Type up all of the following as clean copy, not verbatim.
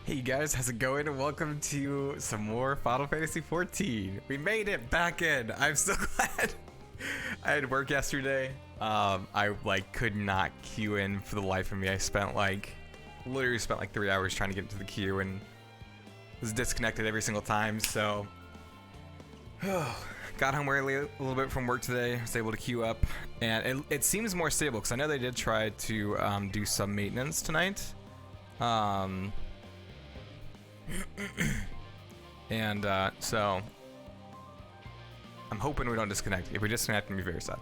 Hey guys, how's it going? And welcome to some more Final Fantasy XIV. We made it back in. I'm so glad. I had work yesterday. I could not queue in for the life of me. I literally spent like 3 hours trying to get into the queue and was disconnected every single time. So got home early a little bit from work today. Was able to queue up, and it seems more stable because I know they did try to do some maintenance tonight. So I'm hoping we don't disconnect. If we disconnect, I'm gonna be very sad.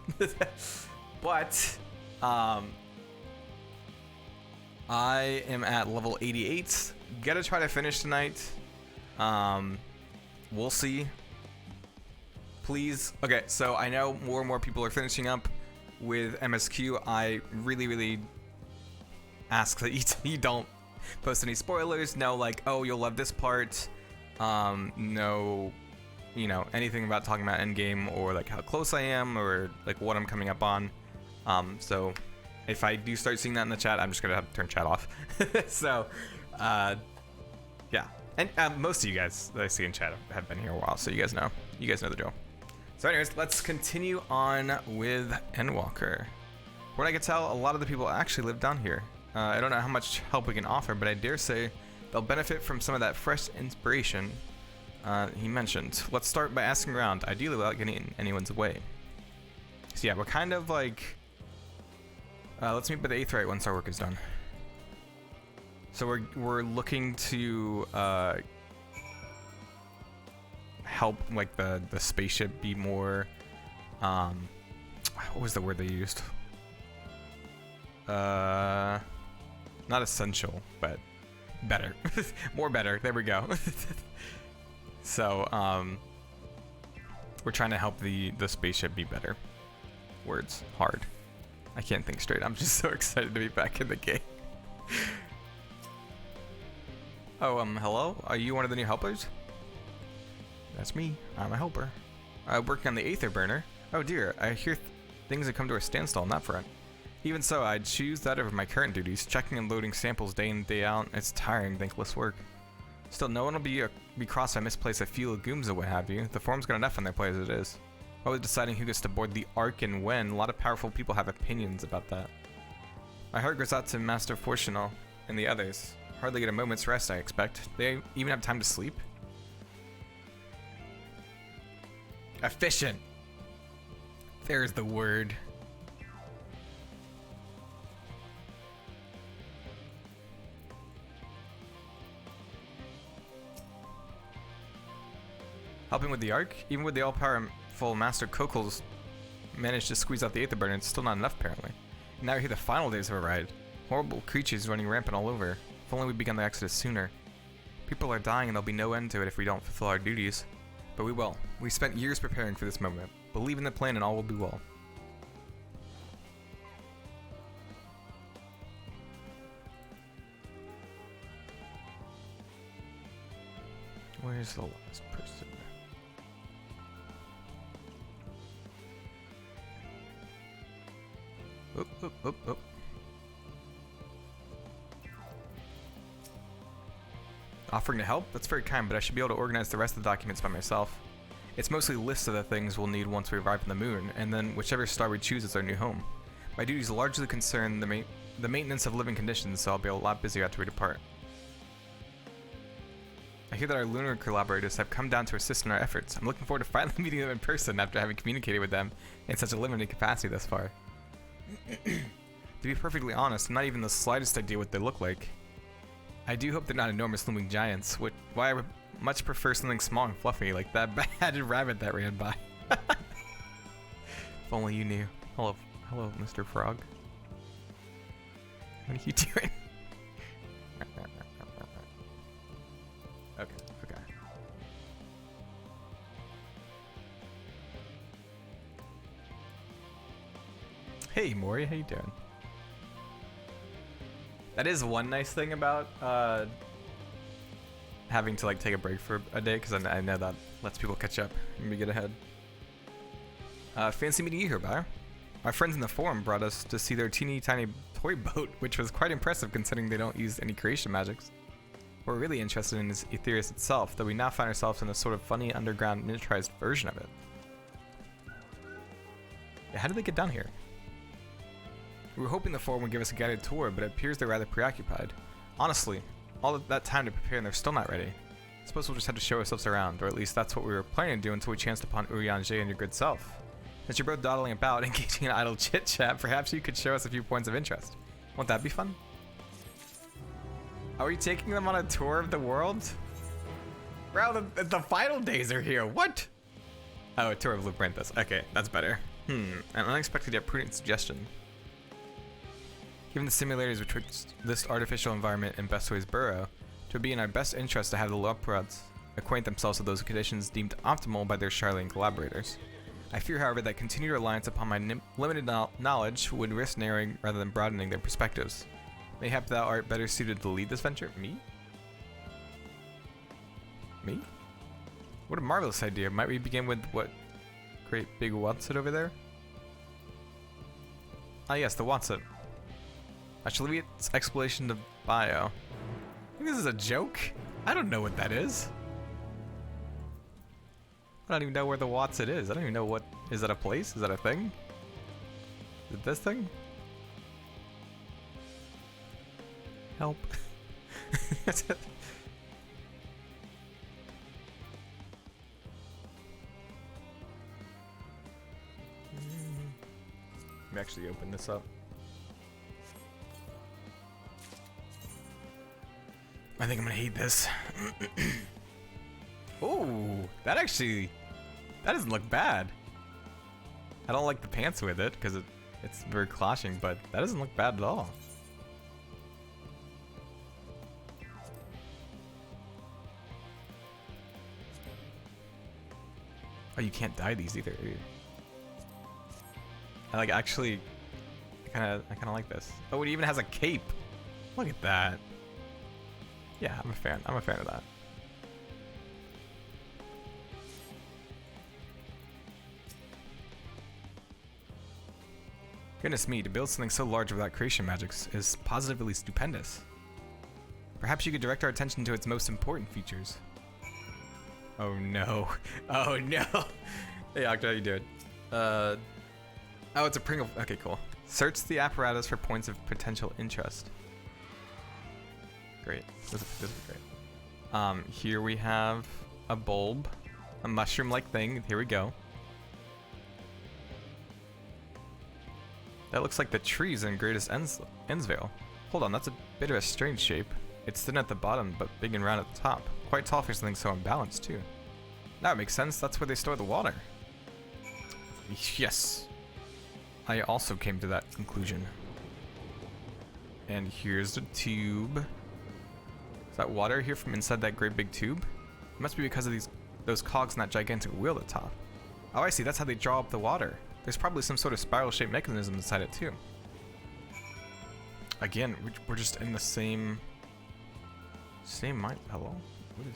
But I am at level 88. Gotta try to finish tonight. We'll see. Please. Okay, so I know more and more people are finishing up with MSQ. I really ask that you don't post any spoilers. No, like, oh, you'll love this part. No, anything about talking about endgame or like how close I am or like what I'm coming up on. So if I do start seeing that in the chat, I'm just gonna have to turn chat off. So, yeah. And most of you guys that I see in chat have been here a while, so you guys know the drill. So anyways, let's continue on with Endwalker. From what I can tell, a lot of the people actually live down here. I don't know how much help we can offer, but I dare say they'll benefit from some of that fresh inspiration he mentioned. Let's start by asking around, ideally without getting in anyone's way. So yeah, we're kind of like... let's meet by the 8th right once our work is done. So we're looking to help like the spaceship be more... what was the word they used? Not essential, but better. More better. There we go. So, we're trying to help the spaceship be better. Words. Hard. I can't think straight. I'm just so excited to be back in the game. Oh, hello? Are you one of the new helpers? That's me. I'm a helper. Working on the Aether burner. Oh dear, I hear things have come to a standstill on that front. Even so, I'd choose that over my current duties. Checking and loading samples day in, day out. It's tiring, thankless work. Still, no one will be crossed if I misplace a few legumes or what have you. The form's got enough on their plate as it is. While deciding who gets to board the Ark and when, a lot of powerful people have opinions about that. My heart goes out to Master Fortunal and the others. Hardly get a moment's rest, I expect. They even have time to sleep? Efficient. There's the word. Helping with the Ark? Even with the all-powerful Master Kokel's managed to squeeze out the Aether burner, it's still not enough apparently. And now we're here the final days of a ride. Horrible creatures running rampant all over. If only we'd begun the exodus sooner. People are dying and there'll be no end to it if we don't fulfill our duties. But we will. We spent years preparing for this moment. Believe in the plan and all will be well. Where's the last person? Oh. Offering to help? That's very kind, but I should be able to organize the rest of the documents by myself. It's mostly lists of the things we'll need once we arrive on the moon, and then whichever star we choose is our new home. My duties largely concern the maintenance of living conditions, so I'll be a lot busier after we depart. I hear that our lunar collaborators have come down to assist in our efforts. I'm looking forward to finally meeting them in person after having communicated with them in such a limited capacity thus far. To be perfectly honest, I'm not even the slightest idea what they look like. I do hope they're not enormous looming giants, why I would much prefer something small and fluffy, like that bad rabbit that ran by. If only you knew. Hello, Mr. Frog. What are you doing? Okay. Hey, Mori, how you doing? That is one nice thing about having to like take a break for a day, because I know that lets people catch up and we get ahead. Fancy meeting you here, Bayer. My friends in the forum brought us to see their teeny tiny toy boat, which was quite impressive considering they don't use any creation magics. What we're really interested in is Aetherius itself, though we now find ourselves in a sort of funny underground miniaturized version of it. Yeah, how did they get down here? We were hoping the forum would give us a guided tour, but it appears they're rather preoccupied. Honestly, all of that time to prepare and they're still not ready. I suppose we'll just have to show ourselves around, or at least that's what we were planning to do until we chanced upon Urianger and your good self. Since you're both dawdling about, engaging in idle chit-chat, perhaps you could show us a few points of interest. Won't that be fun? Are we taking them on a tour of the world? Bro, the final days are here. What? Oh, a tour of Labyrinthus. Okay, that's better. An unexpected yet prudent suggestion. Given the similarities between this artificial environment and Bestway's burrow, it would be in our best interest to have the Leopards acquaint themselves with those conditions deemed optimal by their Charlene collaborators. I fear, however, that continued reliance upon my limited knowledge would risk narrowing rather than broadening their perspectives. Mayhap thou art better suited to lead this venture? Me? Me? What a marvelous idea. Might we begin with what great big Watson over there? Ah yes, the Watson. I shall leave its explanation to Bio. I think this is a joke? I don't know what that is. I don't even know where the Watson is. I don't even know what... Is that a place? Is that a thing? Is it this thing? Help. That's it. Let me actually open this up. I think I'm gonna hate this. Oh, that doesn't look bad. I don't like the pants with it because it's very clashing, but that doesn't look bad at all. Oh, you can't dye these either. I like actually, I kind of like this. Oh, it even has a cape. Look at that. Yeah, I'm a fan. I'm a fan of that. Goodness me, to build something so large without creation magics is positively stupendous. Perhaps you could direct our attention to its most important features. Oh no. Oh no. Hey Octa, how you doing? Oh, it's a Pringle. Okay, cool. Search the apparatus for points of potential interest. Great. This is great. Here we have a bulb, a mushroom-like thing. Here we go. That looks like the trees in Greatest Endsvale. Hold on, that's a bit of a strange shape. It's thin at the bottom, but big and round at the top. Quite tall for something so unbalanced, too. That makes sense. That's where they store the water. Yes. I also came to that conclusion. And here's the tube. Is that water here from inside that great big tube? It must be because of those cogs in that gigantic wheel at the top. Oh, I see. That's how they draw up the water. There's probably some sort of spiral-shaped mechanism inside it, too. Again, we're just in the same mind. Hello? What is...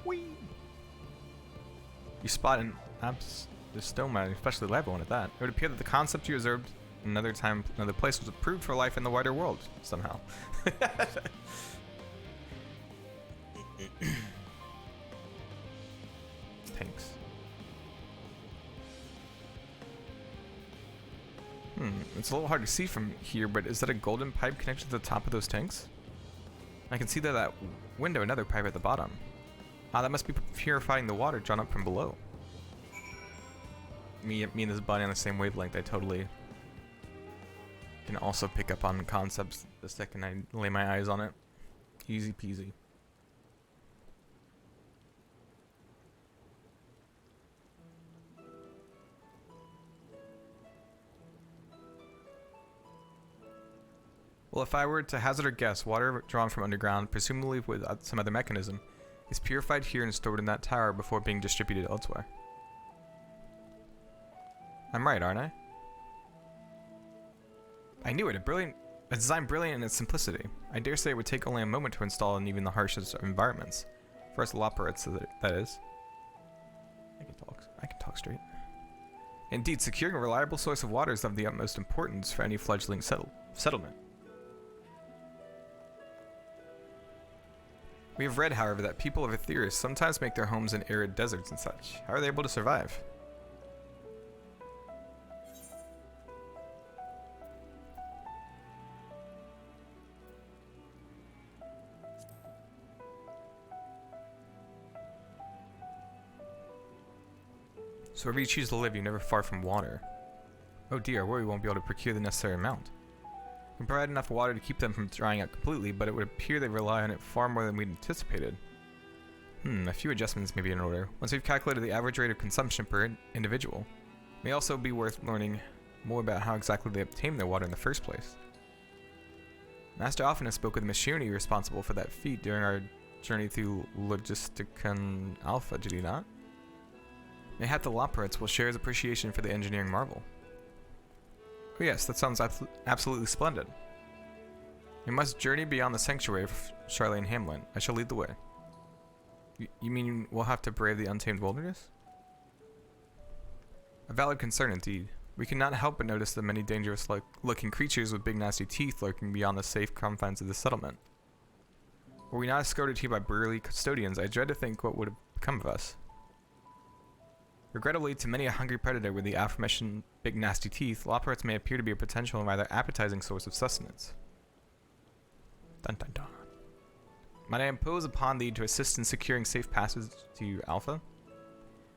Whee! You spot an the stone mine, especially the lava one at that. It would appear that the concept you observed another time, another place was approved for life in the wider world, somehow. Tanks. It's a little hard to see from here, but is that a golden pipe connected to the top of those tanks? I can see that window, another pipe at the bottom. Ah, that must be purifying the water drawn up from below. Me and this bunny on the same wavelength, I totally can also pick up on concepts the second I lay my eyes on it. Easy peasy. Well, if I were to hazard a guess, water drawn from underground, presumably with some other mechanism, is purified here and stored in that tower before being distributed elsewhere. I'm right, aren't I? I knew it. A design brilliant in its simplicity. I dare say it would take only a moment to install in even the harshest of environments. For us Loporits, that is. I can talk straight. Indeed, securing a reliable source of water is of the utmost importance for any fledgling settlement. We have read, however, that people of Aetheris sometimes make their homes in arid deserts and such. How are they able to survive? So wherever you choose to live, you're never far from water. Oh dear, I worry we won't be able to procure the necessary amount. We can provide enough water to keep them from drying out completely, but it would appear they rely on it far more than we'd anticipated. A few adjustments may be in order. Once we've calculated the average rate of consumption per individual, it may also be worth learning more about how exactly they obtain their water in the first place. Master Alphanus spoke with the machinery responsible for that feat during our journey through Logisticon Alpha, did he not? Mayhap the Loporets will share his appreciation for the engineering marvel. Oh yes, that sounds absolutely splendid. We must journey beyond the sanctuary of Charlene Hamlin. I shall lead the way. You mean we'll have to brave the untamed wilderness? A valid concern indeed. We cannot help but notice the many dangerous looking creatures with big nasty teeth lurking beyond the safe confines of the settlement. Were we not escorted here by burly custodians, I dread to think what would have become of us. Regrettably, to many a hungry predator with the aforementioned big nasty teeth, Loporets may appear to be a potential and rather appetizing source of sustenance. Dun dun dun. Might I impose upon thee to assist in securing safe passage to Alpha?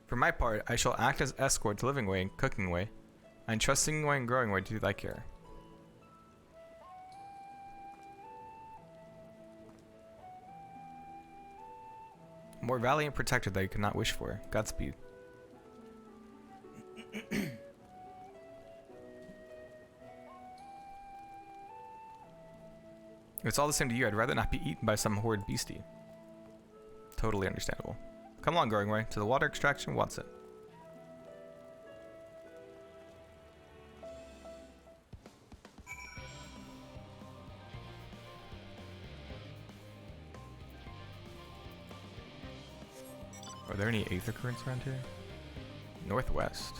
For my part, I shall act as escort to Living Way and Cooking Way, and Trusting Way and Growing Way to thy care. A more valiant protector that you could not wish for. Godspeed. If it's all the same to you, I'd rather not be eaten by some horrid beastie. Totally understandable. Come along, Growing Way. To the water extraction, what's it? Are there any aether currents around here? Northwest.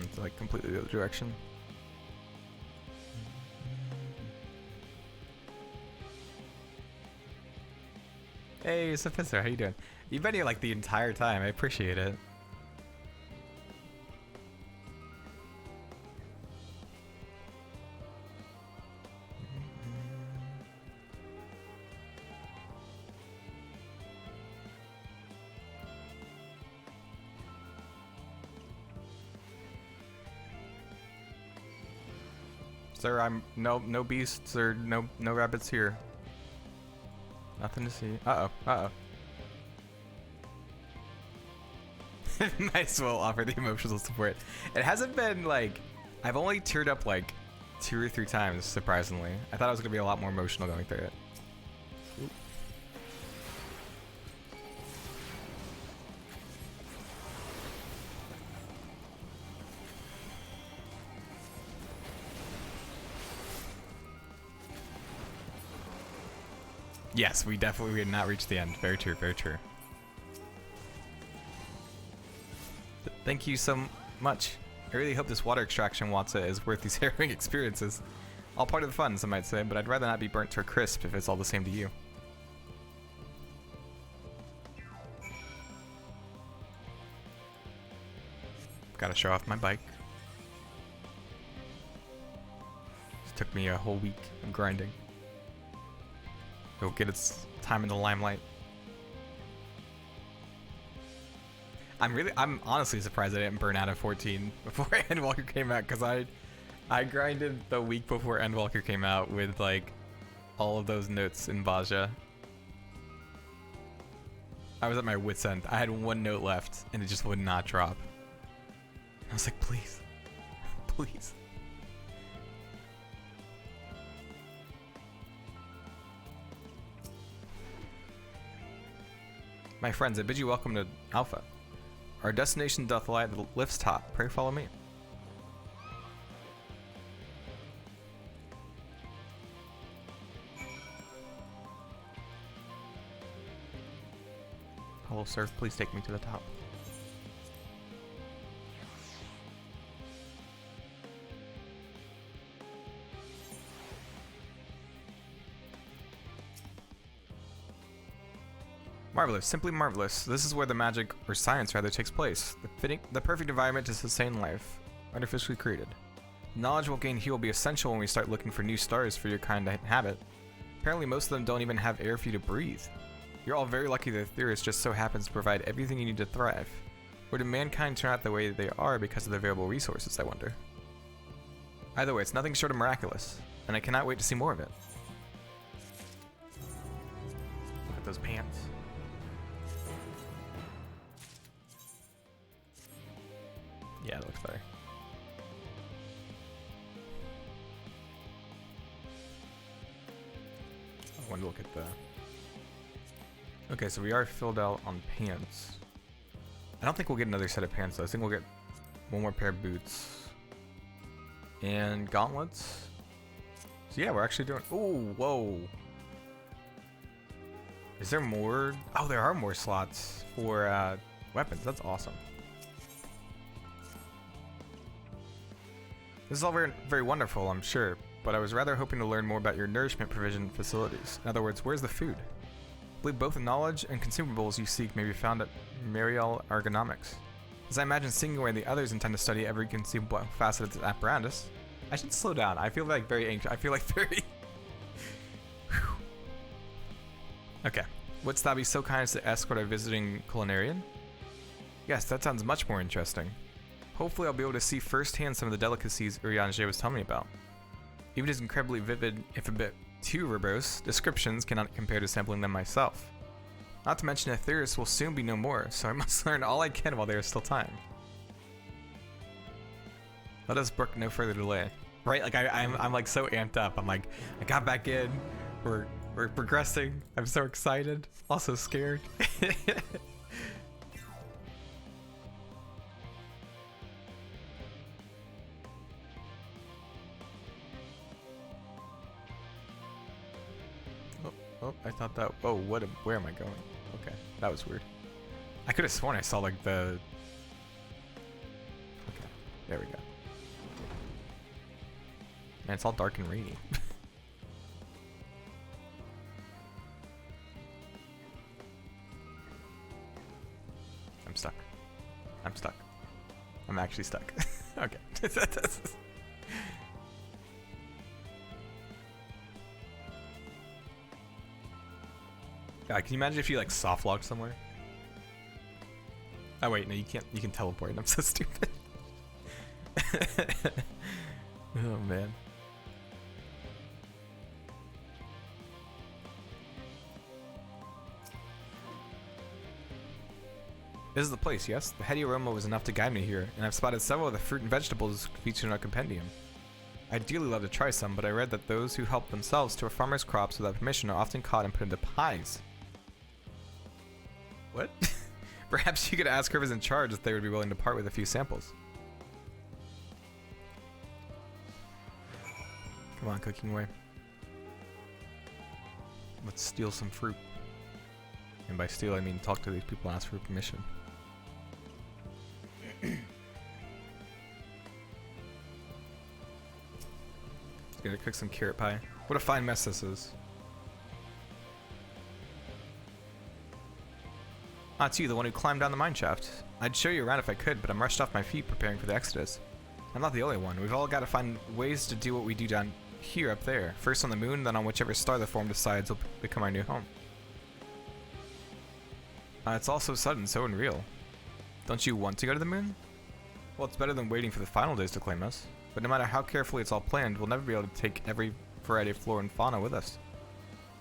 It's like completely the other direction. Hey, Sophister, how you doing? You've been here like the entire time. I appreciate it. Sir, I'm no beasts or no rabbits here. Nothing to see. Uh-oh. Might as well offer the emotional support. It hasn't been like... I've only teared up like 2 or 3 times, surprisingly. I thought I was going to be a lot more emotional going through it. Ooh. Yes, we definitely did not reach the end. Very true, very true. Thank you so much. I really hope this water extraction Watsa is worth these harrowing experiences. All part of the fun, some might say, but I'd rather not be burnt to a crisp if it's all the same to you. Gotta show off my bike. This took me a whole week of grinding. It'll get its time in the limelight. I'm honestly surprised I didn't burn out at 14 before Endwalker came out, because I grinded the week before Endwalker came out with like all of those notes in Baja. I was at my wit's end. I had 1 note left and it just would not drop. I was like, please, please. My friends, I bid you welcome to Alpha. Our destination doth lie at the lift's top. Pray follow me. Hello, sir. Please take me to the top. Marvelous, simply marvelous. This is where the magic, or science rather, takes place. The perfect environment to sustain life, artificially created. Knowledge we'll gain here will be essential when we start looking for new stars for your kind to inhabit. Apparently most of them don't even have air for you to breathe. You're all very lucky that Theris just so happens to provide everything you need to thrive. Or do mankind turn out the way they are because of the available resources, I wonder? Either way, it's nothing short of miraculous, and I cannot wait to see more of it. Look at those pants. Yeah, it looks better. I want to look at the... Okay, so we are filled out on pants. I don't think we'll get another set of pants though. I think we'll get one more pair of boots. And gauntlets. So yeah, we're actually doing... Ooh, whoa. Is there more? Oh, there are more slots for weapons. That's awesome. This is all very, very wonderful, I'm sure, but I was rather hoping to learn more about your nourishment provision facilities. In other words, where's the food? I believe both the knowledge and consumables you seek may be found at Mariel Ergonomics. As I imagine seeing where the others intend to study every conceivable facet of this apparatus. I should slow down. I feel like very anxious. I feel like very... Okay. Wouldst thou be so kind as to escort our visiting culinarian? Yes, that sounds much more interesting. Hopefully I'll be able to see firsthand some of the delicacies Urianger was telling me about. Even his incredibly vivid, if a bit too verbose, descriptions cannot compare to sampling them myself. Not to mention Aetheris will soon be no more, so I must learn all I can while there is still time. Let us brook no further delay. Right, like I'm like so amped up. I'm like, I got back in, we're progressing, I'm so excited, also scared. Oh, I thought that. Oh, where am I going? Okay, that was weird. I could have sworn I saw like the. Okay, there we go. Man, it's all dark and rainy. I'm stuck. I'm stuck. I'm actually stuck. Okay. God, can you imagine if you like soft locked somewhere? Oh wait, no, you can't. You can teleport. I'm so stupid. Oh man. This is the place, yes? The heady aroma was enough to guide me here, and I've spotted several of the fruit and vegetables featured in our compendium. I'd dearly love to try some, but I read that those who help themselves to a farmer's crops without permission are often caught and put into pies. What? Perhaps you could ask whoever's in charge if they would be willing to part with a few samples. Come on, cooking away. Let's steal some fruit. And by steal, I mean talk to these people and ask for permission. Gonna cook some carrot pie. What a fine mess this is. Ah, it's you, the one who climbed down the mine shaft. I'd show you around if I could, but I'm rushed off my feet preparing for the exodus. I'm not the only one. We've all got to find ways to do what we do down here up there. First on the moon, then on whichever star the form decides will become our new home. It's all so sudden, so unreal. Don't you want to go to the moon? Well, it's better than waiting for the final days to claim us. But no matter how carefully it's all planned, we'll never be able to take every variety of flora and fauna with us.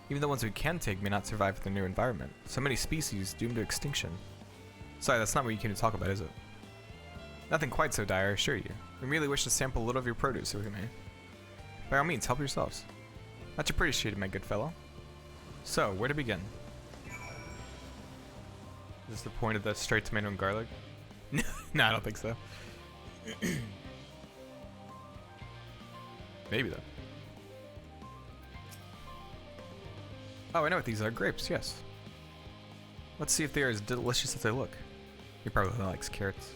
Even the ones we can take may not survive in the new environment. So many species doomed to extinction. Sorry, that's not what you came to talk about, is it? Nothing quite so dire, I assure you. We merely wish to sample a little of your produce, if we may. By all means, help yourselves. Much appreciated, my good fellow. So, where to begin? Is this the point of the straight tomato and garlic? No, I don't think so. Maybe though. Oh, I know what these are. Grapes, yes. Let's see if they are as delicious as they look. He probably likes carrots.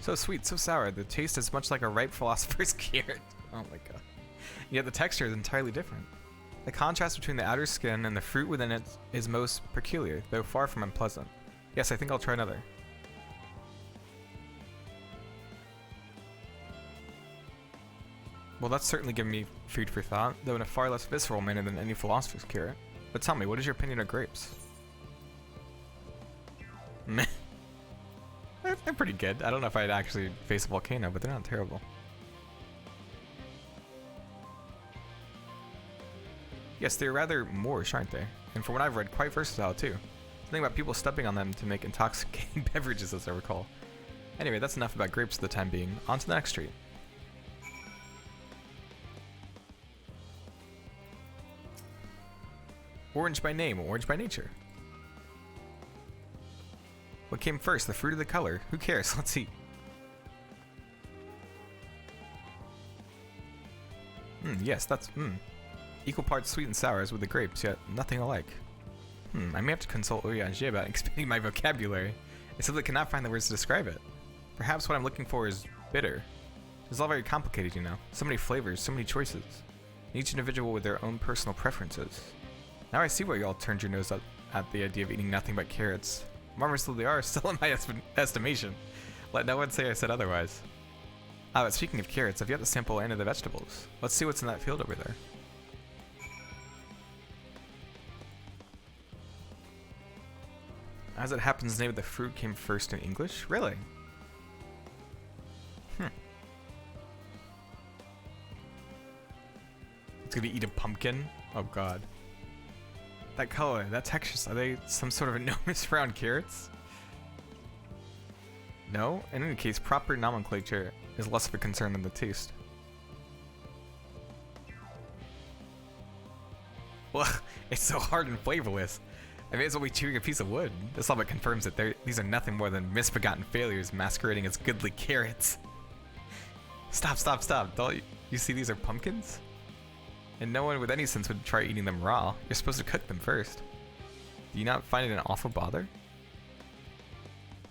So sweet, so sour. The taste is much like a ripe philosopher's carrot. Oh my god. Yet the texture is entirely different. The contrast between the outer skin and the fruit within it is most peculiar, though far from unpleasant. Yes, I think I'll try another. Well, that's certainly given me food for thought, though in a far less visceral manner than any philosopher's cure. But tell me, what is your opinion of grapes? Meh. They're pretty good. I don't know if I'd actually face a volcano, but they're not terrible. Yes, they're rather Moorish, aren't they? And from what I've read, quite versatile too. Something about people stepping on them to make intoxicating beverages, as I recall. Anyway, that's enough about grapes for the time being. On to the next tree. Orange by name, orange by nature. What came first, the fruit or the color? Who cares? Let's eat. Yes, that's equal parts sweet and sour as with the grapes, yet nothing alike. I may have to consult Oriange about expanding my vocabulary. I simply cannot find the words to describe it. Perhaps what I'm looking for is bitter. It's all very complicated, you know. So many flavors, so many choices. Each individual with their own personal preferences. Now I see why you all turned your nose up at the idea of eating nothing but carrots. Marvelous though they are, still in my estimation. Let no one say I said otherwise. Ah, but speaking of carrots, I've yet to sample any of the vegetables. Let's see what's in that field over there. As it happens, the name of the fruit came first in English? Really? It's gonna eat a pumpkin? Oh god. That color, that texture, are they some sort of enormous round carrots? No? In any case, proper nomenclature is less of a concern than the taste. Well, it's so hard and flavorless. I may as well be chewing a piece of wood. This all but confirms that these are nothing more than misbegotten failures masquerading as goodly carrots. Stop, stop, stop. Don't you see these are pumpkins? And no one with any sense would try eating them raw. You're supposed to cook them first. Do you not find it an awful bother?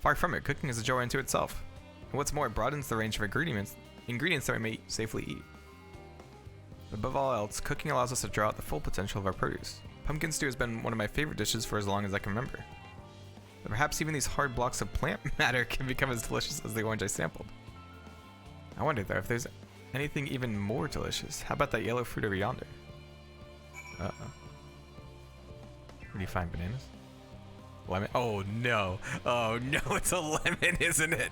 Far from it, cooking is a joy unto itself. And what's more, it broadens the range of ingredients that we may safely eat. Above all else, cooking allows us to draw out the full potential of our produce. Pumpkin stew has been one of my favorite dishes for as long as I can remember. But perhaps even these hard blocks of plant matter can become as delicious as the orange I sampled. I wonder though, if there's anything even more delicious. How about that yellow fruit over yonder? Uh-oh. What do you find, bananas? Lemon? Oh no! Oh no, it's a lemon, isn't it?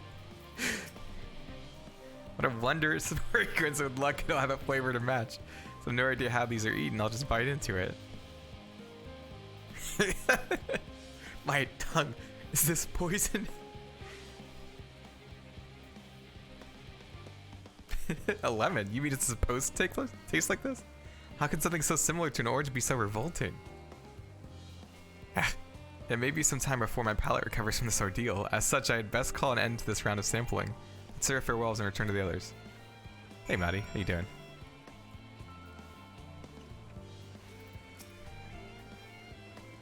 What a wondrous fragrance. With luck, it'll have a flavor to match. So no idea how these are eaten, I'll just bite into it. My tongue. Is this poison? A lemon? You mean it's supposed to taste like this? How can something so similar to an orange be so revolting? It may be some time before my palate recovers from this ordeal. As such, I had best call an end to this round of sampling. Let's say our farewells and return to the others. Hey Maddie, how you doing?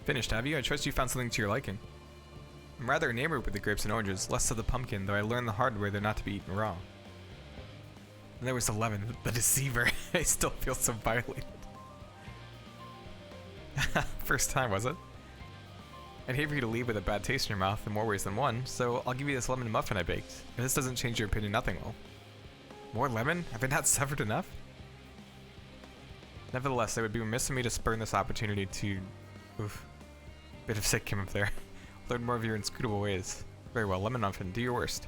Finished, have you? I trust you found something to your liking. I'm rather enamored with the grapes and oranges, less so the pumpkin, though I learned the hard way they're not to be eaten raw. And there was the lemon, the deceiver. I still feel so violated. First time, was it? I'd hate for you to leave with a bad taste in your mouth in more ways than one, so I'll give you this lemon muffin I baked. If this doesn't change your opinion, nothing will. More lemon? Have I not suffered enough? Nevertheless, it would be remiss of me to spurn this opportunity to... Oof. Bit of sick came up there. Learn more of your inscrutable ways. Very well, lemon muffin, do your worst.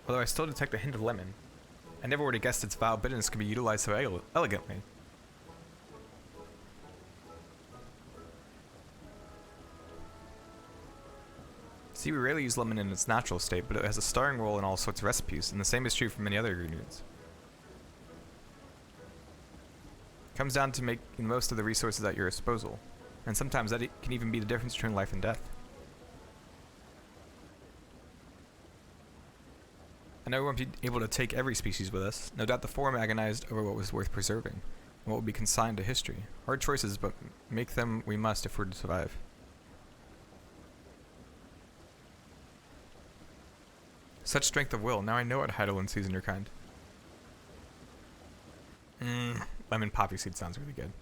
Although I still detect a hint of lemon. I never would have guessed its vile bitterness could be utilized so elegantly. See, we rarely use lemon in its natural state, but it has a starring role in all sorts of recipes, and the same is true for many other ingredients. It comes down to making the most of the resources at your disposal. And sometimes that can even be the difference between life and death. I know we won't be able to take every species with us. No doubt the Forum agonized over what was worth preserving, and what will be consigned to history. Hard choices, but make them we must if we're to survive. Such strength of will. Now I know what Heidelin sees in your kind. Lemon poppy seed sounds really good.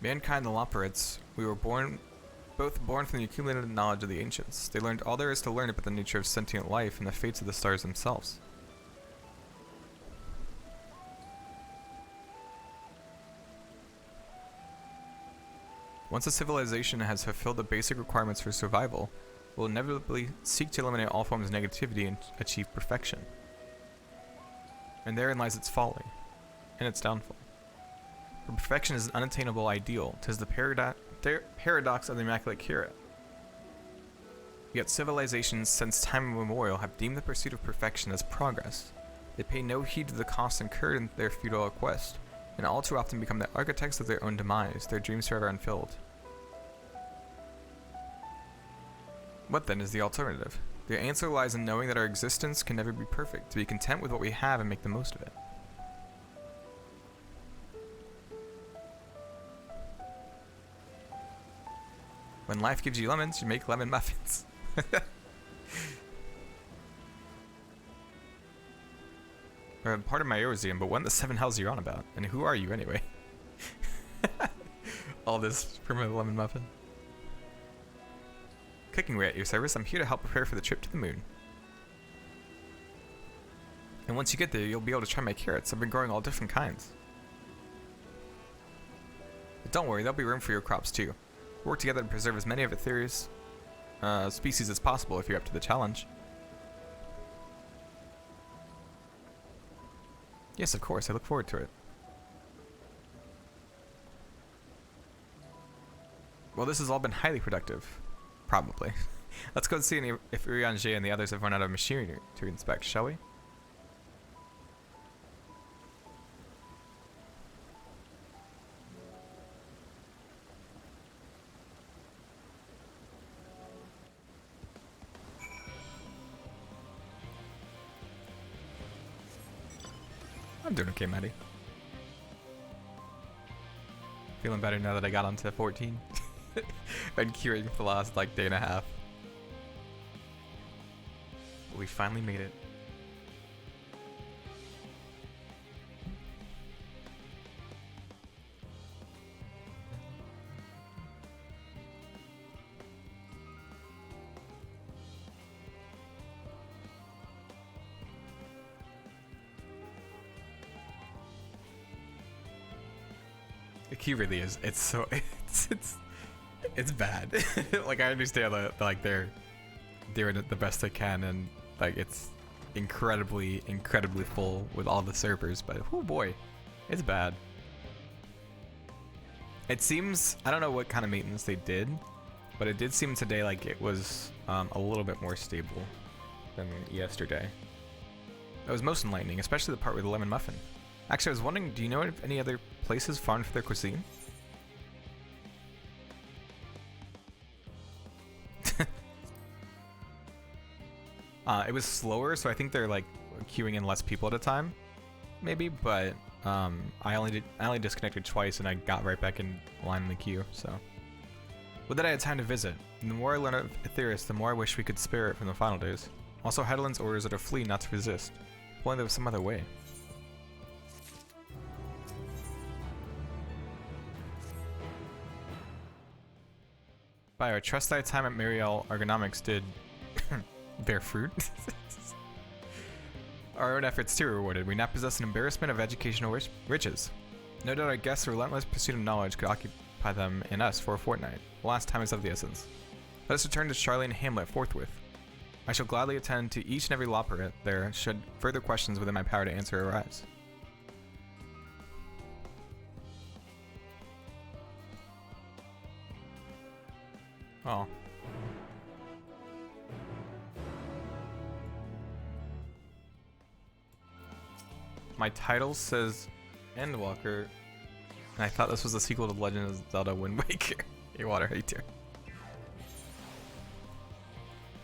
Mankind, the Loperids, we were both born from the accumulated knowledge of the ancients. They learned all there is to learn about the nature of sentient life and the fates of the stars themselves. Once a civilization has fulfilled the basic requirements for survival, it will inevitably seek to eliminate all forms of negativity and achieve perfection. And therein lies its folly, and its downfall. For perfection is an unattainable ideal. 'Tis the paradox of the Immaculate Curate. Yet civilizations since time immemorial have deemed the pursuit of perfection as progress. They pay no heed to the costs incurred in their futile quest, and all too often become the architects of their own demise, their dreams forever unfilled. What then is the alternative? The answer lies in knowing that our existence can never be perfect, to be content with what we have and make the most of it. When life gives you lemons, you make lemon muffins. Part of my Eosium, but what in the seven hells are you on about? And who are you anyway? All this for my lemon muffin. Cooking way at your service. I'm here to help prepare for the trip to the moon. And once you get there, you'll be able to try my carrots. I've been growing all different kinds. But don't worry, there'll be room for your crops too. Work together to preserve as many of Aetheria's species as possible if you're up to the challenge. Yes, of course. I look forward to it. Well, this has all been highly productive. Probably. Let's go and see if Urianger and the others have run out of machinery to inspect, shall we? I'm doing okay, Maddie. Feeling better now that I got onto 14. Been curing for the last like day and a half. We finally made it. The key really is. It's so it's bad. Like I understand that like they're doing it the best they can, and like it's incredibly full with all the servers, but oh boy, it's bad. It seems, I don't know what kind of maintenance they did, but it did seem today like it was a little bit more stable than yesterday. It was most enlightening, especially the part with the lemon muffin. Actually, I was wondering, do you know if any other places farmed for their cuisine? It was slower, so I think they're like queuing in less people at a time, maybe. But I only disconnected twice, and I got right back in line in the queue. So, well, that I had time to visit. And the more I learn of Aetherius, the more I wish we could spare it from the final days. Also, Heidelin's orders are to flee, not to resist. If only there was some other way. Bio, I trust thy time at Mariel Ergonomics did bear fruit. Our own efforts too are rewarded. We now possess an embarrassment of educational riches. No doubt our guests' relentless pursuit of knowledge could occupy them and us for a fortnight. The last time is of the essence. Let us return to Charlene Hamlet forthwith. I shall gladly attend to each and every Loperit there should further questions within my power to answer arise. Oh. My title says Endwalker, And I thought this was a sequel to The Legend of Zelda Wind Waker. Your water hater.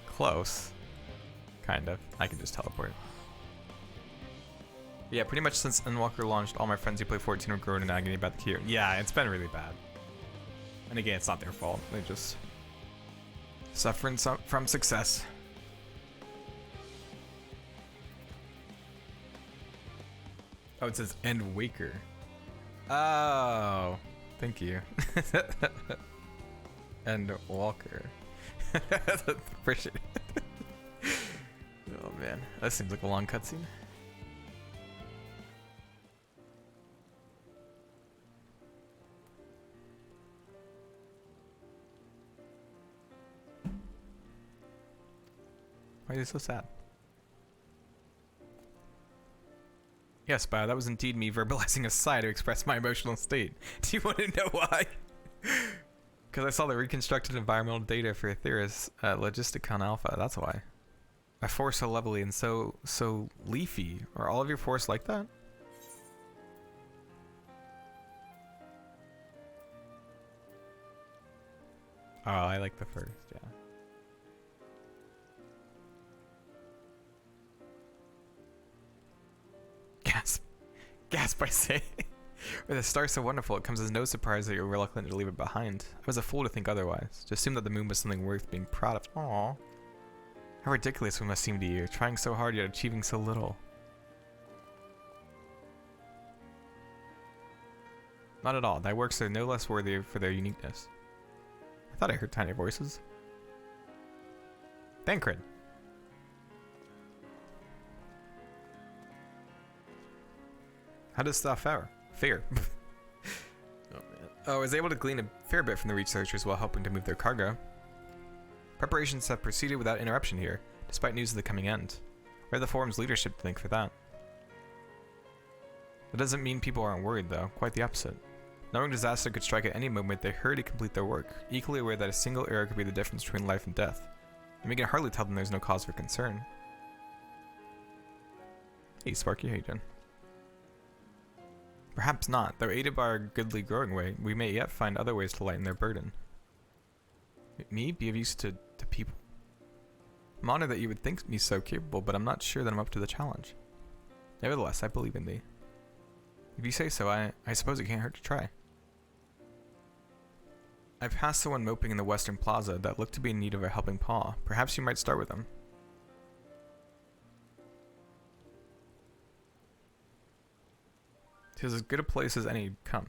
Close. Kind of. I can just teleport. Yeah, pretty much since Endwalker launched, all my friends who play 14 are growing in agony about the queue. Yeah, it's been really bad. And again, it's not their fault. They just suffering from success. Oh, it says Endwaker. Oh, thank you. Endwalker. Appreciate it. Oh man, that seems like a long cutscene. Why are you so sad? Yes, Bio, that was indeed me verbalizing a sigh to express my emotional state. Do you want to know why? Because I saw the reconstructed environmental data for Aetherius at Logisticon Alpha, that's why. My forest so lovely and so leafy. Are all of your forests like that? Oh, I like the first, yeah. Gasp. Gasp, I say. With a star so wonderful, it comes as no surprise that you're reluctant to leave it behind. I was a fool to think otherwise. To assume that the moon was something worth being proud of. Aww. How ridiculous we must seem to you, trying so hard yet achieving so little. Not at all. Thy works are no less worthy for their uniqueness. I thought I heard tiny voices. Thancred. How does stuff fare? Oh man. Oh, I was able to glean a fair bit from the researchers while helping to move their cargo. Preparations have proceeded without interruption here, despite news of the coming end. Where the forum's leadership to thank for that? That doesn't mean people aren't worried though, quite the opposite. Knowing disaster could strike at any moment, they hurry to complete their work, equally aware that a single error could be the difference between life and death. And we can hardly tell them there's no cause for concern. Hey Sparky, how you doing? Perhaps not, though aided by our goodly growing way, we may yet find other ways to lighten their burden. Me? Be of use to people? I'm honored that you would think me so capable, but I'm not sure that I'm up to the challenge. Nevertheless, I believe in thee. If you say so, I suppose it can't hurt to try. I passed someone moping in the western plaza that looked to be in need of a helping paw. Perhaps you might start with them. Tis as good a place as any. Come.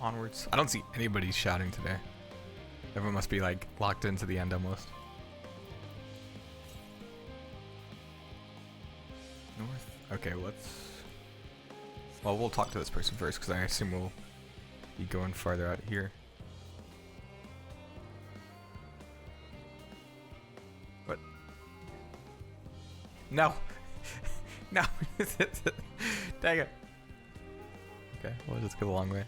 Onwards. I don't see anybody shouting today. Everyone must be like locked into the end almost. North. Okay, let's. Well, we'll talk to this person first because I assume we'll be going farther out here. What? No. No. Dang it. Okay, we'll just go the long way.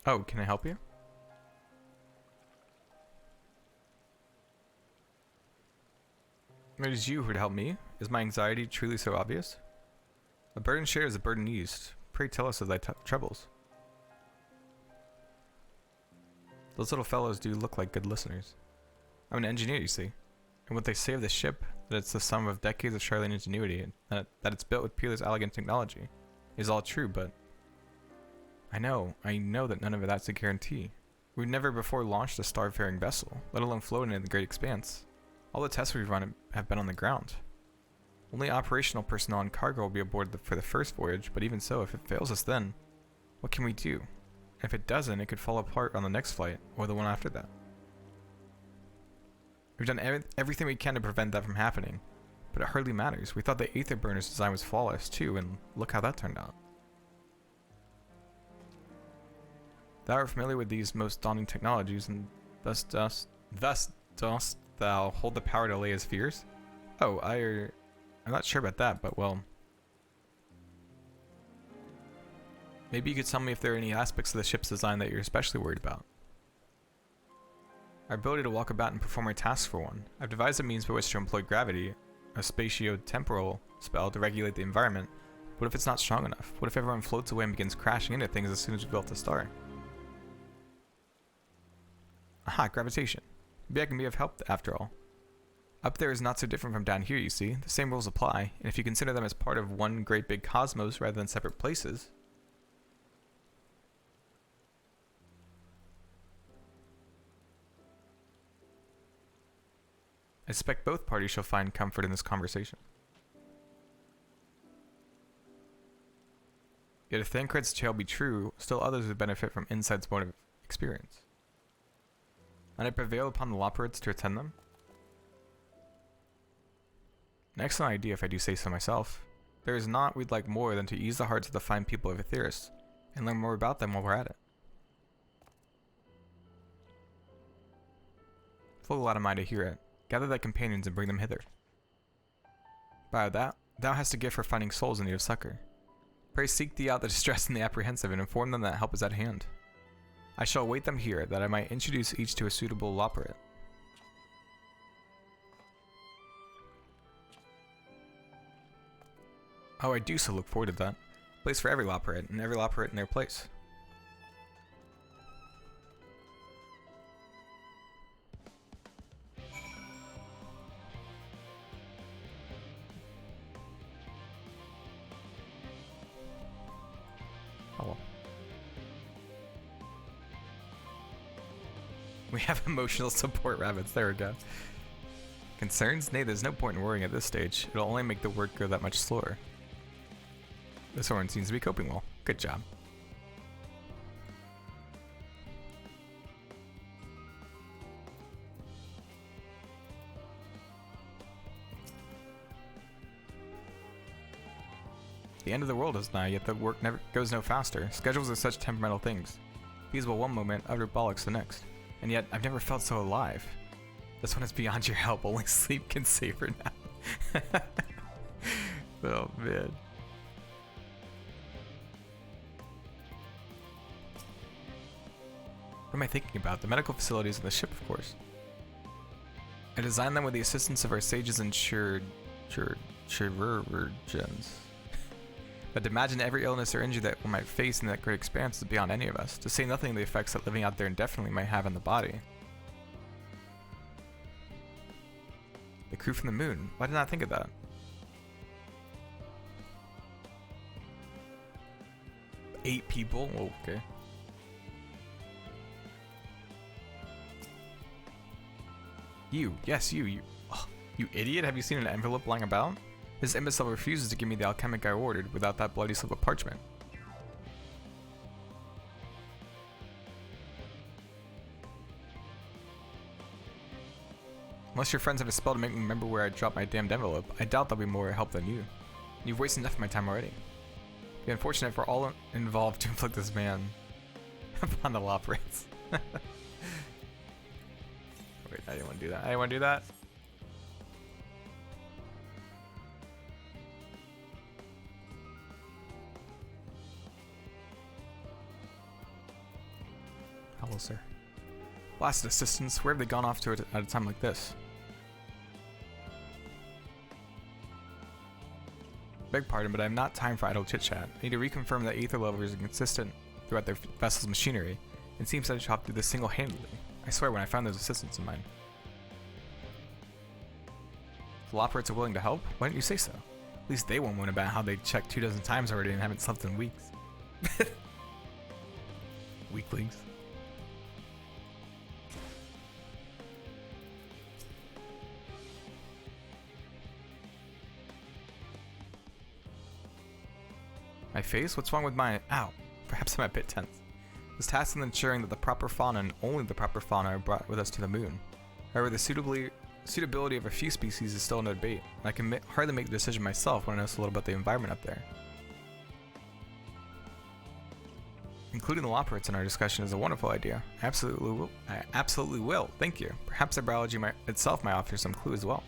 Oh, can I help you? It is you who would help me. Is my anxiety truly so obvious? A burden shared is a burden eased. Pray tell us of thy troubles. Those little fellows do look like good listeners. I'm an engineer, you see. And what they say of the ship, that it's the sum of decades of Charlene ingenuity, and that it's built with peerless elegant technology, is all true, but I know that none of that's a guarantee. We've never before launched a starfaring vessel, let alone floated in the great expanse. All the tests we've run have been on the ground. Only operational personnel and cargo will be aboard for the first voyage, but even so, if it fails us then, what can we do? If it doesn't, it could fall apart on the next flight, or the one after that. We've done everything we can to prevent that from happening, but it hardly matters. We thought the Aether Burner's design was flawless too, and look how that turned out. Thou art familiar with these most daunting technologies, and thus dost thou hold the power to allay his fears? Oh, I'm not sure about that, but well... Maybe you could tell me if there are any aspects of the ship's design that you're especially worried about. Our ability to walk about and perform our tasks for one. I've devised a means by which to employ gravity, a spatio-temporal spell to regulate the environment. What if it's not strong enough? What if everyone floats away and begins crashing into things as soon as we built the star? Aha, gravitation. Maybe I can be of help after all. Up there is not so different from down here, you see. The same rules apply, and if you consider them as part of one great big cosmos rather than separate places... I suspect both parties shall find comfort in this conversation. Yet if Thancred's tale be true, still others would benefit from Insight's mode of experience. And I prevail upon the Loperids to attend them? An excellent idea if I do say so myself. There is naught we'd like more than to ease the hearts of the fine people of Aetheris, and learn more about them while we're at it. Full out of mind to hear it. Gather thy companions and bring them hither. Thou hast a gift for finding souls in need of succor. Pray seek thee out the distressed and the apprehensive, and inform them that help is at hand. I shall await them here, that I might introduce each to a suitable Loperit. Oh, I do so look forward to that. Place for every Loperit, and every Loperit in their place. Oh well. We have emotional support rabbits, there we go. Concerns? Nay, there's no point in worrying at this stage. It'll only make the work go that much slower. This one seems to be coping well. Good job. The end of the world is nigh, yet the work never goes no faster. Schedules are such temperamental things. Feasible one moment, utter bollocks the next. And yet, I've never felt so alive. This one is beyond your help. Only sleep can save her now. Oh, man. What am I thinking about? The medical facilities on the ship, of course. I designed them with the assistance of our sages and chirurgeons. But to imagine every illness or injury that one might face in that great expanse is beyond any of us, to say nothing of the effects that living out there indefinitely might have on the body. The crew from the moon. Why did I not think of that? Eight people? Oh, okay. You. Yes, you. Oh, you idiot. Have you seen an envelope lying about? This imbecile refuses to give me the alchemic I ordered without that bloody slip of parchment. Unless your friends have a spell to make me remember where I dropped my damned envelope, I doubt they'll be more help than you. You've wasted enough of my time already. It'd be unfortunate for all involved to inflict this man upon the Loperids. Wait, I didn't want to do that. I didn't want to do that. Hello, sir. Blasted assistants, where have they gone off to at a time like this? Beg pardon, but I have not time for idle chit-chat. I need to reconfirm that ether levels are consistent throughout their vessel's machinery, and seems to have chopped through this single-handedly. I swear when I found those assistants of mine. The Loperids are willing to help? Why didn't you say so? At least they won't moan about how they checked 24 times already and haven't slept in weeks. Weaklings. My face? What's wrong with my... Ow. Perhaps I'm a bit tense. This task is ensuring that the proper fauna and only the proper fauna are brought with us to the moon. However, the suitability of a few species is still under debate, and I can hardly make the decision myself when I know so little about the environment up there. Including the Loporrits in our discussion is a wonderful idea. I absolutely will. Thank you. Perhaps our biology itself might offer some clue as well.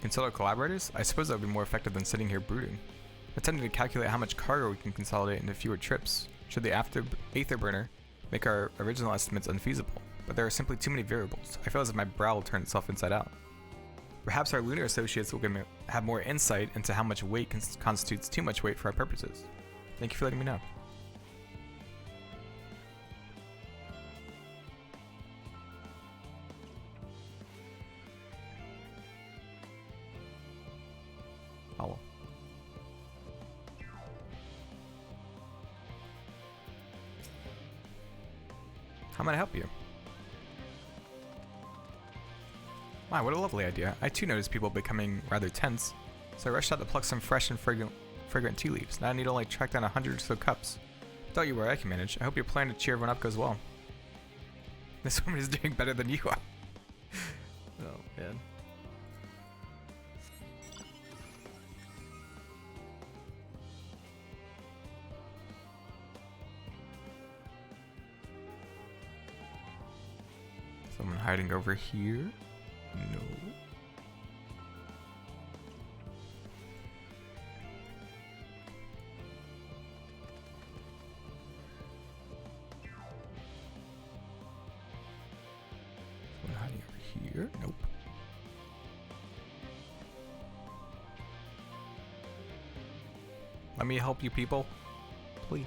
Consult our collaborators? I suppose that would be more effective than sitting here brooding. Attempting to calculate how much cargo we can consolidate into fewer trips. Should the Aether Burner make our original estimates unfeasible, but there are simply too many variables. I feel as if my brow will turn itself inside out. Perhaps our lunar associates will have more insight into how much weight constitutes too much weight for our purposes. Thank you for letting me know. Follow. How might I help you? Wow, what a lovely idea. I too noticed people becoming rather tense, so I rushed out to pluck some fresh and fragrant tea leaves. Now I need to only track down 100 or so cups. Don't you worry, I can manage. I hope your plan to cheer everyone up goes well. This woman is doing better than you are. Oh, man. Someone hiding over here? No. Someone hiding over here? Nope. Let me help you people, please.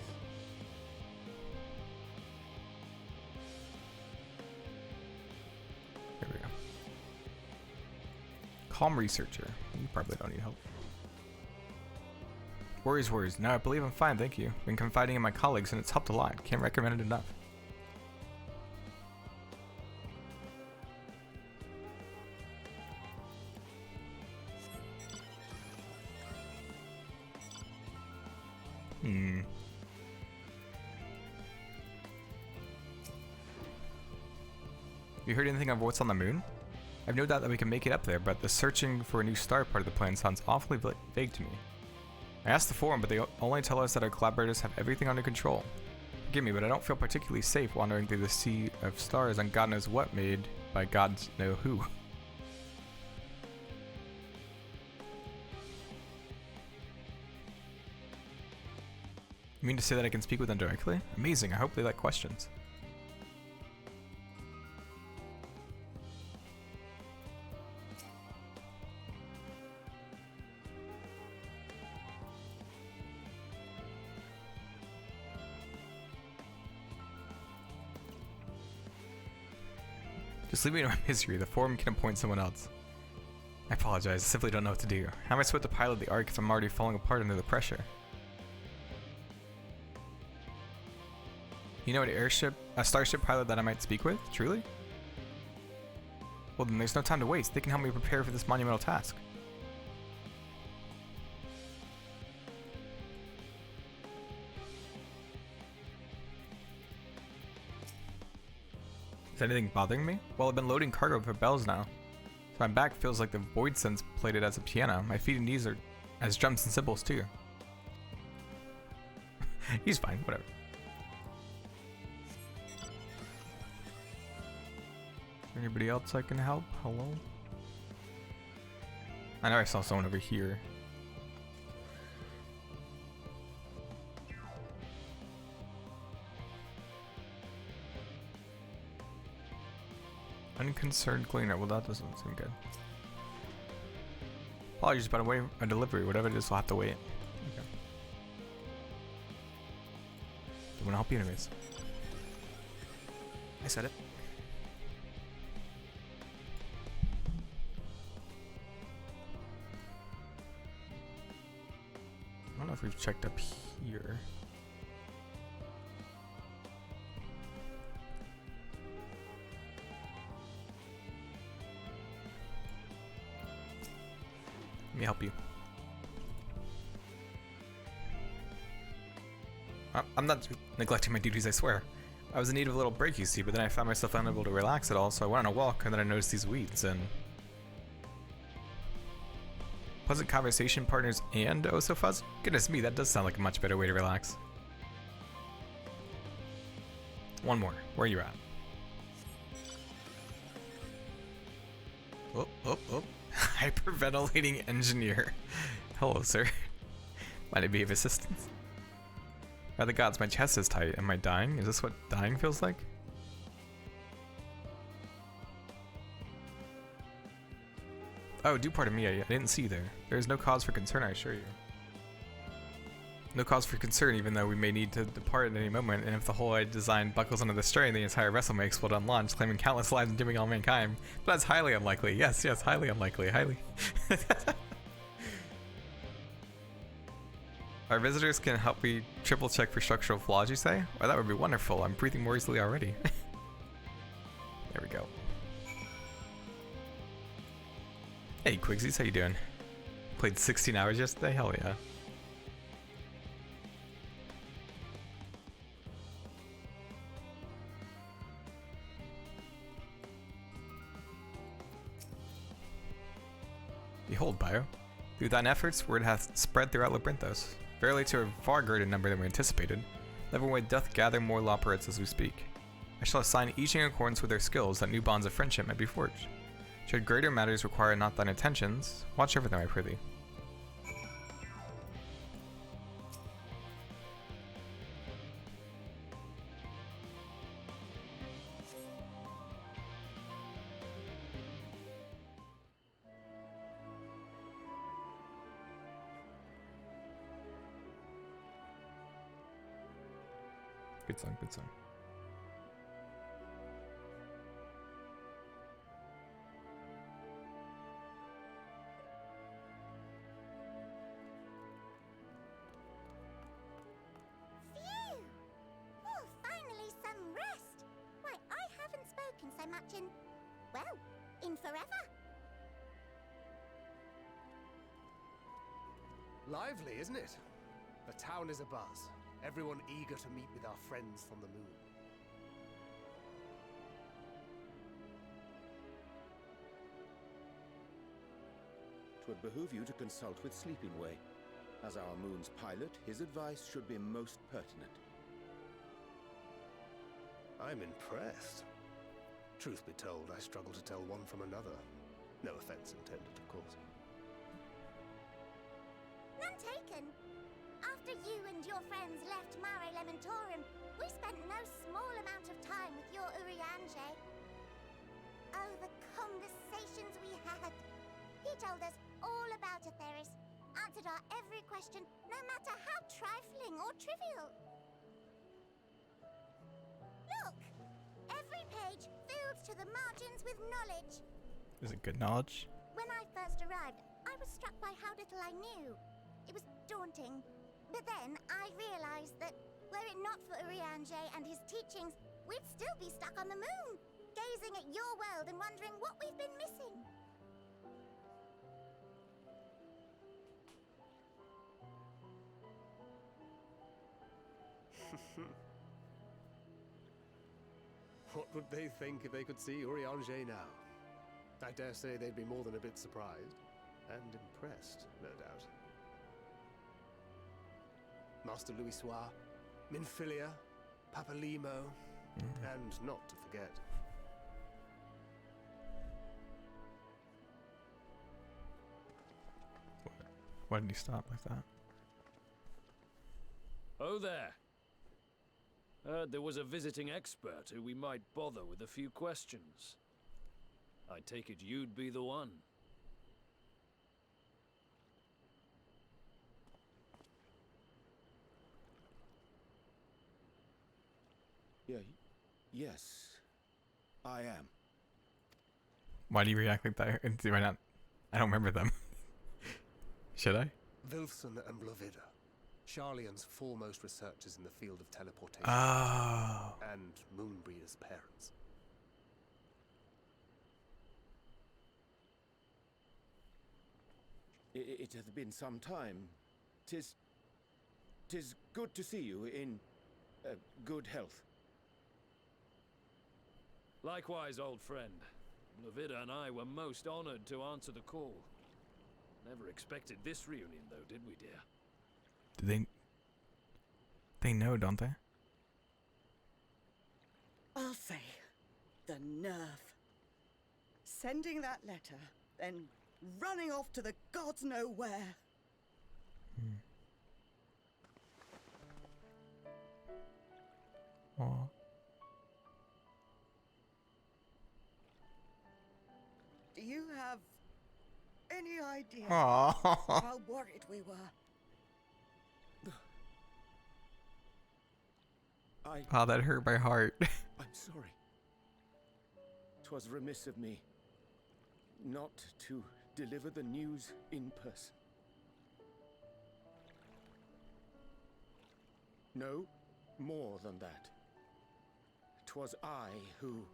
There we go. Calm researcher. You probably don't need help. Worries. No, I believe I'm fine, thank you. Been confiding in my colleagues and it's helped a lot. Can't recommend it enough. You heard anything of what's on the moon? I've no doubt that we can make it up there, but the searching for a new star part of the plan sounds awfully vague to me. I asked the forum, but they only tell us that our collaborators have everything under control. Forgive me, but I don't feel particularly safe wandering through the sea of stars on God knows what made by gods know who. You mean to say that I can speak with them directly? Amazing, I hope they like questions. Just leave me to my misery. The forum can appoint someone else. I apologize. I simply don't know what to do. How am I supposed to pilot the Ark if I'm already falling apart under the pressure? You know a starship pilot that I might speak with? Truly? Well, then there's no time to waste. They can help me prepare for this monumental task. Is anything bothering me? Well, I've been loading cargo for bells now. So my back feels like the void sense played it as a piano. My feet and knees are as drums and cymbals too. He's fine, whatever. Is there anybody else I can help? Hello? I know I saw someone over here. Unconcerned cleaner. Well, that doesn't seem good. Apologies, but I'm waiting a delivery. Whatever it is, I'll have to wait. Okay. Don't want to help you anyways. I said it. I don't know if we've checked up here. Let me help you. I'm not neglecting my duties, I swear. I was in need of a little break, you see, but then I found myself unable to relax at all, so I went on a walk, and then I noticed these weeds, and... Pleasant conversation partners and oh so fuzz? Goodness me, that does sound like a much better way to relax. One more. Where are you at? Oh, oh, oh. Hyperventilating engineer. Hello, sir. Might I be of assistance? By the gods, my chest is tight. Am I dying? Is this what dying feels like? Oh, do pardon me, I didn't see you there. There is no cause for concern, I assure you. No cause for concern, even though we may need to depart at any moment, and if the whole I designed buckles under the strain, the entire vessel may explode on launch, claiming countless lives and dooming all mankind. But that's highly unlikely. Yes, yes, highly unlikely. Highly. Our visitors can help me triple check for structural flaws, you say? Oh, that would be wonderful. I'm breathing more easily already. There we go. Hey, Quigsies, how you doing? Played 16 hours yesterday? Hell yeah. Behold, Bio. Through thine efforts, word hath spread throughout Labyrinthos. Verily to a far greater number than we anticipated. Leavenworth doth gather more lawpirates as we speak. I shall assign each in accordance with their skills, that new bonds of friendship might be forged. Should greater matters require not thine attentions, watch over them, I prithee. Good song, good song. Phew! Oh, finally some rest. Why, I haven't spoken so much in, well, in forever. Lively, isn't it? The town is abuzz. Everyone eager to meet with our friends from the moon. Twould behoove you to consult with Sleeping Way. As our moon's pilot, his advice should be most pertinent. I'm impressed. Truth be told, I struggle to tell one from another. No offense intended, of course. None taken. After you and your friends left Mare Elementorum, we spent no small amount of time with your Urianger. Oh, the conversations we had. He told us all about Atheris, answered our every question, no matter how trifling or trivial. Look! Every page filled to the margins with knowledge. Is it good knowledge? When I first arrived, I was struck by how little I knew. It was daunting. But then I realized that were it not for Urianger and his teachings, we'd still be stuck on the moon, gazing at your world and wondering what we've been missing. What would they think if they could see Urianger now? I dare say they'd be more than a bit surprised. And impressed, no doubt. Master Louis Soir, Minfilia, Papalimo, and not to forget. Why did he stop like that? Oh there. Heard there was a visiting expert who we might bother with a few questions. I take it you'd be the one. Yes, I am. Why do you react like that? Do I not? I don't remember them. Should I? Vilson and Blovida, Charlian's foremost researchers in the field of teleportation. Oh. And Moonbreeder's parents. It hath been some time. Tis good to see you in good health. Likewise, old friend. Lavida and I were most honored to answer the call. Never expected this reunion, though, did we, dear? Do they know, don't they? I'll say, the nerve. Sending that letter, then running off to the gods know where. Aw. Do you have any idea Aw. how worried we were? Oh, that hurt my heart. I'm sorry. 'Twas remiss of me not to deliver the news in person. No, more than that. 'Twas I who...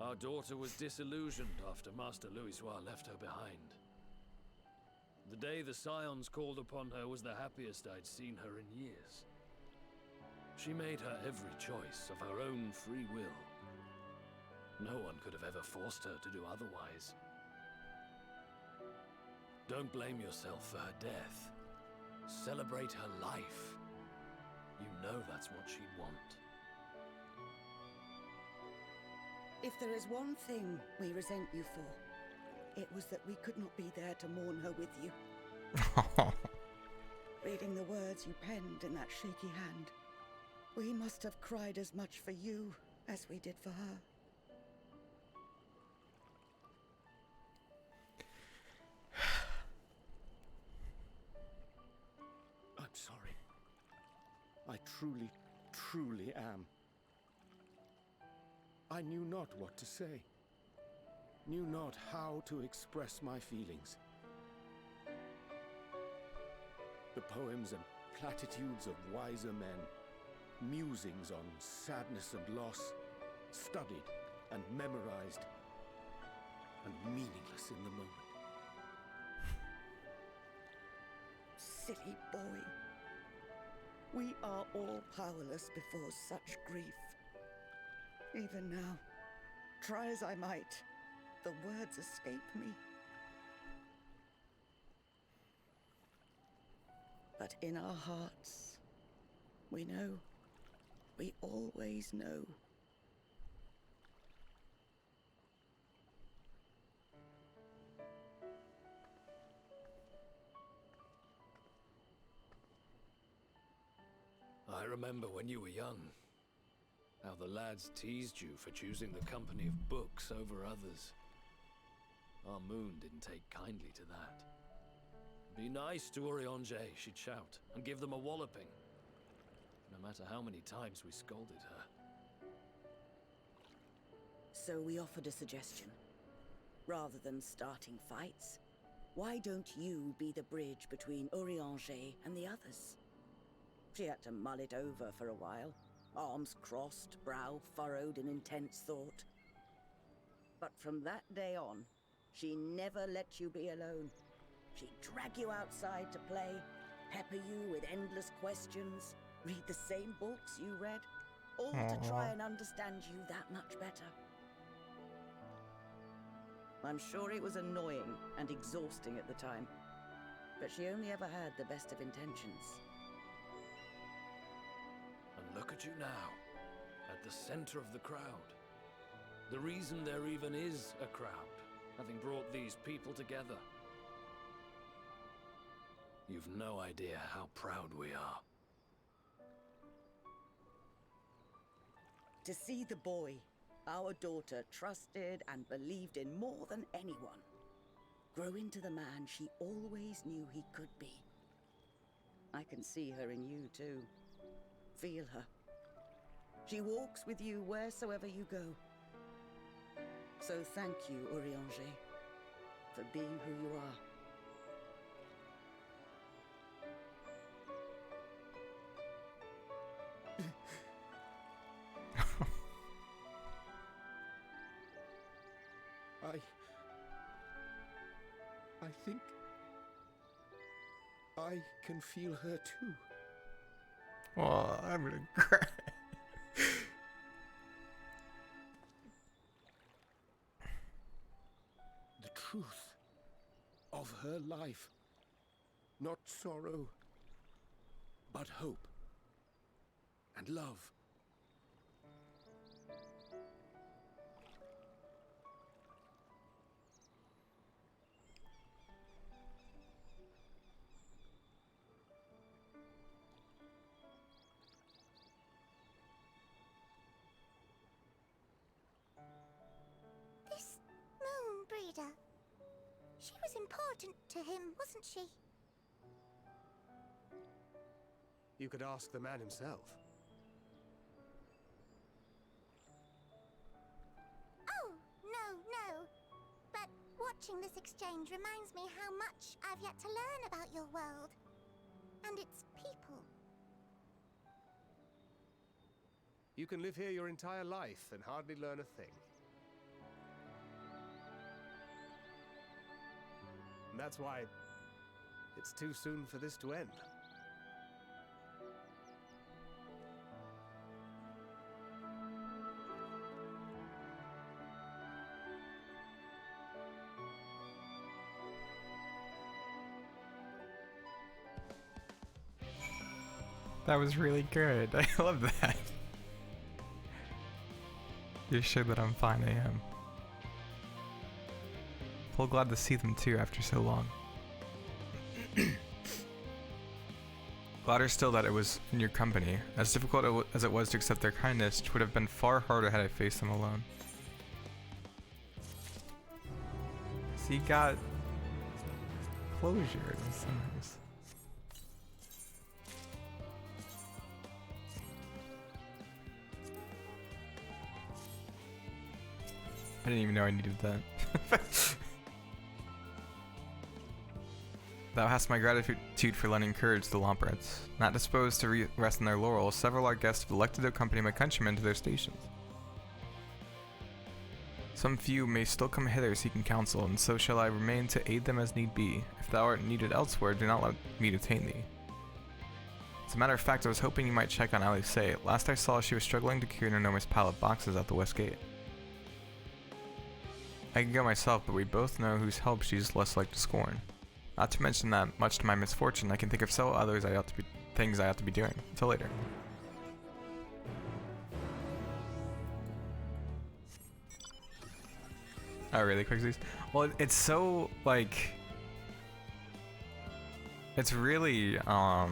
Our daughter was disillusioned after Master Louisoix left her behind. The day the Scions called upon her was the happiest I'd seen her in years. She made her every choice of her own free will. No one could have ever forced her to do otherwise. Don't blame yourself for her death. Celebrate her life. You know that's what she'd want. If there is one thing we resent you for, it was that we could not be there to mourn her with you. Reading the words you penned in that shaky hand, we must have cried as much for you as we did for her. I'm sorry. I truly, truly am. I knew not what to say. Knew not how to express my feelings. The poems and platitudes of wiser men, musings on sadness and loss, studied and memorized, and meaningless in the moment. Silly boy. We are all powerless before such grief. Even now, try as I might, the words escape me. But in our hearts, we know. We always know. I remember when you were young, how the lads teased you for choosing the company of books over others. Our moon didn't take kindly to that. Be nice to Urianger, she'd shout, and give them a walloping. No matter how many times we scolded her. So we offered a suggestion. Rather than starting fights, why don't you be the bridge between Urianger and the others? She had to mull it over for a while, arms crossed, brow furrowed in intense thought. But from that day on, she never let you be alone. She'd drag you outside to play, pepper you with endless questions, read the same books you read, all to try and understand you that much better. I'm sure it was annoying and exhausting at the time, but she only ever had the best of intentions. And look at you now, at the center of the crowd. The reason there even is a crowd, having brought these people together. You've no idea how proud we are. To see the boy, our daughter, trusted and believed in more than anyone, grow into the man she always knew he could be. I can see her in you too. Feel her. She walks with you wheresoever you go. So thank you, Urianger, for being who you are. I think I can feel her too. Oh, I'm gonna cry. The truth of her life. Not sorrow, but hope and love. This moon breeder. She was important to him, wasn't she? You could ask the man himself. Oh, no. But watching this exchange reminds me how much I've yet to learn about your world. And its people. You can live here your entire life and hardly learn a thing. And that's why it's too soon for this to end. That was really good. I love that. You're sure that I'm fine, I am. Well, glad to see them too after so long. Gladder still that it was in your company. As difficult as it was to accept their kindness, it would have been far harder had I faced them alone. So you got closure. That's so nice. I didn't even know I needed that. Thou hast my gratitude for lending courage to the Lomprats. Not disposed to rest on their laurels, several our guests have elected to accompany my countrymen to their stations. Some few may still come hither seeking counsel, and so shall I remain to aid them as need be. If thou art needed elsewhere, do not let me detain thee. As a matter of fact, I was hoping you might check on Alice. Last I saw, she was struggling to carry an enormous pile of boxes out the west gate. I can go myself, but we both know whose help she's less like to scorn. Not to mention that, much to my misfortune, I can think of several others things I ought to be doing. Until later. Oh, really, Quicksies? Well, it's so, like... It's really, a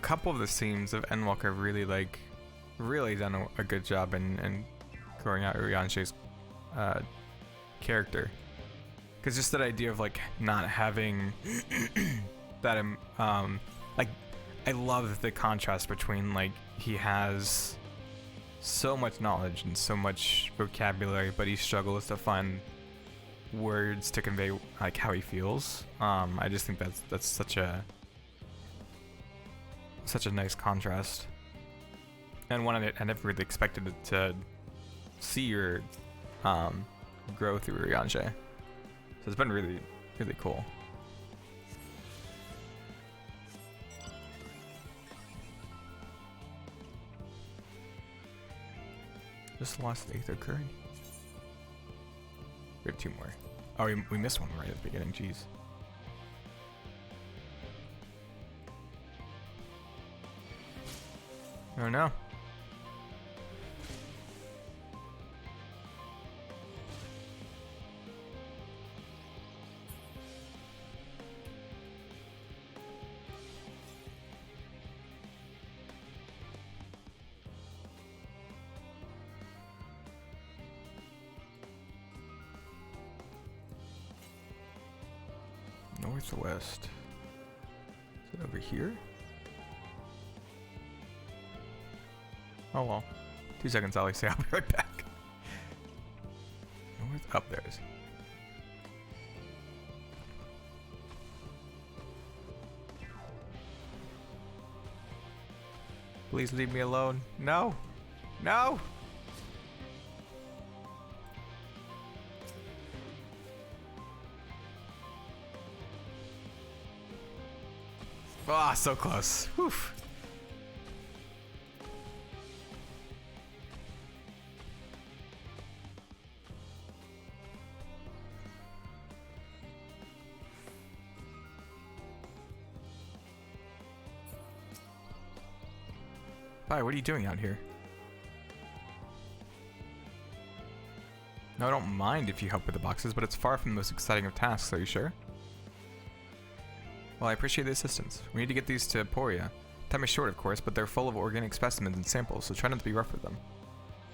couple of the themes of Endwalker have really done a good job in growing out Urianger's character. Because just that idea of like not having that like I love the contrast between like he has so much knowledge and so much vocabulary, but he struggles to find words to convey like how he feels. I just think that's such a nice contrast, and one I never really expected to see your grow through Urianger. So it's been really, really cool. Just lost the Aether Current. We have two more. Oh, we missed one right at the beginning. Jeez. Oh no. North or west? Is it over here? Oh well. 2 seconds, Alex. I'll be right back. North? Up there. Please leave me alone. No! No! Ah, so close. Whew. Bye, what are you doing out here? No, I don't mind if you help with the boxes, but it's far from the most exciting of tasks, are you sure? Well, I appreciate the assistance. We need to get these to Emporia. Time is short, of course, but they're full of organic specimens and samples, so try not to be rough with them.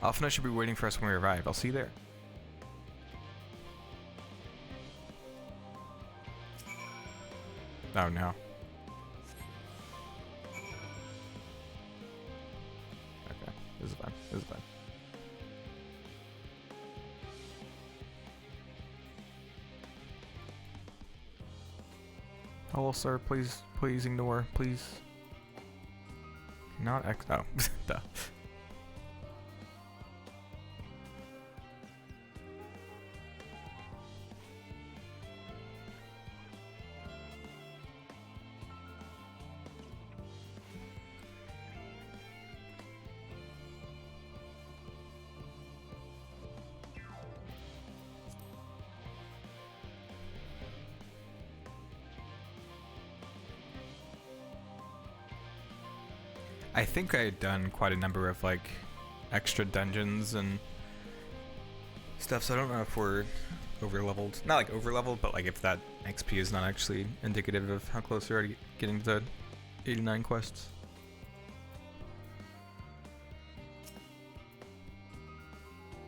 Alphino should be waiting for us when we arrive. I'll see you there. Oh no. Okay, this is fine. This is fine. Hello, sir. Please ignore. Please. Not X. Oh, duh. I think I had done quite a number of like extra dungeons and stuff, so I don't know if we're over leveled. Not like over leveled, but like if that XP is not actually indicative of how close we're already getting to the 89 quests.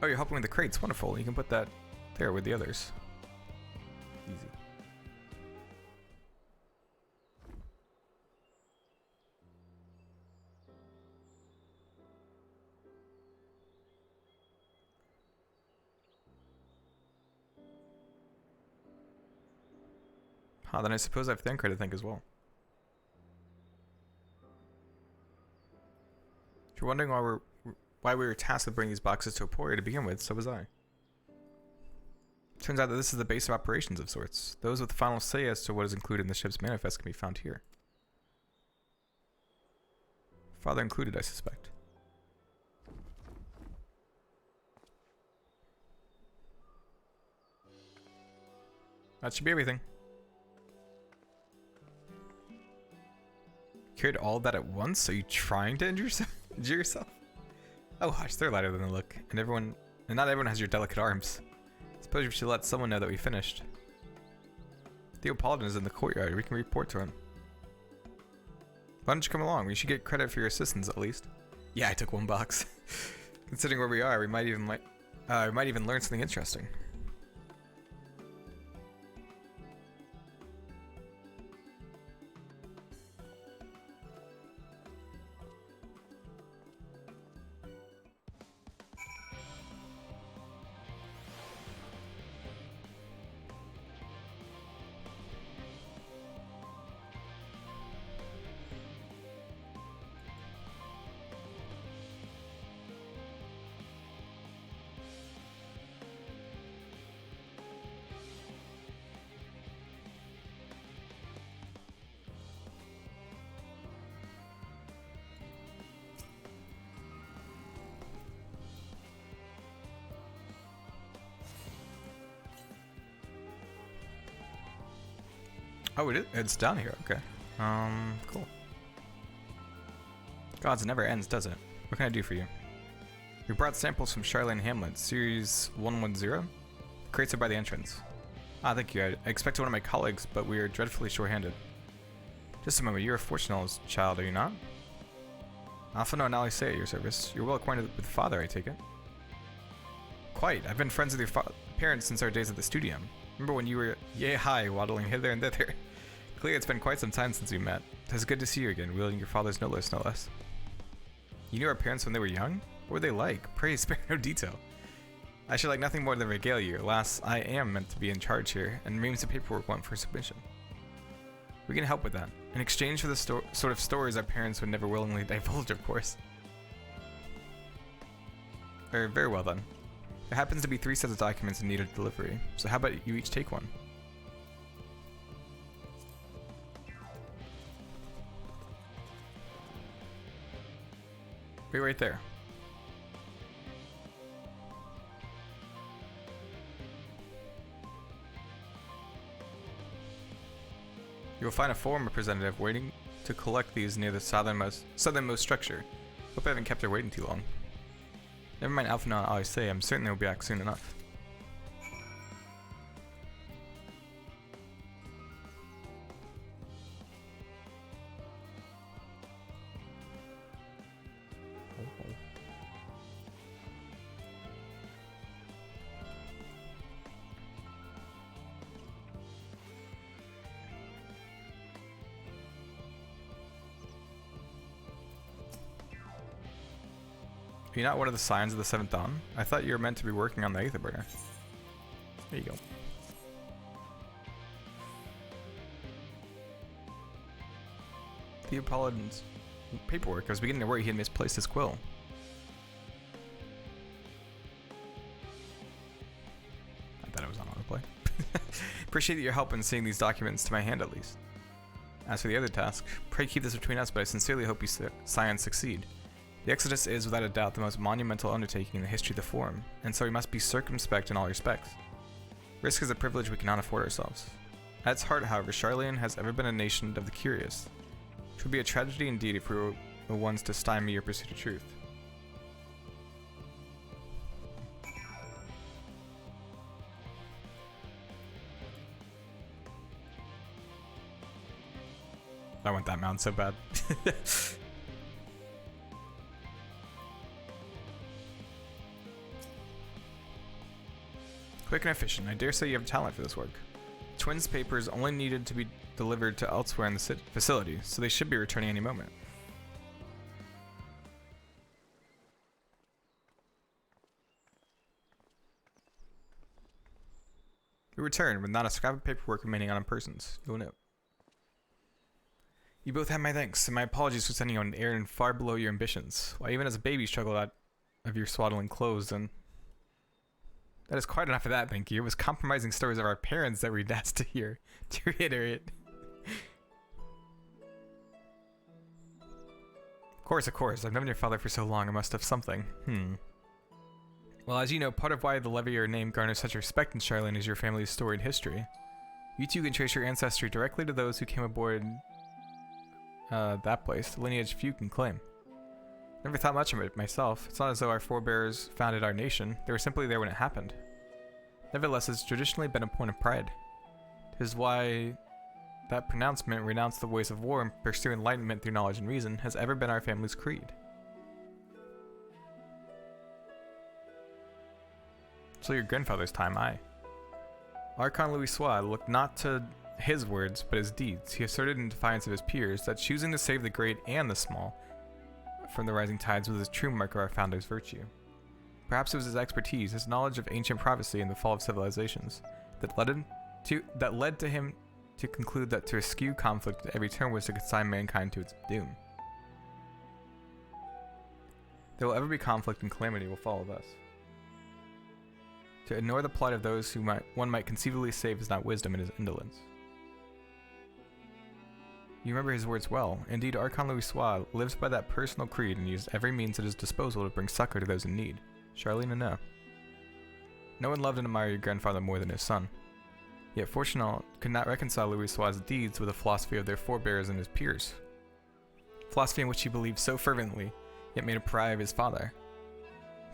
Oh, you're helping with the crates. Wonderful. You can put that there with the others. Easy. Then I suppose I have Thancred to thank as well. If you're wondering why we were tasked with bringing these boxes to Emporia to begin with, so was I. Turns out that this is the base of operations of sorts. Those with the final say as to what is included in the ship's manifest can be found here. Father included, I suspect. That should be everything. Carried all that at once? Are you trying to injure yourself? Oh hush, they're lighter than they look, and not everyone has your delicate arms. Suppose we should let someone know that we finished. Theopolitan is in the courtyard. We can report to him. Why don't you come along? We should get credit for your assistance at least. Yeah, I took one box. Considering where we are, we might even learn something interesting. Oh, it's down here. Okay. Cool. Gods, it never ends, does it? What can I do for you? We brought samples from Charlene Hamlet, Series 110. The crates are by the entrance. Ah, thank you. I expected one of my colleagues, but we are dreadfully short-handed. Just a moment. You're a Fortunal's child, are you not? Alphino and Ali say at your service. You're well acquainted with Father, I take it. Quite. I've been friends with your parents since our days at the studium. Remember when you were yay high, waddling hither and thither? Clearly it's been quite some time since we met. It's good to see you again, wielding your father's note list, no less. You knew our parents when they were young? What were they like? Pray spare no detail. I should like nothing more than regale you. Alas, I am meant to be in charge here, and reams of paperwork want for submission. We can help with that. In exchange for the sort of stories our parents would never willingly divulge, of course. Very well then. There happens to be 3 sets of documents in need of delivery, so how about you each take one? Wait right there. You will find a forum representative waiting to collect these near the southernmost structure. Hope I haven't kept her waiting too long. Never mind Alpha and all I say, I'm certain they'll be back soon enough. Are you not one of the signs of the 7th Dawn? I thought you were meant to be working on the Aether Burner. There you go. Theo Paladin's paperwork. I was beginning to worry he had misplaced his quill. I thought it was on autoplay. Appreciate your help in seeing these documents to my hand at least. As for the other task, pray keep this between us, but I sincerely hope you scions succeed. The Exodus is, without a doubt, the most monumental undertaking in the history of the Forum, and so we must be circumspect in all respects. Risk is a privilege we cannot afford ourselves. At its heart, however, Charlayan has ever been a nation of the curious. It would be a tragedy indeed if we were the ones to stymie your pursuit of truth. I want that mount so bad. Quick and efficient. I dare say you have talent for this work. Twins' papers only needed to be delivered to elsewhere in the facility, so they should be returning any moment. We return with not a scrap of paperwork remaining on persons. No note. You both have my thanks, and my apologies for sending you on an errand far below your ambitions. Why, even as a baby you struggled out of your swaddling clothes, and that is quite enough of that, thank you. It was compromising stories of our parents that we'd asked to hear. To reiterate. Of course. I've known your father for so long, I must have something. Well, as you know, part of why the Levier name garners such respect in Charlayan is your family's storied history. You two can trace your ancestry directly to those who came aboard that place, the lineage few can claim. Never thought much of it myself. It's not as though our forebears founded our nation. They were simply there when it happened. Nevertheless, it's traditionally been a point of pride. It is why that pronouncement, renounce the ways of war and pursue enlightenment through knowledge and reason, has ever been our family's creed. So your grandfather's time, aye. Archon Louisoix looked not to his words, but his deeds. He asserted in defiance of his peers that choosing to save the great and the small from the rising tides was a true mark of our founder's virtue. Perhaps it was his expertise, his knowledge of ancient prophecy and the fall of civilizations, that led to him to conclude that to eschew conflict at every turn was to consign mankind to its doom. There will ever be conflict, and calamity will follow thus. To ignore the plight of those who one might conceivably save is not wisdom, it is indolence. You remember his words well. Indeed, Archon Louisoix lives by that personal creed and used every means at his disposal to bring succor to those in need. Charlene no. No one loved and admired your grandfather more than his son. Yet Fortunal could not reconcile Louisoix's deeds with the philosophy of their forebears and his peers. Philosophy in which he believed so fervently, yet made a pariah of his father.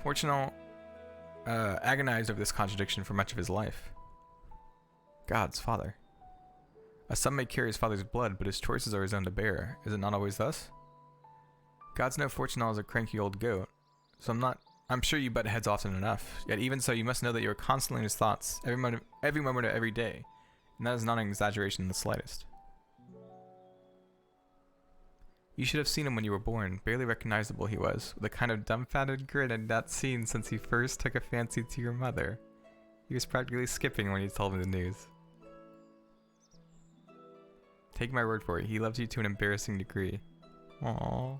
Fortunal agonized over this contradiction for much of his life. God's father. A son may carry his father's blood, but his choices are his own to bear. Is it not always thus? Gods know Fortunal is a cranky old goat, so I'm sure you butt heads often enough. Yet even so, you must know that you are constantly in his thoughts, every moment of every day, and that is not an exaggeration in the slightest. You should have seen him when you were born. Barely recognizable he was, with a kind of dumbfounded grin and not seen since he first took a fancy to your mother. He was practically skipping when you told me the news. Take my word for it, he loves you to an embarrassing degree. Aww.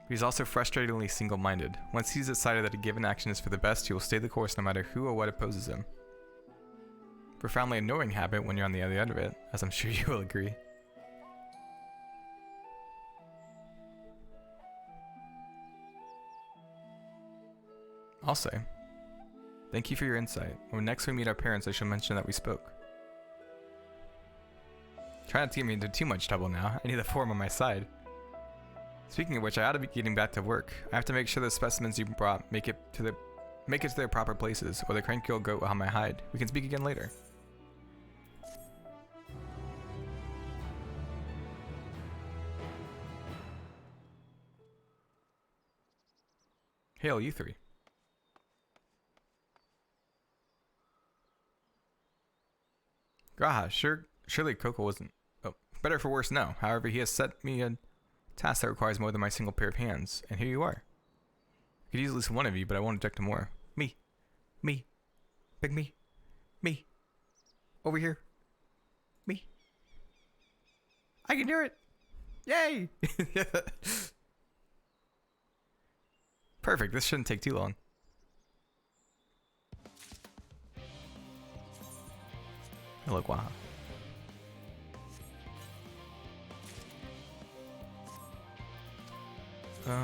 He's also frustratingly single-minded. Once he's decided that a given action is for the best, he will stay the course no matter who or what opposes him. Profoundly annoying habit when you're on the other end of it, as I'm sure you will agree. I'll say. Thank you for your insight. When next we meet our parents, I shall mention that we spoke. Try not to get me into too much trouble now. I need the form on my side. Speaking of which, I ought to be getting back to work. I have to make sure the specimens you brought make it to their proper places, or the cranky old goat will have my hide. We can speak again later. Hail, you three. Graha, surely Coco wasn't... Oh, better for worse, no. However, he has set me a task that requires more than my single pair of hands, and here you are. I could use at least one of you, but I won't object to more. Me. Me. Big me. Me. Over here. Me. I can do it! Yay! Perfect, this shouldn't take too long. Hello, Guaha. Cool.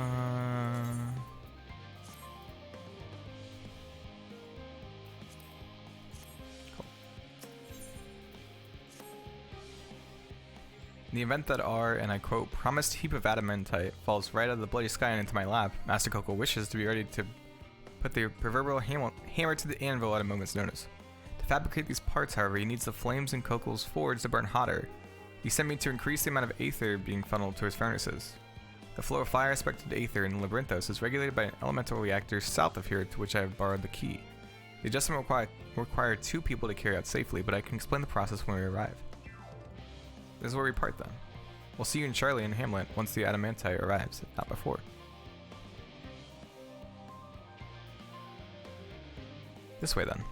In the event that our, and I quote, promised heap of adamantite falls right out of the bloody sky and into my lap, Master Coco wishes to be ready to put the proverbial hammer to the anvil at a moment's notice. To fabricate these parts, however, he needs the flames in Coco's forge to burn hotter. He sent me to increase the amount of aether being funneled to his furnaces. The flow of fire expected aether in Labyrinthos is regulated by an elemental reactor south of here to which I have borrowed the key. The adjustment will require 2 people to carry out safely, but I can explain the process when we arrive. This is where we part then. We'll see you in Charlie and Hamlet once the adamantite arrives, if not before. This way then.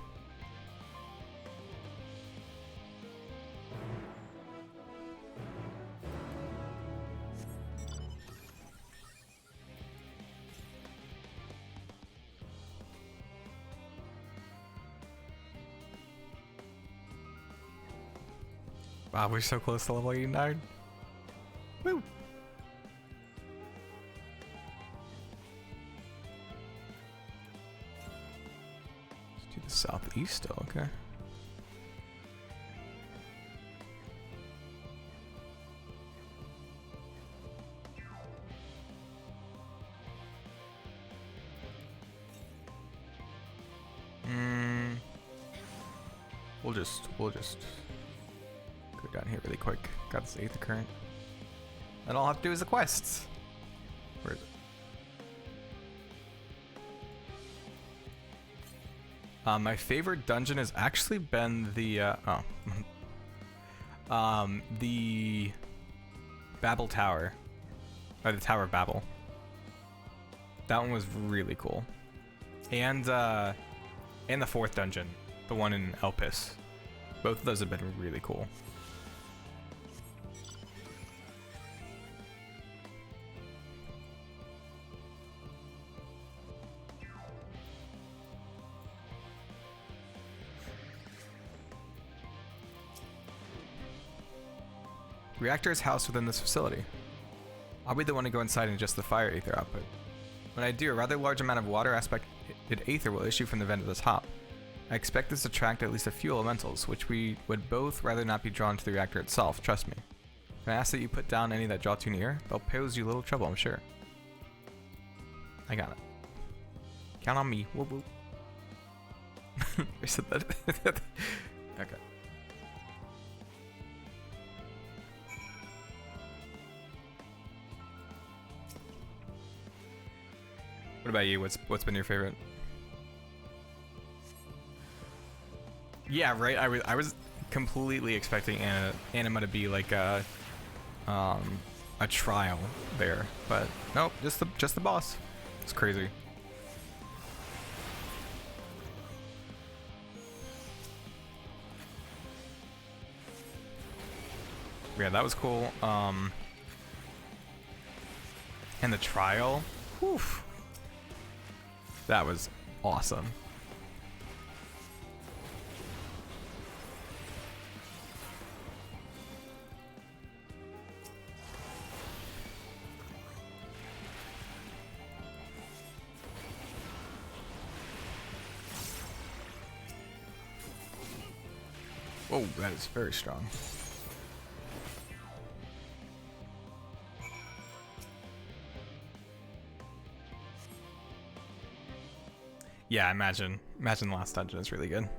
Wow, we're so close to level 89. Woo! Let's do the southeast still, okay. We'll just go down here really quick. Got this 8th current. And all I have to do is the quests. Where is it? My favorite dungeon has actually been the the Babel Tower, or the Tower of Babel. That one was really cool, and the 4th dungeon, the one in Elpis. Both of those have been really cool. Reactor is housed within this facility. I'll be the one to go inside and adjust the fire aether output. When I do, a rather large amount of water aspected aether will issue from the vent at the top. I expect this to attract at least a few elementals, which we would both rather not be drawn to the reactor itself, trust me. Can I ask that you put down any that draw too near? They'll pose you little trouble, I'm sure. I got it. Count on me. Whoop whoop. I said that. Okay. What about you? What's been your favorite? Yeah, right. I was completely expecting Anima to be like a trial there, but nope, just the boss. It's crazy. Yeah, that was cool. And the trial, whew, that was awesome. Whoa, that is very strong. Yeah, imagine the last dungeon is really good.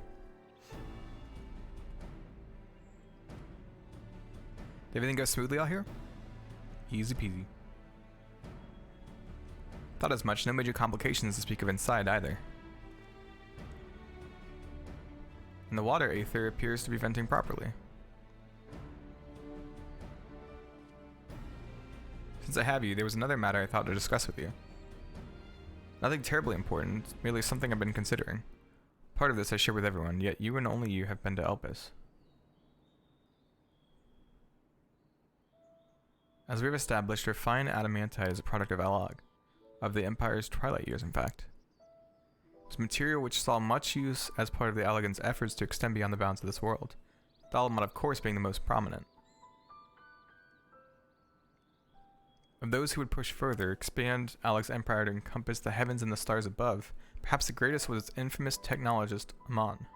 Did everything go smoothly out here? Easy peasy. Thought as much, no major complications to speak of inside either. And the water aether appears to be venting properly. Since I have you, there was another matter I thought to discuss with you. Nothing terribly important, merely something I've been considering. Part of this I share with everyone, yet you and only you have been to Elpis. As we have established, refined adamantite is a product of Alag, of the Empire's twilight years in fact. It's a material which saw much use as part of the Allagan's efforts to extend beyond the bounds of this world, Dalaman of course being the most prominent. Of those who would push further, expand Alag's empire to encompass the heavens and the stars above, perhaps the greatest was its infamous technologist, Amon.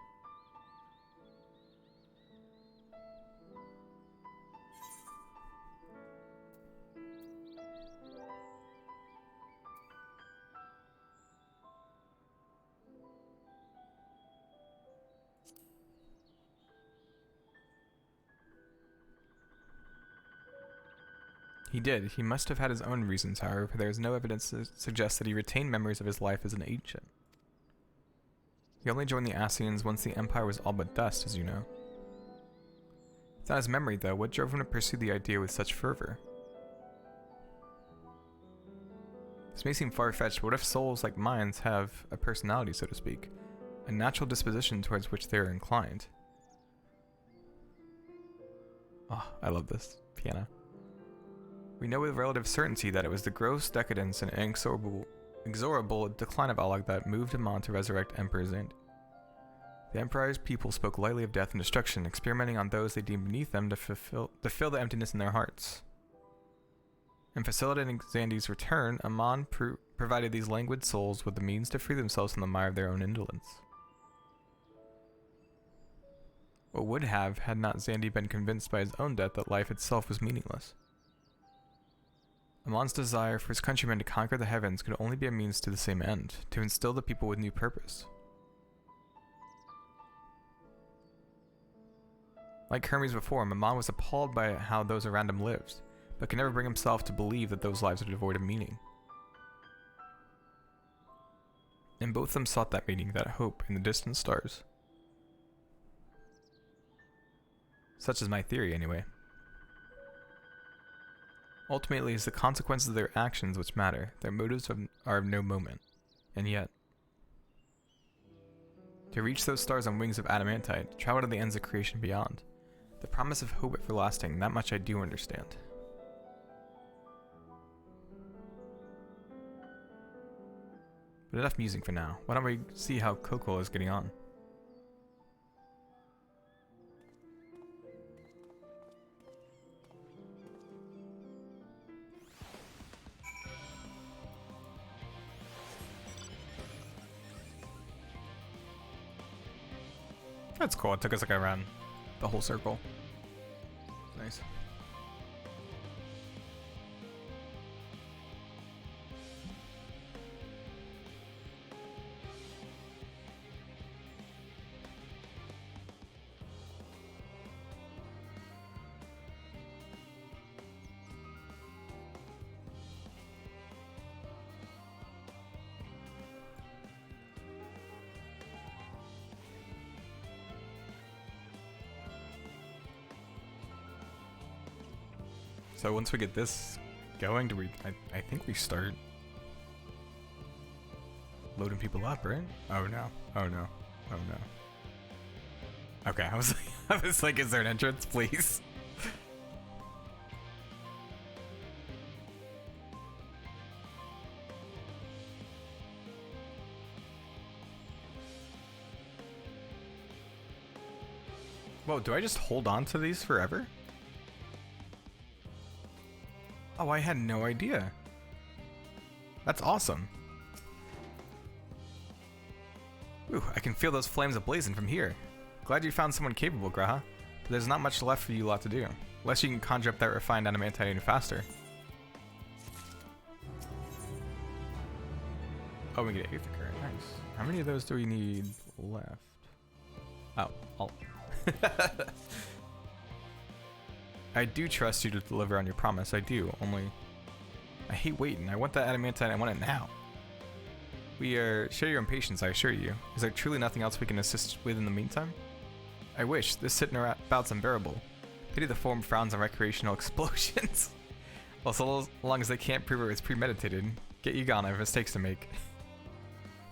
He did. He must have had his own reasons, however, for there is no evidence to suggest that he retained memories of his life as an ancient. He only joined the Ascians once the Empire was all but dust, as you know. Without his memory, though, what drove him to pursue the idea with such fervor? This may seem far-fetched, but what if souls like minds have a personality, so to speak, a natural disposition towards which they are inclined? Oh, I love this piano. We know with relative certainty that it was the gross decadence and inexorable decline of Alag that moved Amon to resurrect Emperor Zand. The Empire's people spoke lightly of death and destruction, experimenting on those they deemed beneath them to fill the emptiness in their hearts. In facilitating Zandi's return, Amon provided these languid souls with the means to free themselves from the mire of their own indolence. What would have had not Zandi been convinced by his own death that life itself was meaningless? Amon's desire for his countrymen to conquer the heavens could only be a means to the same end, to instill the people with new purpose. Like Hermes before him, Amon was appalled by how those around him lived, but could never bring himself to believe that those lives were devoid of meaning. And both of them sought that meaning, that hope, in the distant stars. Such is my theory, anyway. Ultimately, it's the consequences of their actions which matter. Their motives are of no moment. And yet, to reach those stars on wings of adamantite, travel to the ends of creation beyond. The promise of hope everlasting, that much I do understand. But enough musing for now. Why don't we see how Coco is getting on? That's cool. It took us like around the whole circle. Nice. So once we get this going, do we? I think we start loading people up, right? Oh no! Oh no! Oh no! Okay, I was like, is there an entrance, please? Whoa! Do I just hold on to these forever? Oh, I had no idea. That's awesome. Ooh, I can feel those flames ablazing from here. Glad you found someone capable, Graha. But there's not much left for you lot to do. Unless you can conjure up that refined adamantite even faster. Oh, we get Aether Current. Nice. How many of those do we need left? Oh, all. I do trust you to deliver on your promise. I do, only I hate waiting. I want that adamantite. I want it now. We share your impatience, I assure you. Is there truly nothing else we can assist with in the meantime? I wish. This sitting about's unbearable. Pity the form frowns on recreational explosions. Well, so long as they can't prove it was premeditated, get you gone. I have mistakes to make.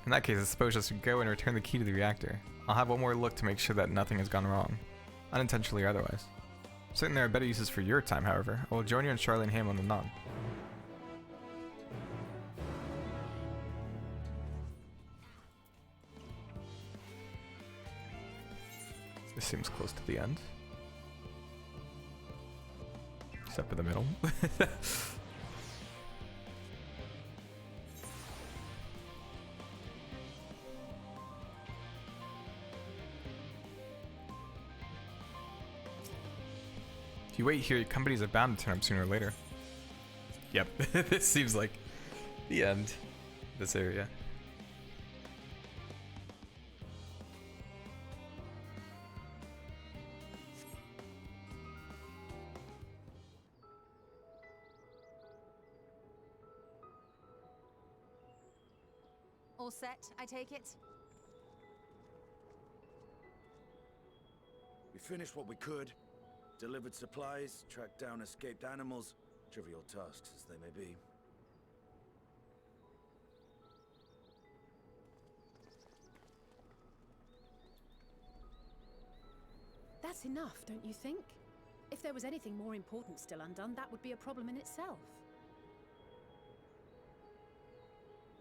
In that case, I suppose I should go and return the key to the reactor. I'll have one more look to make sure that nothing has gone wrong, unintentionally or otherwise. Certainly there are better uses for your time, however. I will join you and Charlie and Ham on the nod. This seems close to the end. Except for the middle. If you wait here, your companies are bound to turn up sooner or later. Yep, this seems like the end of this area. All set, I take it? We finished what we could. Delivered supplies, tracked down escaped animals. Trivial tasks as they may be. That's enough, don't you think? If there was anything more important still undone, that would be a problem in itself.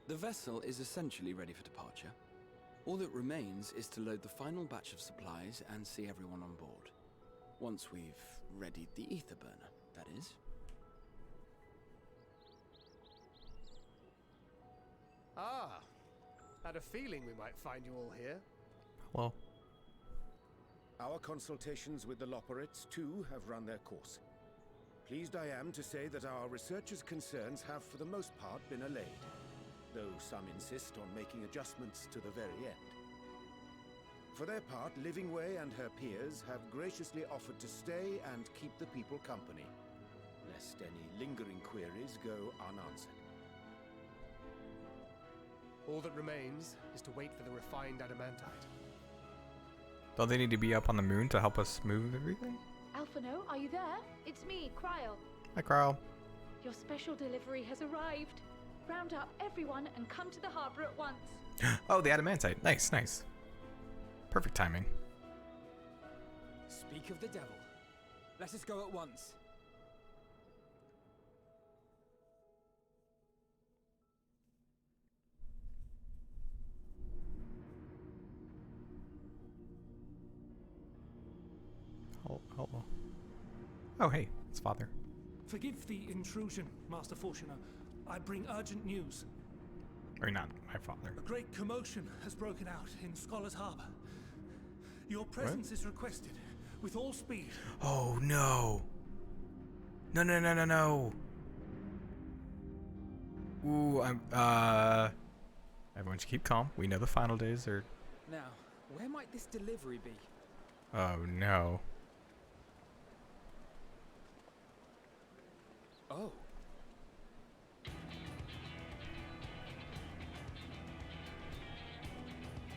The vessel is essentially ready for departure. All that remains is to load the final batch of supplies and see everyone on board. Once we've readied the ether burner, that is. Ah, had a feeling we might find you all here. Well, Our consultations with the Loperates, too, have run their course. Pleased I am to say that our researchers' concerns have for the most part been allayed, though some insist on making adjustments to the very end. For their part, Livingway and her peers have graciously offered to stay and keep the people company, lest any lingering queries go unanswered. All that remains is to wait for the refined adamantite. don't they need to be up on the moon to help us move everything? Alphino, are you there? It's me, Cryle. Hi, Carl. Your special delivery has arrived. Round up everyone and come to the harbor at once. Oh, the adamantite. Nice, nice. Perfect timing. Speak of the devil. Let us go at once. Oh, hey, it's Father. Forgive the intrusion, Master Fortuner. I bring urgent news. Or not, my father. A great commotion has broken out in Scholar's Harbor. Your presence is requested, with all speed. Oh, no. No, no, no, no, no. Ooh, everyone should keep calm. We know the final days are... Now, where might this delivery be? Oh, no. Oh.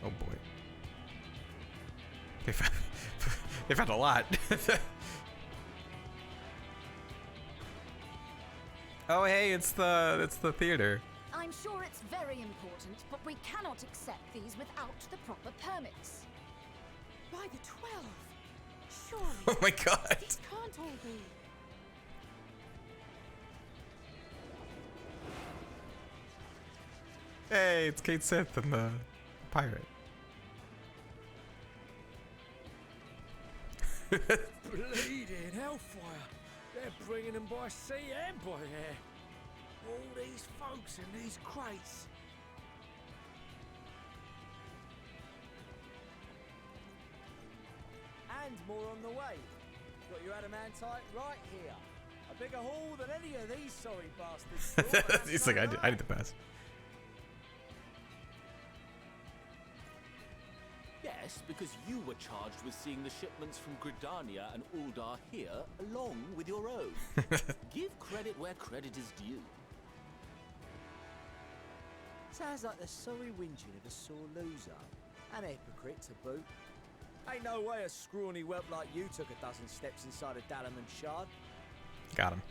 Oh boy. They've had a lot. Oh hey, it's the theater. I'm sure it's very important, but we cannot accept these without the proper permits. By the 12! Surely. Oh my god. This can't all be. Hey, it's Kate Sith and the pirate. Bleeding hellfire! They're bringing them by sea and by air. All these folks in these crates. and more on the way. Got your adamantite right here. A bigger haul than any of these sorry bastards. He's like, I need the best. Yes, because you were charged with seeing the shipments from Gridania and Uldar here, along with your own. Give credit where credit is due. Sounds like the sorry whinging of a sore loser. An hypocrite to boot. Ain't no way a scrawny whelp like you took a dozen steps inside a Dalaman shard. Got him.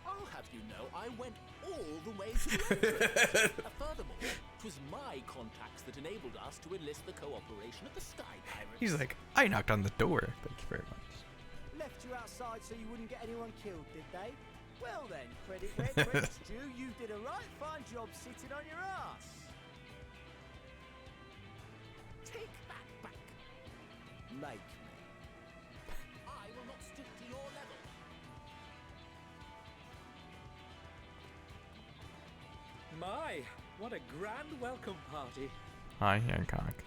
I'll have you know, I went all the way to the entrance. Furthermore, it was my contacts that enabled us to enlist the cooperation of the Sky Pirates. He's like, I knocked on the door. Thank you very much. Left you outside so you wouldn't get anyone killed, did they? Well then, credit where credit's due, you did a right fine job sitting on your ass. Take that back. Make me. I will not stoop to your level. My, what a grand welcome party. Hi, Hancock.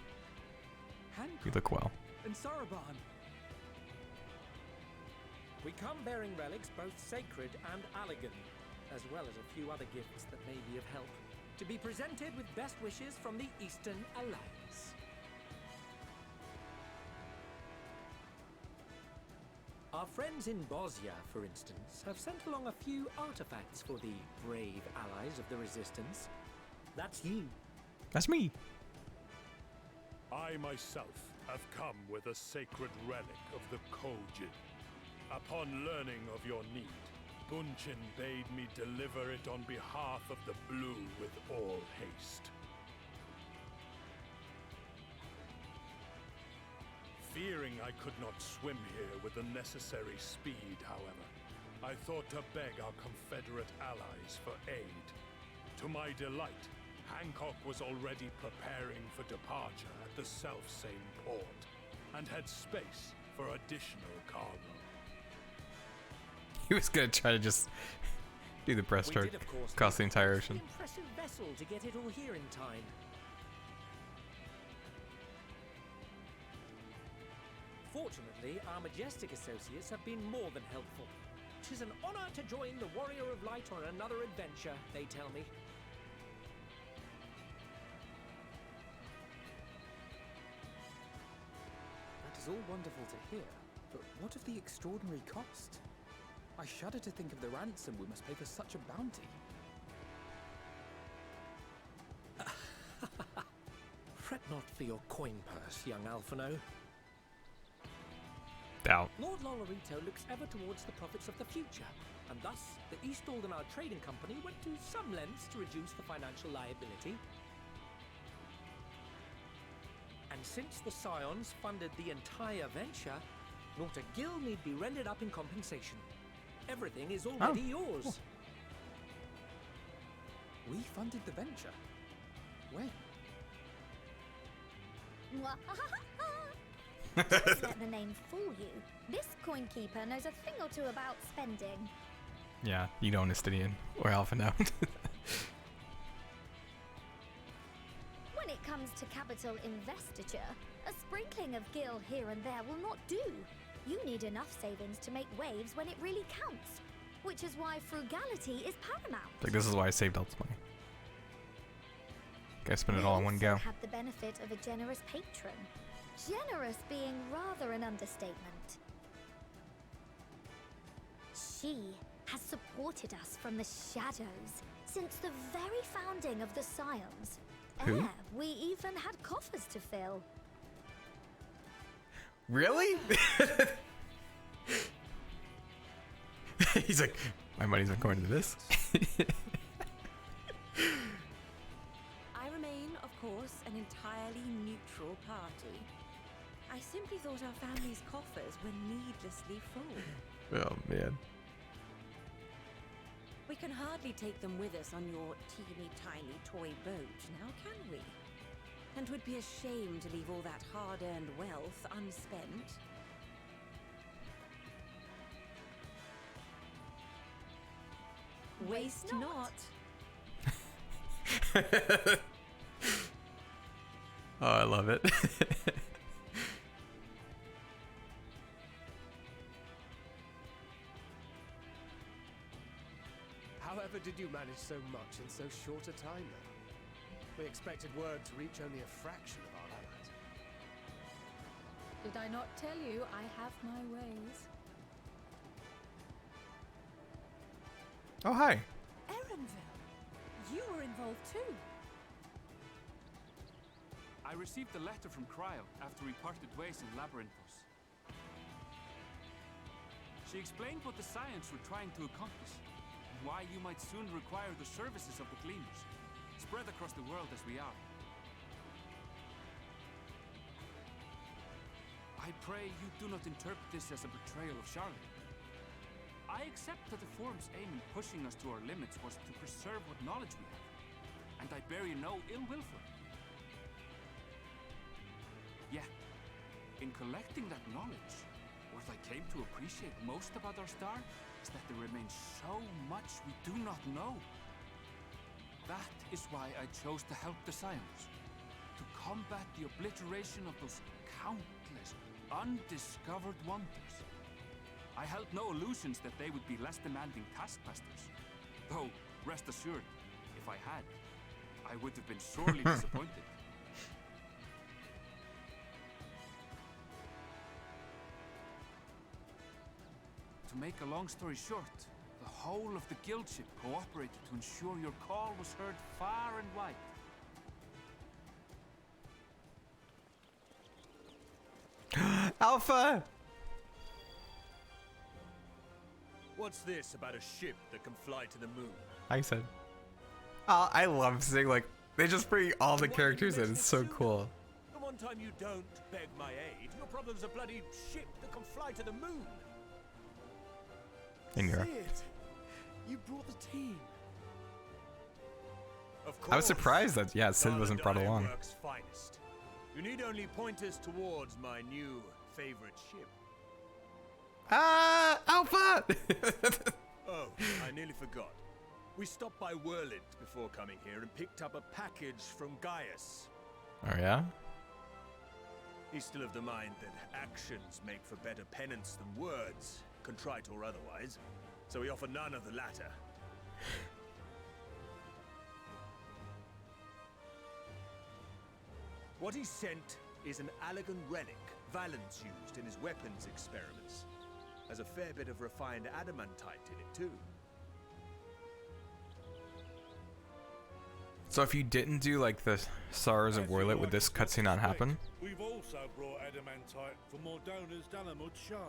You look well. And Saraban. We come bearing relics both sacred and elegant, as well as a few other gifts that may be of help, to be presented with best wishes from the Eastern Alliance. Our friends in Bosnia, for instance, have sent along a few artifacts for the brave allies of the Resistance. That's you. That's me. I myself have come with a sacred relic of the Kojin. Upon learning of your need, Bunchin bade me deliver it on behalf of the Blue with all haste. Fearing I could not swim here with the necessary speed, however, I thought to beg our Confederate allies for aid. To my delight, Hancock was already preparing for departure at the selfsame port, and had space for additional cargo. He was gonna try to just do the breaststroke across the entire ocean. Impressive vessel to get it all here in time. Fortunately, our majestic associates have been more than helpful. 'Tis an honor to join the Warrior of Light on another adventure, they tell me. That is all wonderful to hear, but what of the extraordinary cost? I shudder to think of the ransom we must pay for such a bounty. Fret not for your coin purse, young Alphino. Doubt. Lord Lolorito looks ever towards the profits of the future, and thus the East Aldenar Trading Company went to some lengths to reduce the financial liability. And since the Scions funded the entire venture, not a gill need be rendered up in compensation. Everything is already yours. We funded the venture. When? Don't let the name fool you. This coin keeper knows a thing or two about spending. Yeah, you don't, Estinian or Alpha now. When it comes to capital investiture, a sprinkling of gil here and there will not do. You need enough savings to make waves when it really counts, which is why frugality is paramount. Like, this is why I saved all this money. Gotta spend it all in one go. Have the benefit of a generous patron. Generous being rather an understatement. She has supported us from the shadows since the very founding of the Scions. Who? We even had coffers to fill. Really? He's like, my money's not going to this. I remain, of course, an entirely neutral party. I simply thought our family's coffers were needlessly full. Oh, man. We can hardly take them with us on your teeny-tiny toy boat, now can we? And would be a shame to leave all that hard-earned wealth unspent. Waste not. Oh, I love it. did you manage so much in so short a time, then? We expected word to reach only a fraction of our allies. Did I not tell you I have my ways? Oh, hi. Erenville, you were involved too. I received a letter from Cryo after we parted ways in Labyrinthos. She explained what the Scions were trying to accomplish, and why you might soon require the services of the Gleaners, spread across the world as we are. I pray you do not interpret this as a betrayal of Charlotte. I accept that the Forum's aim in pushing us to our limits was to preserve what knowledge we have, and I bear you no ill will for it. Yet, in collecting that knowledge, what I came to appreciate most about our star is that there remains so much we do not know. That is why I chose to help the Scions, to combat the obliteration of those countless, undiscovered wonders. I held no illusions that they would be less demanding taskmasters. Though, rest assured, if I had, I would have been sorely disappointed. To make a long story short, the whole of the guildship cooperated to ensure your call was heard far and wide. Alpha! What's this about a ship that can fly to the moon? I said. I love seeing, like, they just bring all the characters in. It's so cool. The one time you don't beg my aid, your problem's a bloody ship that can fly to the moon. In Europe. You brought the team. Of course. I was surprised that, yeah, Sid wasn't brought along. Work's finest. You need only point us towards my new favorite ship. Alpha! Oh, I nearly forgot. We stopped by Whirlwind before coming here and picked up a package from Gaius. Oh, yeah? He's still of the mind that actions make for better penance than words, contrite or otherwise, so we offer none of the latter. What he sent is an Allegan relic Valens used in his weapons experiments. Has a fair bit of refined adamantite in it too. So if you didn't do like the Sorrows of Warlit, would this cutscene not happen? We've also brought adamantite for Mordona's Dalamud shard.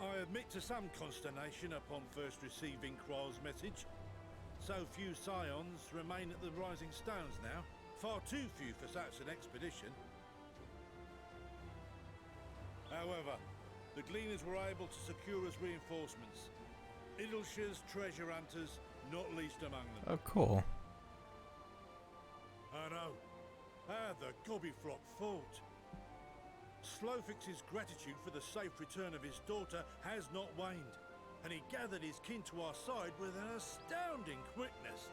I admit to some consternation upon first receiving Kral's message. So few Scions remain at the Rising Stones now. Far too few for such an expedition. However, the Gleaners were able to secure us reinforcements. Idleshire's treasure hunters, not least among them. Oh, cool. I know. How the Gobbyflock fought. Slowfix's gratitude for the safe return of his daughter has not waned, and he gathered his kin to our side with an astounding quickness.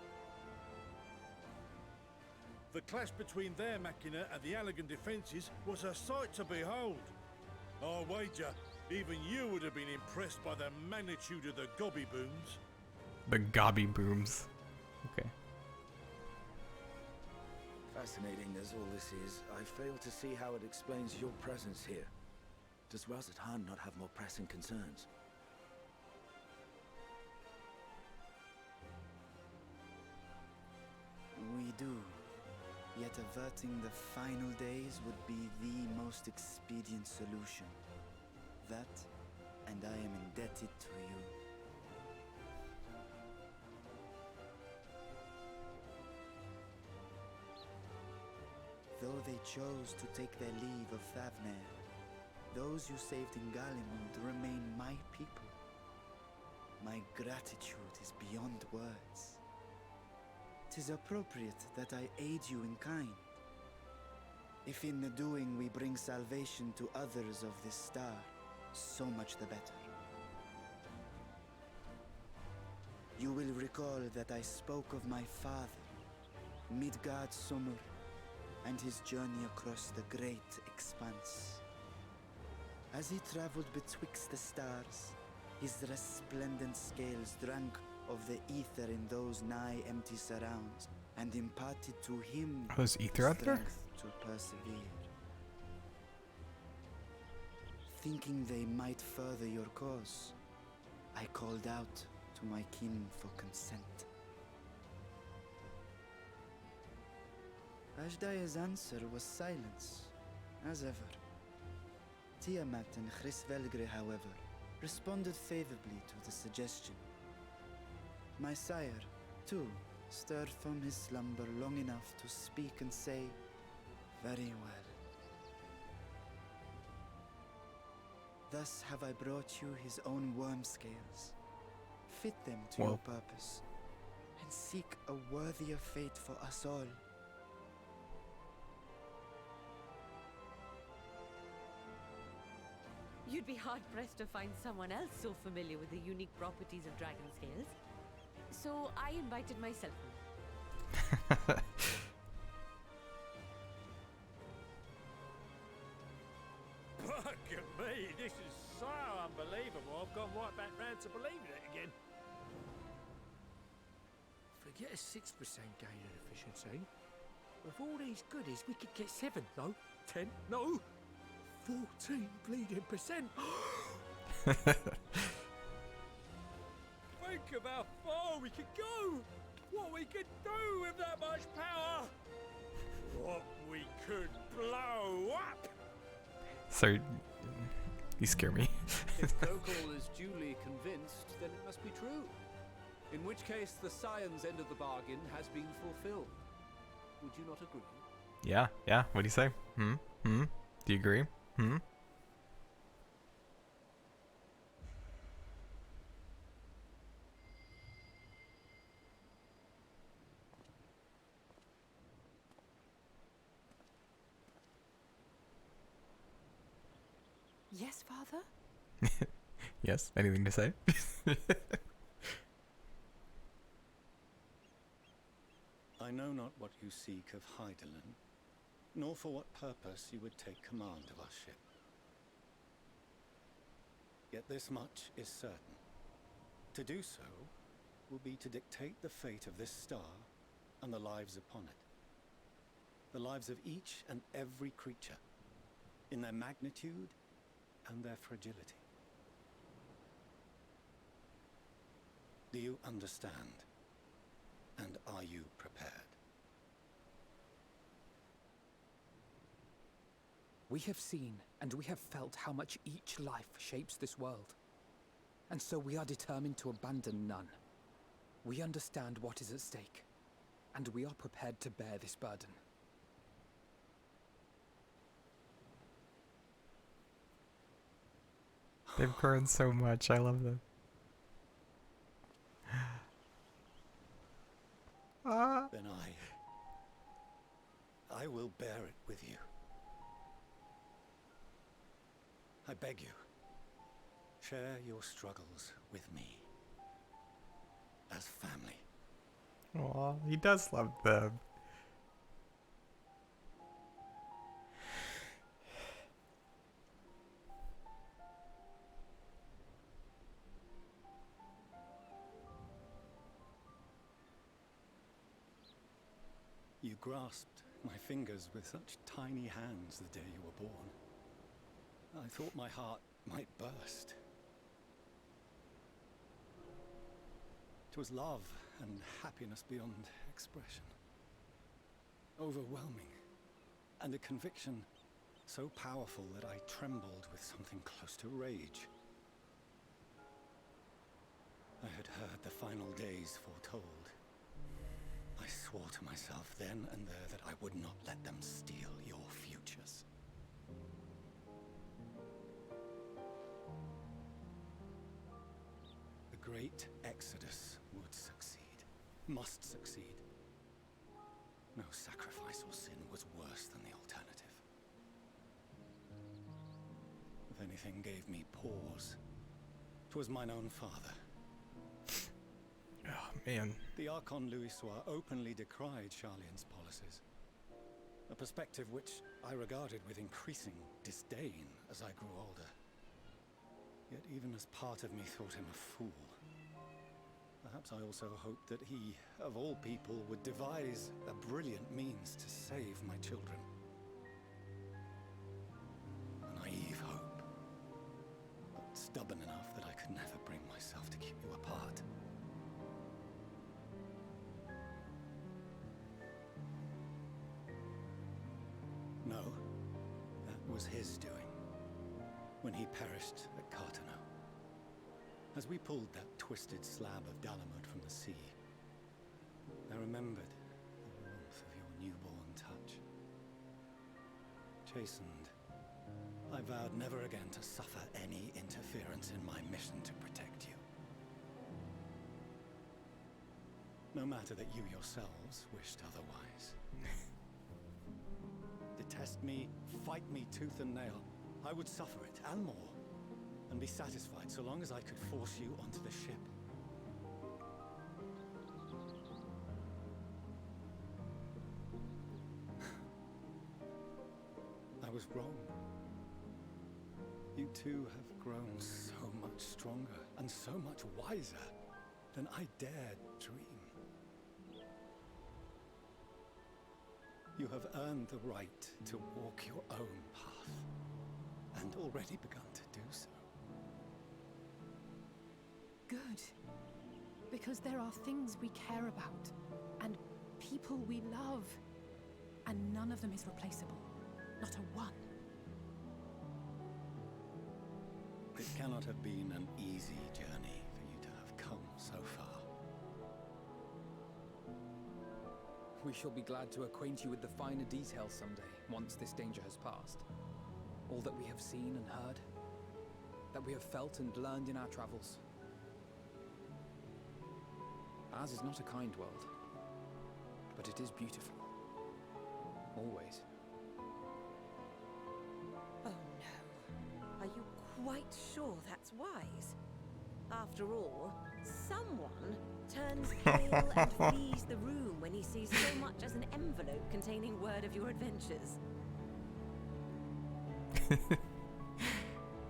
The clash between their machina and the Allegan defences was a sight to behold. I wager even you would have been impressed by the magnitude of the gobby booms. The gobby booms. Okay. Fascinating as all this is, I fail to see how it explains your presence here. Does Razat-Han not have more pressing concerns? We do. Yet averting the final days would be the most expedient solution. That, and I am indebted to you. Though they chose to take their leave of Thavnair, those you saved in Galimund remain my people. My gratitude is beyond words. 'Tis appropriate that I aid you in kind. If in the doing we bring salvation to others of this star, so much the better. You will recall that I spoke of my father, Midgard Summer, and his journey across the great expanse. As he traveled betwixt the stars, His resplendent scales drank of the ether in those nigh empty surrounds, and imparted to him Oh, there's ether out there? strength to persevere. Thinking they might further your cause, I called out to my kin for consent. Ajdaya's answer was silence, as ever. Tiamat and Chrisvelgre, however, responded favorably to the suggestion. My sire, too, stirred from his slumber long enough to speak and say, "Very well. Thus have I brought you his own worm scales. Fit them to your purpose, and seek a worthier fate for us all." You'd be hard-pressed to find someone else so familiar with the unique properties of dragon scales. So I invited myself. Fuck me, this is so unbelievable. I've gone right back round to believing it again. Forget a 6% gain in efficiency. With all these goodies, we could get 7, no? 10, no? 14 bleeding percent. Think of how far we could go. What we could do with that much power. What we could blow up. So, you scare me. If Kokol is duly convinced, then it must be true. In which case, the Scion's end of the bargain has been fulfilled. Would you not agree? Yeah. What do you say? Do you agree? Yes, Father? Yes, anything to say? I know not what you seek of Hydaelyn, nor for what purpose you would take command of our ship. Yet this much is certain. To do so will be to dictate the fate of this star and the lives upon it. The lives of each and every creature, in their magnitude and their fragility. Do you understand? And are you prepared? We have seen and we have felt how much each life shapes this world. And so we are determined to abandon none. We understand what is at stake, and we are prepared to bear this burden. They've grown so much. I love them. Then I will bear it with you. I beg you, share your struggles with me. As family. Aw, he does love them. You grasped my fingers with such tiny hands the day you were born. I thought my heart might burst. It was love and happiness beyond expression. Overwhelming. And a conviction so powerful that I trembled with something close to rage. I had heard the final days foretold. I swore to myself then and there that I would not let them steal your futures. The great exodus would succeed, must succeed. No sacrifice or sin was worse than the alternative. If anything gave me pause, 'twas mine own father. Oh, man. The Archon Louisoix openly decried Charlian's policies, a perspective which I regarded with increasing disdain as I grew older. Yet even as part of me thought him a fool, perhaps I also hoped that he, of all people, would devise a brilliant means to save my children. A naive hope, but stubborn enough that I could never bring myself to keep you apart. No, that was his doing, when he perished at Cartano. As we pulled that twisted slab of Dalamud from the sea, I remembered the warmth of your newborn touch. Chastened, I vowed never again to suffer any interference in my mission to protect you. No matter that you yourselves wished otherwise. Detest me, fight me tooth and nail, I would suffer it, and more, and be satisfied so long as I could force you onto the ship. I was wrong. You two have grown so much stronger and so much wiser than I dared dream. You have earned the right to walk your own path, and already begun to do so. Good. Because there are things we care about, and people we love, and none of them is replaceable. Not a one. It cannot have been an easy journey for you to have come so far. We shall be glad to acquaint you with the finer details someday, once this danger has passed. All that we have seen and heard, that we have felt and learned in our travels. Ours is not a kind world, but it is beautiful. Always. Oh no. Are you quite sure that's wise? After all, someone turns pale and flees the room when he sees so much as an envelope containing word of your adventures.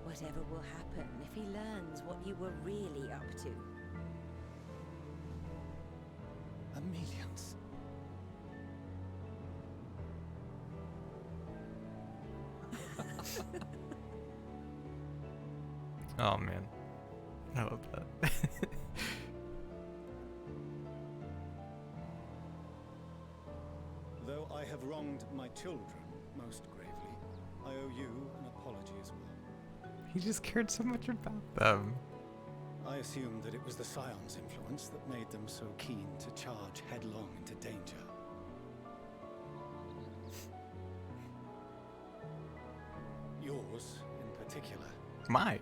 Whatever will happen if he learns what you were really up to? Millions. Oh man, I love that. Though I have wronged my children most gravely, I owe you an apology as well. He just cared so much about them. I assumed that it was the Scion's influence that made them so keen to charge headlong into danger. Yours, in particular. My.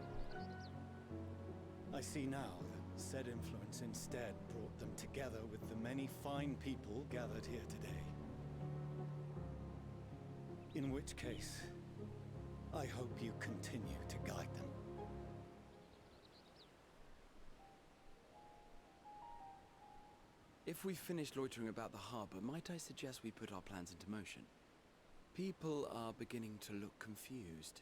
I see now that said influence instead brought them together with the many fine people gathered here today. In which case, I hope you continue to guide them. If we've finished loitering about the harbor, might I suggest we put our plans into motion? People are beginning to look confused.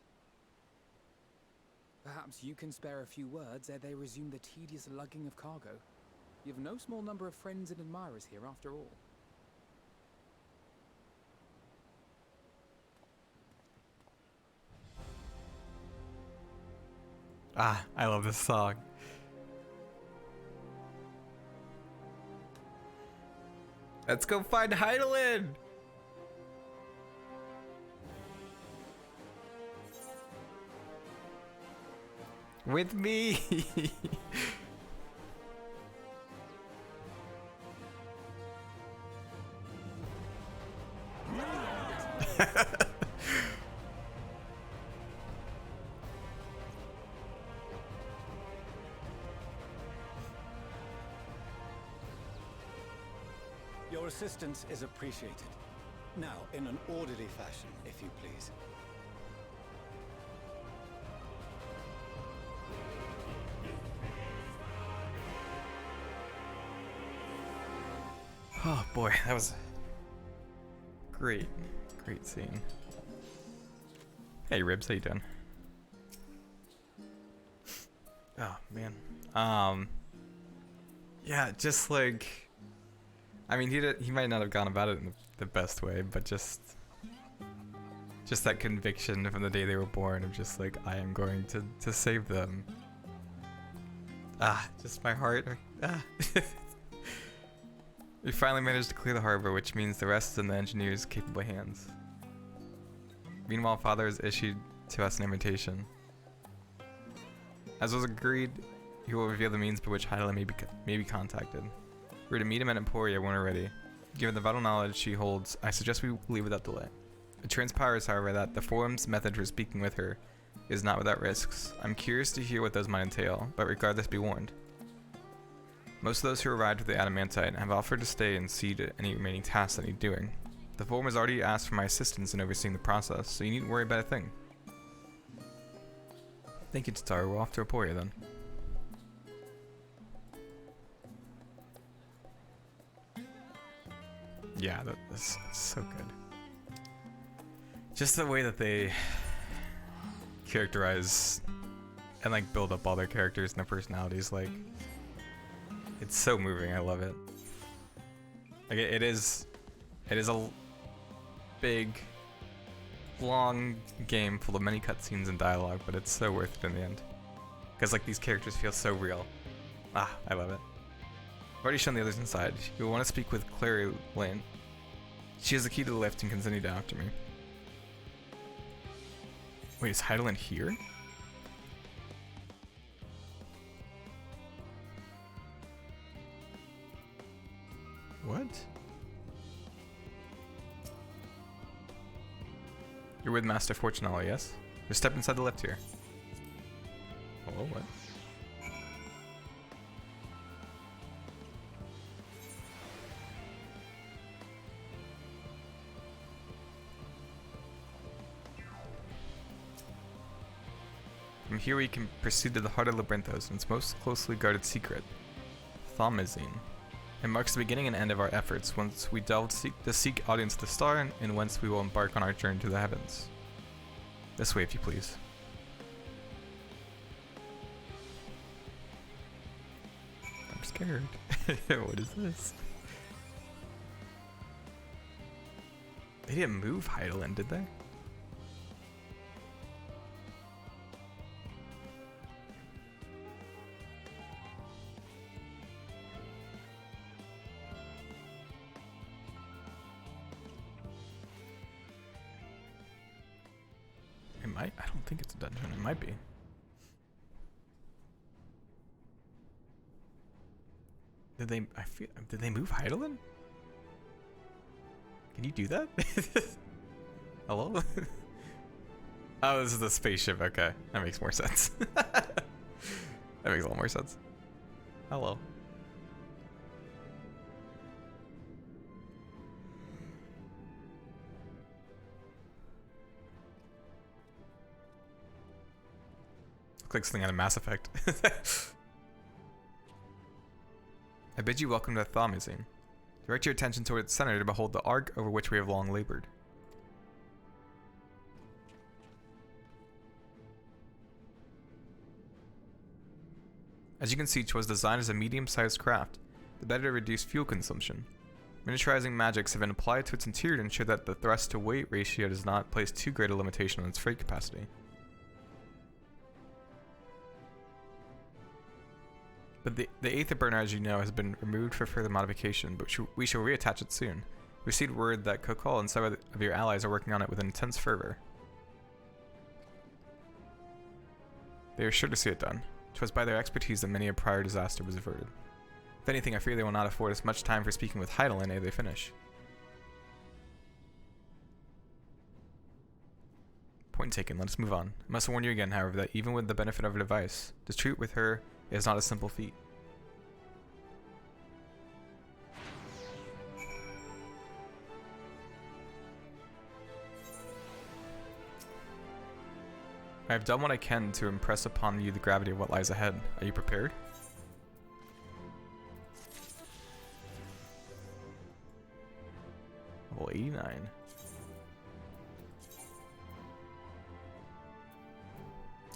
Perhaps you can spare a few words ere they resume the tedious lugging of cargo. You have no small number of friends and admirers here after all. Ah, I love this song. Let's go find Heidelin! With me! Your assistance is appreciated. Now, in an orderly fashion, if you please. Oh boy, that was a great scene. Hey Ribs, how you doing? Oh man. Yeah, just like, I mean, he might not have gone about it in the best way, but just that conviction from the day they were born of just like, I am going to save them. Just my heart. We finally managed to clear the harbor, which means the rest is in the engineer's capable hands. Meanwhile, Father has issued to us an invitation. As was agreed, he will reveal the means by which Hyla may be contacted. We're to meet him at Emporia when we're ready. Given the vital knowledge she holds, I suggest we leave without delay. It transpires, however, that the forum's method for speaking with her is not without risks. I'm curious to hear what those might entail, but regardless, be warned. Most of those who arrived with the Adamantite have offered to stay and see to any remaining tasks that need doing. The forum has already asked for my assistance in overseeing the process, so you needn't worry about a thing. Thank you, Tataru. We're off to Emporia then. Yeah, that's so good. Just the way that they characterize and like build up all their characters and their personalities, like, it's so moving. I love it. Like it is a big, long game full of many cutscenes and dialogue, but it's so worth it in the end. Because like these characters feel so real. I love it. I've already shown the others inside. You will want to speak with Clary Lane. She has the key to the lift and can send you down after me. Wait, is Heidelin here? What? You're with Master Fortunale, yes? Just step inside the lift here. Oh, what? From here we can proceed to the heart of Labyrinthos and its most closely guarded secret, Thaumasine. It marks the beginning and end of our efforts once we delve to seek audience of the star and whence we will embark on our journey to the heavens. This way, if you please. I'm scared. What is this? They didn't move Heidelin, did they? I don't think it's a dungeon. It might be. Did they move Heidelin? Can you do that? Hello? Oh, this is the spaceship. Okay, that makes more sense. That makes a lot more sense. Hello. Looks like something out of Mass Effect. I bid you welcome to Thaumasine. Direct your attention toward its center to behold the ark over which we have long labored. As you can see, 'twas designed as a medium-sized craft, the better to reduce fuel consumption. Miniaturizing magics have been applied to its interior to ensure that the thrust-to-weight ratio does not place too great a limitation on its freight capacity. But the Aether Burner, as you know, has been removed for further modification, but we shall reattach it soon. We received word that Kokol and several of your allies are working on it with intense fervor. They are sure to see it done. 'Twas by their expertise that many a prior disaster was averted. If anything, I fear they will not afford us much time for speaking with Heidelin ere they finish. Point taken, let us move on. I must warn you again, however, that even with the benefit of a device, to treat with her is not a simple feat. I have done what I can to impress upon you the gravity of what lies ahead. Are you prepared? Level 89.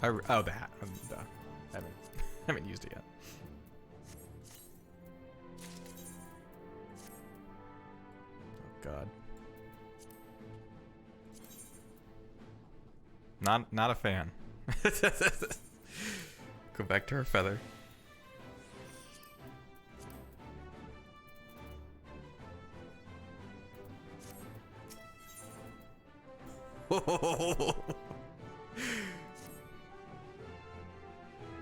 Oh, the hat. That makes Haven't used it yet. Oh god. Not a fan. Go back to her feather.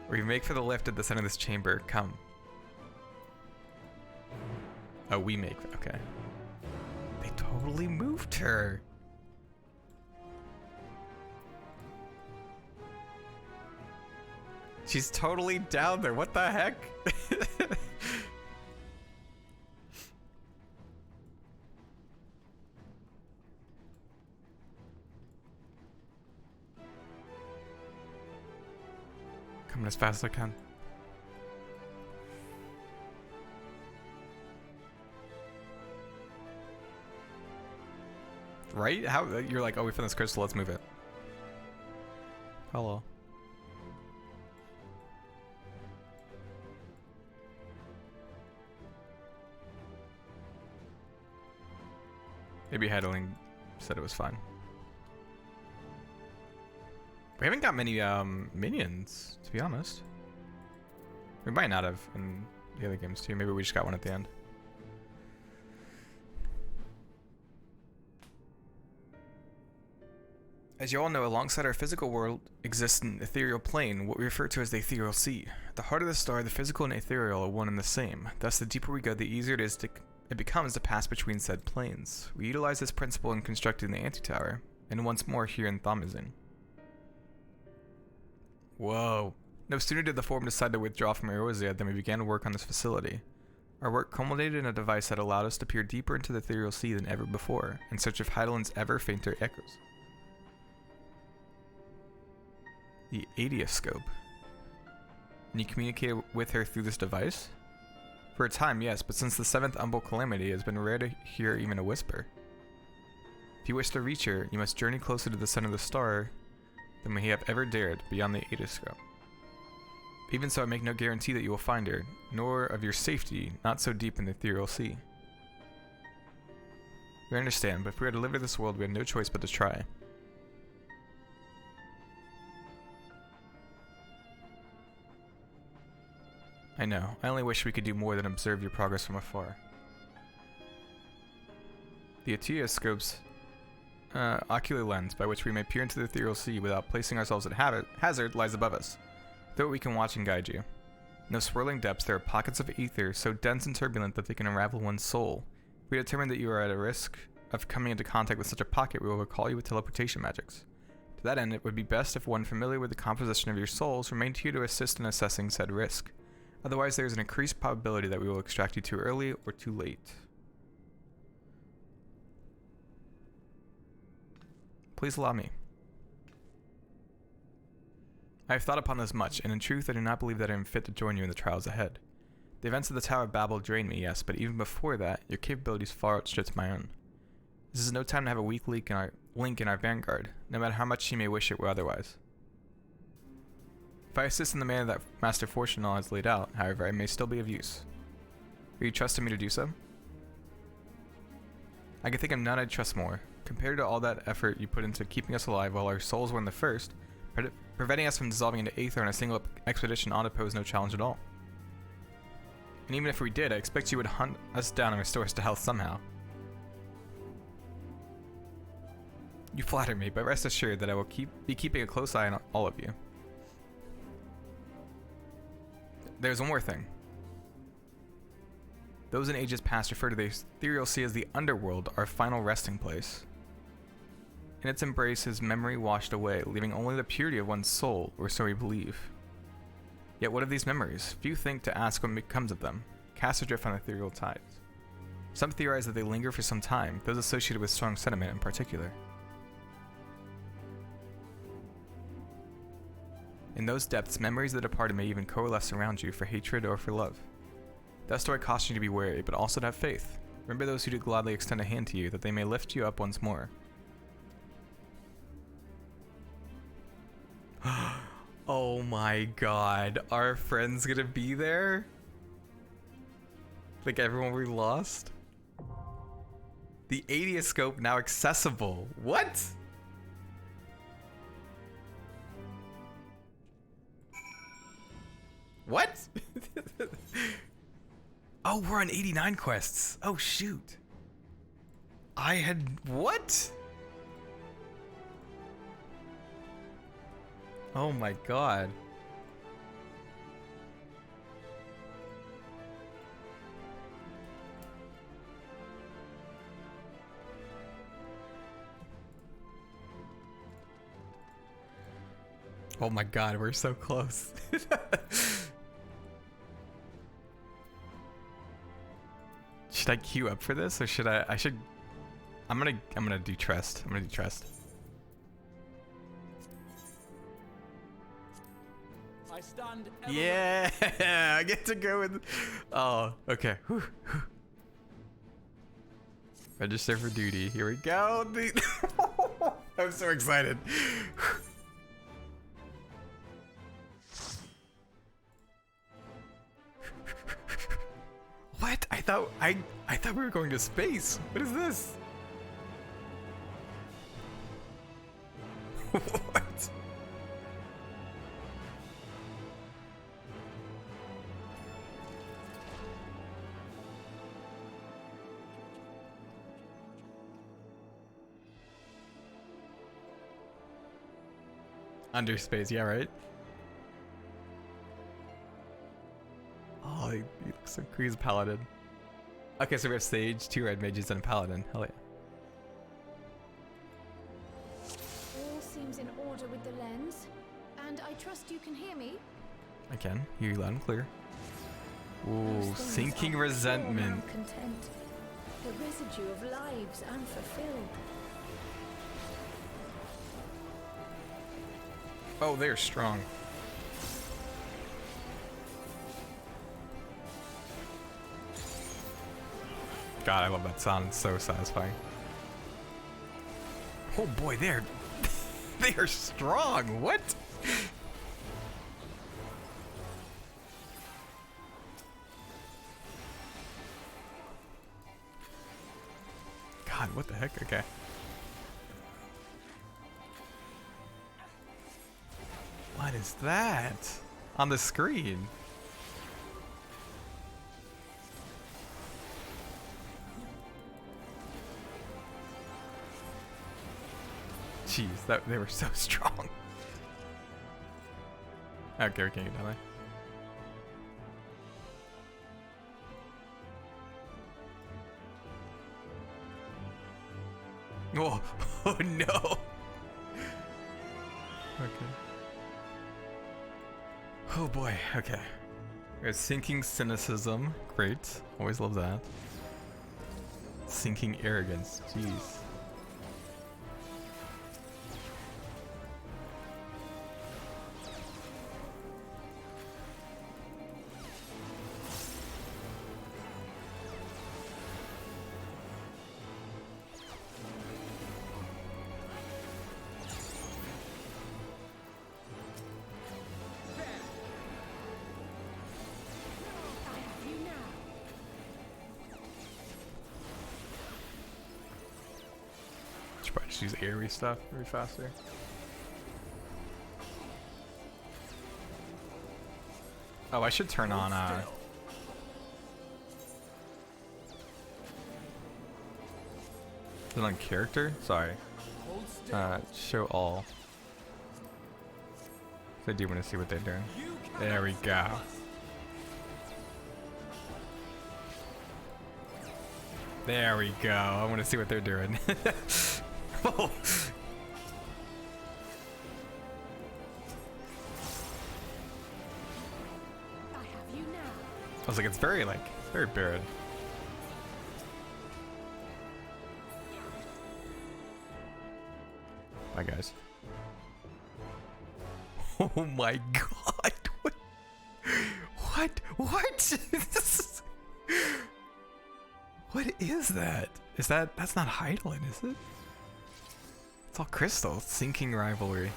We make for the lift at the center of this chamber. Come. Oh, we make. Okay. They totally moved her. She's totally down there. What the heck? Coming as fast as I can. Right? How you're like, oh, we found this crystal, let's move it. Hello. Maybe Hedling said it was fine. We haven't got many minions, to be honest. We might not have in the other games too. Maybe we just got one at the end. As you all know, alongside our physical world exists an ethereal plane, what we refer to as the ethereal sea. At the heart of the star, the physical and ethereal are one and the same. Thus, the deeper we go, the easier it becomes to pass between said planes. We utilize this principle in constructing the anti-tower, and once more here in Thamazin. Whoa. No sooner did the Forum decide to withdraw from Eorzea than we began to work on this facility. Our work culminated in a device that allowed us to peer deeper into the ethereal sea than ever before, in search of Heidelin's ever fainter echoes. The Adioscope. And you communicate with her through this device? For a time, yes, but since the 7th Umbral Calamity, it has been rare to hear even a whisper. If you wish to reach her, you must journey closer to the center of the star than we have ever dared beyond the Adioscope. Even so, I make no guarantee that you will find her, nor of your safety, not so deep in the ethereal sea. We understand, but if we are to live in this world, we have no choice but to try. I know. I only wish we could do more than observe your progress from afar. The Adioscope's ocular lens, by which we may peer into the ethereal sea without placing ourselves at hazard, lies above us. Through it we can watch and guide you. In those swirling depths, there are pockets of ether so dense and turbulent that they can unravel one's soul. If we determine that you are at a risk of coming into contact with such a pocket, we will recall you with teleportation magics. To that end, it would be best if one familiar with the composition of your souls remained here to assist in assessing said risk. Otherwise, there is an increased probability that we will extract you too early or too late. Please allow me. I have thought upon this much, and in truth I do not believe that I am fit to join you in the trials ahead. The events of the Tower of Babel drain me, yes, but even before that, your capabilities far outstrip my own. This is no time to have a weak link in our vanguard, no matter how much she may wish it were otherwise. If I assist in the manner that Master Fortunal has laid out, however, I may still be of use. Are you trusting me to do so? I can think of none I'd trust more. Compared to all that effort you put into keeping us alive while our souls were in the first, preventing us from dissolving into aether on a single expedition ought to pose no challenge at all. And even if we did, I expect you would hunt us down and restore us to health somehow. You flatter me, but rest assured that I will be keeping a close eye on all of you. There's one more thing. Those in ages past refer to the ethereal sea as the underworld, our final resting place. In its embrace is memory washed away, leaving only the purity of one's soul, or so we believe. Yet what of these memories? Few think to ask what becomes of them, cast adrift on ethereal tides. Some theorize that they linger for some time, those associated with strong sentiment in particular. In those depths, memories of the departed may even coalesce around you for hatred or for love. Thus do I caution you to be wary, but also to have faith. Remember those who do gladly extend a hand to you, that they may lift you up once more. Oh my god. Our friend's gonna be there? Like everyone we lost? The Adioscope now accessible. What? What? Oh, we're on 89 quests. Oh, shoot. I had... What? Oh my god. Oh my god, we're so close. Should I queue up for this or should I should I'm gonna do trust. I'm gonna do trust. I stand Yeah, I get to go with. Oh, okay. Whew, whew. Register for duty. Here we go. I'm so excited. What? I thought we were going to space. What is this? What? Under space, yeah, right? Oh, he looks so cool. He's a paladin. Okay, so we have sage, 2 red mages, and a paladin. Hell yeah. All seems in order with the lens, and I trust you can hear me. I can hear you loud and clear. Ooh, Those things sinking are resentment. pure malcontent, the residue of lives unfulfilled. Oh, they're strong. God, I love that sound. It's so satisfying. Oh boy, they're they are strong. What? God, what the heck? Okay. What is that on the screen? Jeez, they were so strong. Okay, we can't get down there. Oh, oh no. Okay. Oh boy, okay. There's sinking cynicism. Great. Always love that. Sinking arrogance. Jeez. Should probably just use AoE stuff very faster. Oh, I should turn on is it on character? Sorry. Show all. I do want to see what they're doing. There we go. There we go. I want to see what they're doing. Oh. I was like, it's very barren. Bye, guys. Oh my god! What? What? What? What is that? Is that's not Heidelin, is it? It's all crystal. Sinking rivalry.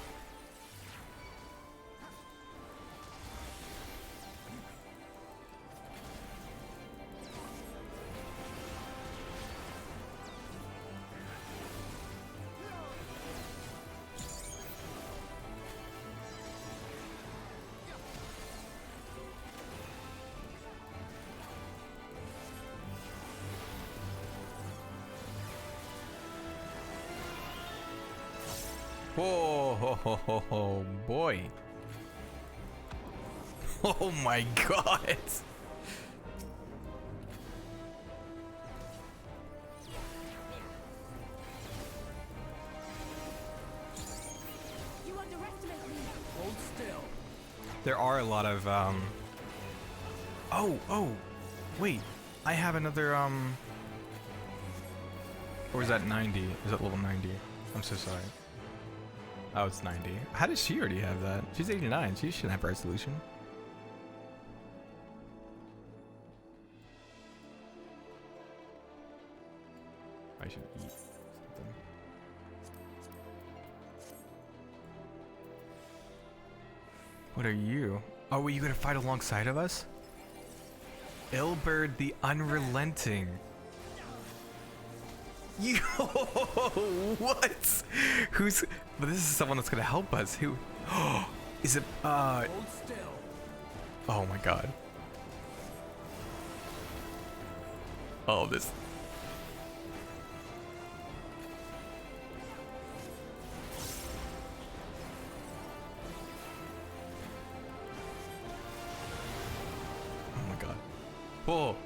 Whoa, ho, ho, ho, ho, boy. Oh my god. You underestimate me. Hold still. There are a lot of, Oh, wait. I have another, Or is that 90? Is that level 90? I'm so sorry. Oh, it's 90. How does she already have that? She's 89. She shouldn't have resolution. I should eat something. What are you? Oh, were you gonna fight alongside of us? Ilberd the Unrelenting. Yo, what? Who's? But this is someone that's gonna help us. Who? Is it? Hold still. Oh my god. Oh, this. Oh my god. Whoa.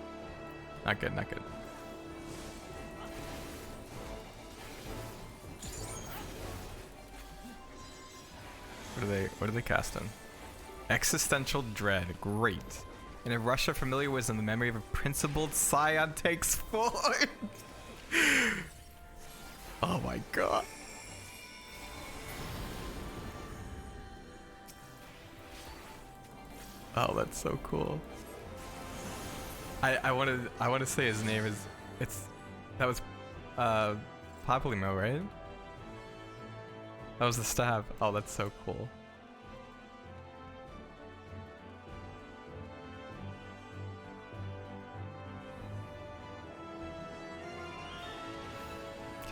Not good, not good. What are they casting? Existential Dread. Great. In a rush of familiar wisdom, the memory of a principled scion takes form. Oh my god. Oh, that's so cool. I want to say his name is that was Papalymo, right? That was the stab. Oh, that's so cool.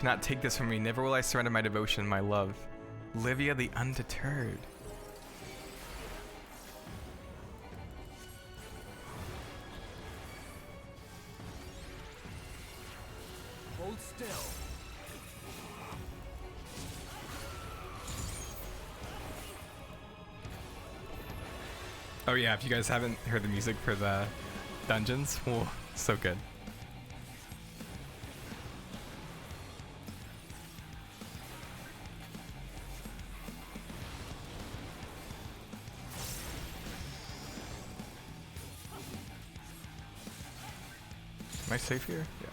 Cannot take this from me. Never will I surrender my devotion, my love. Livia the Undeterred. Hold still. Oh yeah, if you guys haven't heard the music for the dungeons, whoa, so good. Am I safe here? Yeah.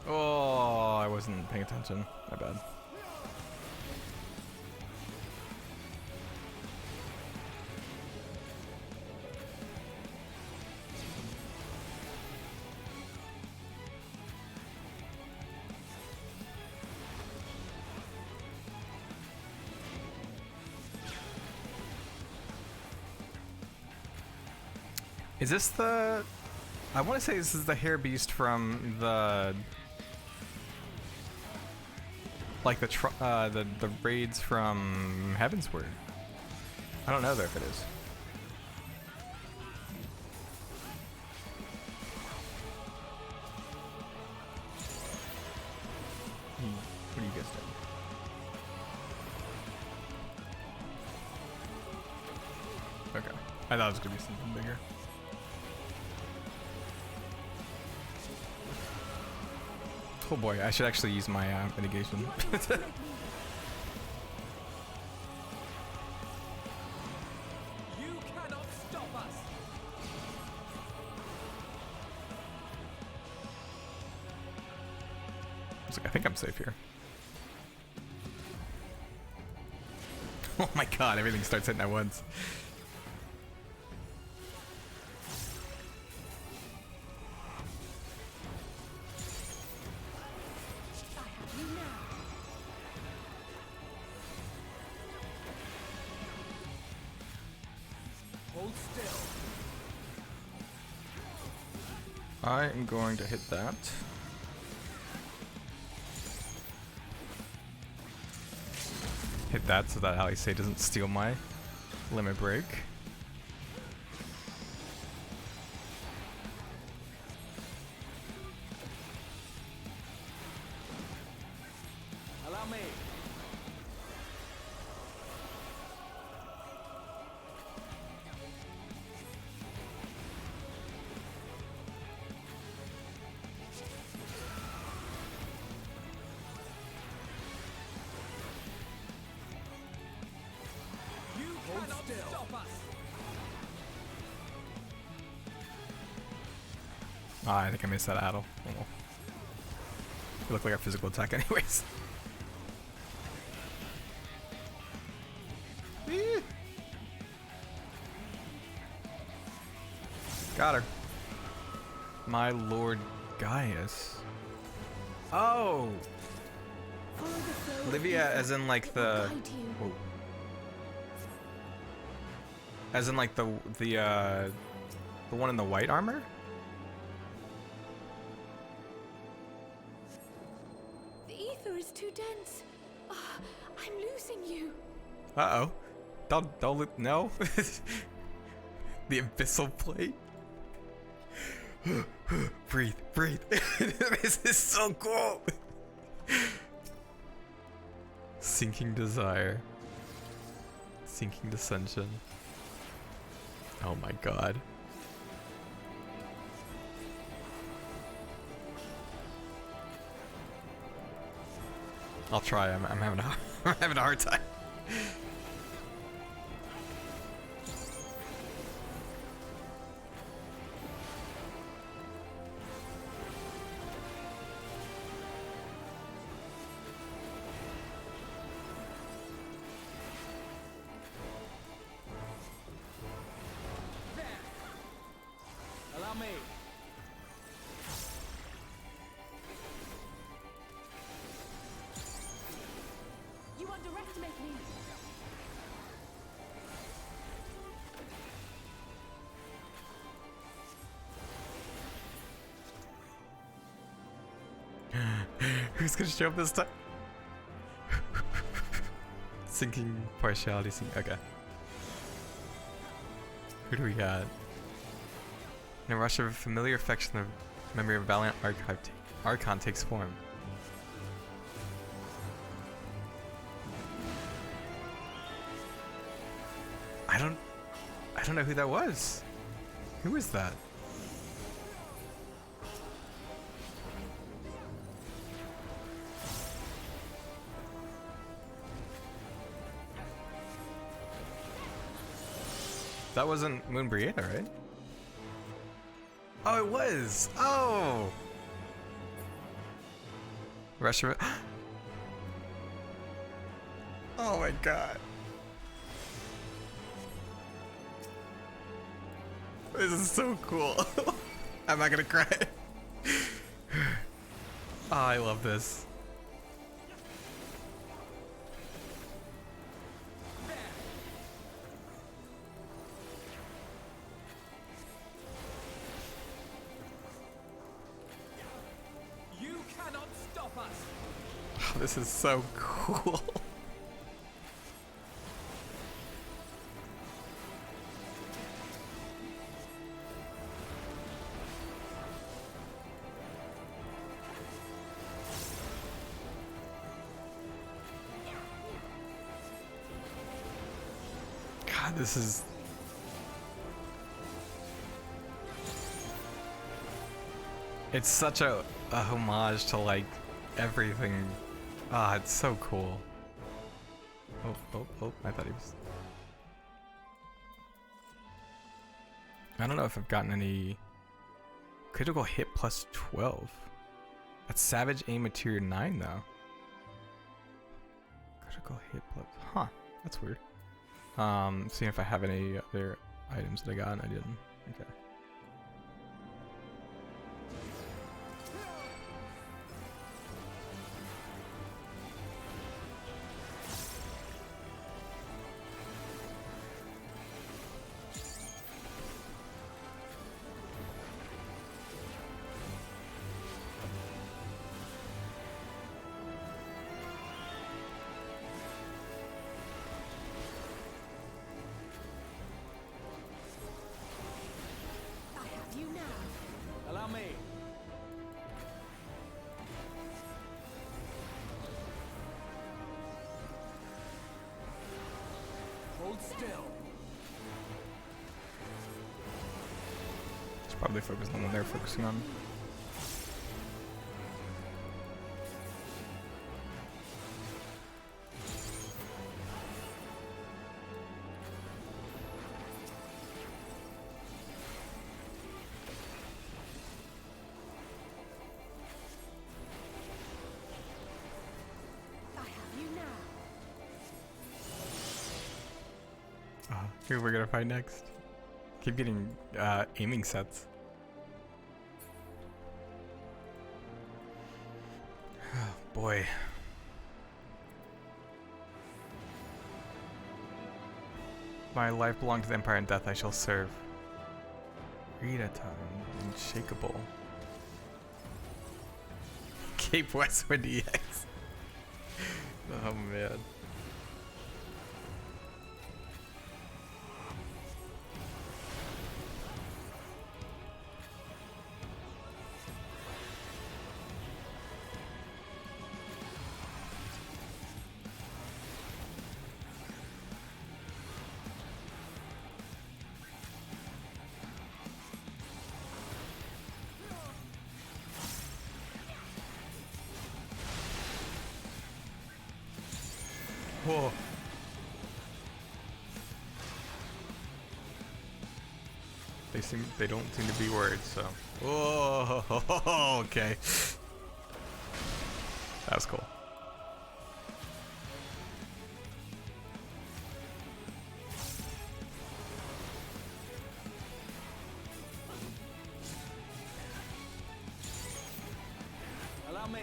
Oh, I wasn't paying attention. My bad. Is this the... I want to say this is the hair beast from the... Like the raids from Heavensward. I don't know though if it is. What do you guys think? Okay. I thought it was gonna be something bigger. Oh boy, I should actually use my mitigation. You cannot stop us. I think I'm safe here. Oh my god, everything starts hitting at once. Hold still. I am going to hit that. Hit that so that Alice doesn't steal my limit break. I think I missed that Addle. Oh, well. It looked like a physical attack anyways. Got her. My Lord Gaius. Oh! Livia as in like the... Whoa. As in like the one in the white armor? The ether is too dense. Oh, I'm losing you. Uh-oh. Don't look, no. The abyssal plate. Breathe, breathe. This is so cool. Sinking desire. Sinking dissension. Oh my god. I'll try. I'm having I'm having a hard time. Allow me. You underestimate me. Who's gonna show up this time? Sinking partiality. Okay. Who do we got? In a rush of familiar affection, the memory of a valiant Archon takes form. I don't know who that was. Who is that? That wasn't Moon Brietta, right? Oh, it was! Oh! Rush of it. Oh my god. This is so cool. I'm not gonna cry. Oh, I love this. You cannot stop us. Oh, this is so cool. God, this is... It's such a homage to, like, everything. Ah, it's so cool. Oh, I thought he was... I don't know if I've gotten any... Critical hit plus 12. That's Savage Aim Material 9, though. Critical hit plus... Huh, that's weird. Seeing if I have any other items that I got and I didn't. Okay. Allow me. Hold still. It's probably focused on what they're focusing on. Who we're gonna find next? Keep getting aiming sets. Oh boy. My life belonged to the Empire, and death I shall serve. Rita time, unshakable. Cape Westwind EX. Oh man. Whoa. They don't seem to be worried, so. Oh, okay. That was cool. Allow me.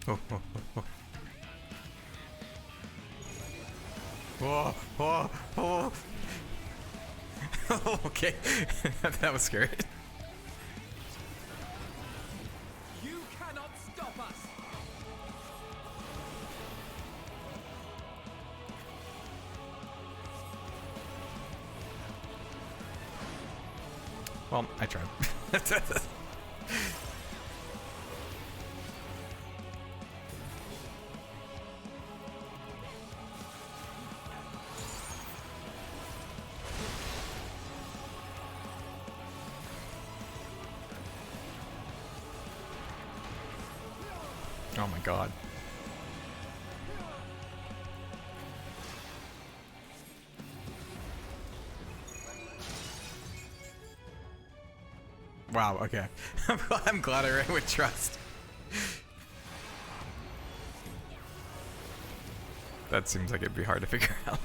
Oh, oh, oh, oh. Whoa, oh, oh. Okay. That was scary. You cannot stop us. Well, I tried. Oh my god. Wow, okay. I'm glad I ran with trust. That seems like it'd be hard to figure out.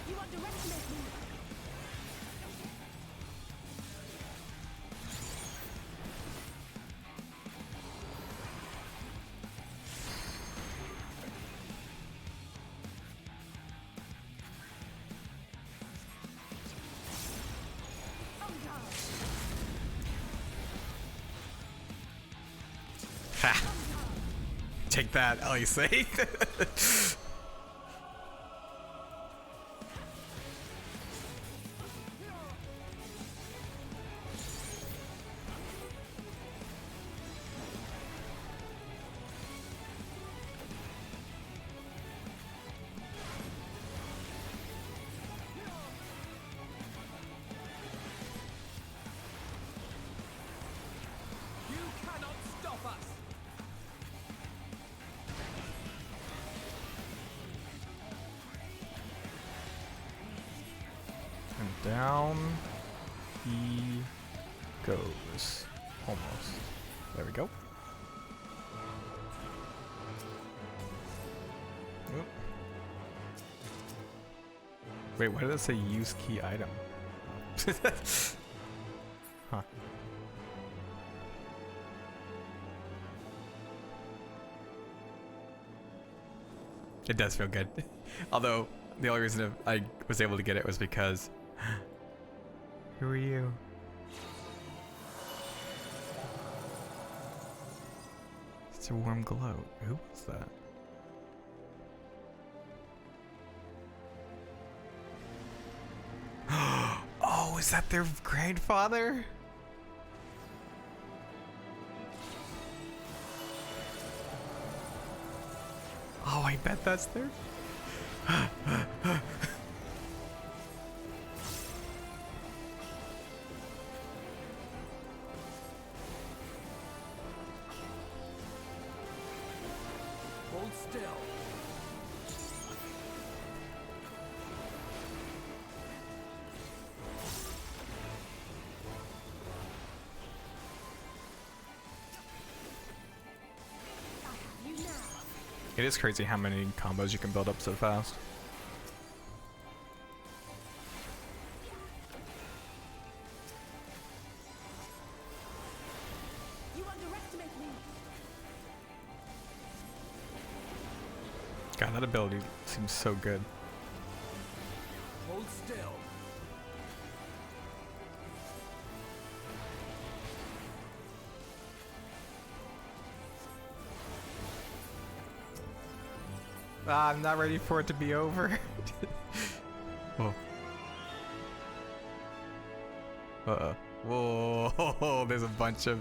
You underestimate me. Ha! Take that, you say? You cannot stop us. And down he goes. Almost. There we go. Oop. Wait, why did it say use key item? Huh. It does feel good. Although, the only reason I was able to get it was because... Who are you? It's a warm glow. Who was that? Oh, is that their grandfather? Oh, I bet that's their... Hold still. It is crazy how many combos you can build up so fast. You underestimate me. God, that ability seems so good. Hold still. Ah, I'm not ready for it to be over. Whoa. Uh-oh. Whoa, there's a bunch of...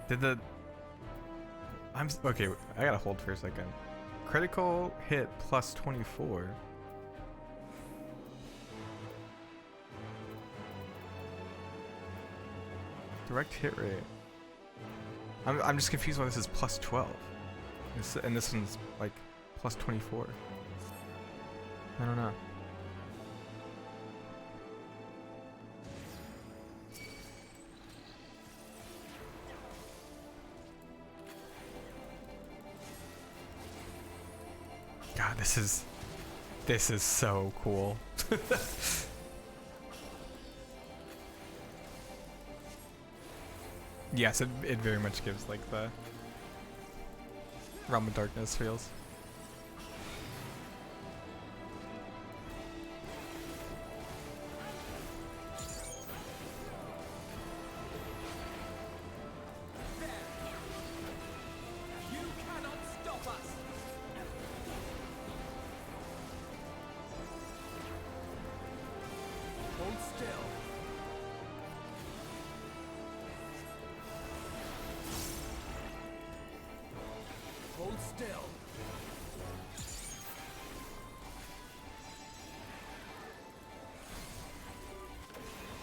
Did the... Okay, I gotta hold for a second. Critical hit plus 24. Direct hit rate. I'm just confused why this is plus 12. And this one's like plus 24. I don't know. God, this is so cool. Yes, it very much gives like the Realm of Darkness feels. You cannot stop us. Hold still. Hold still.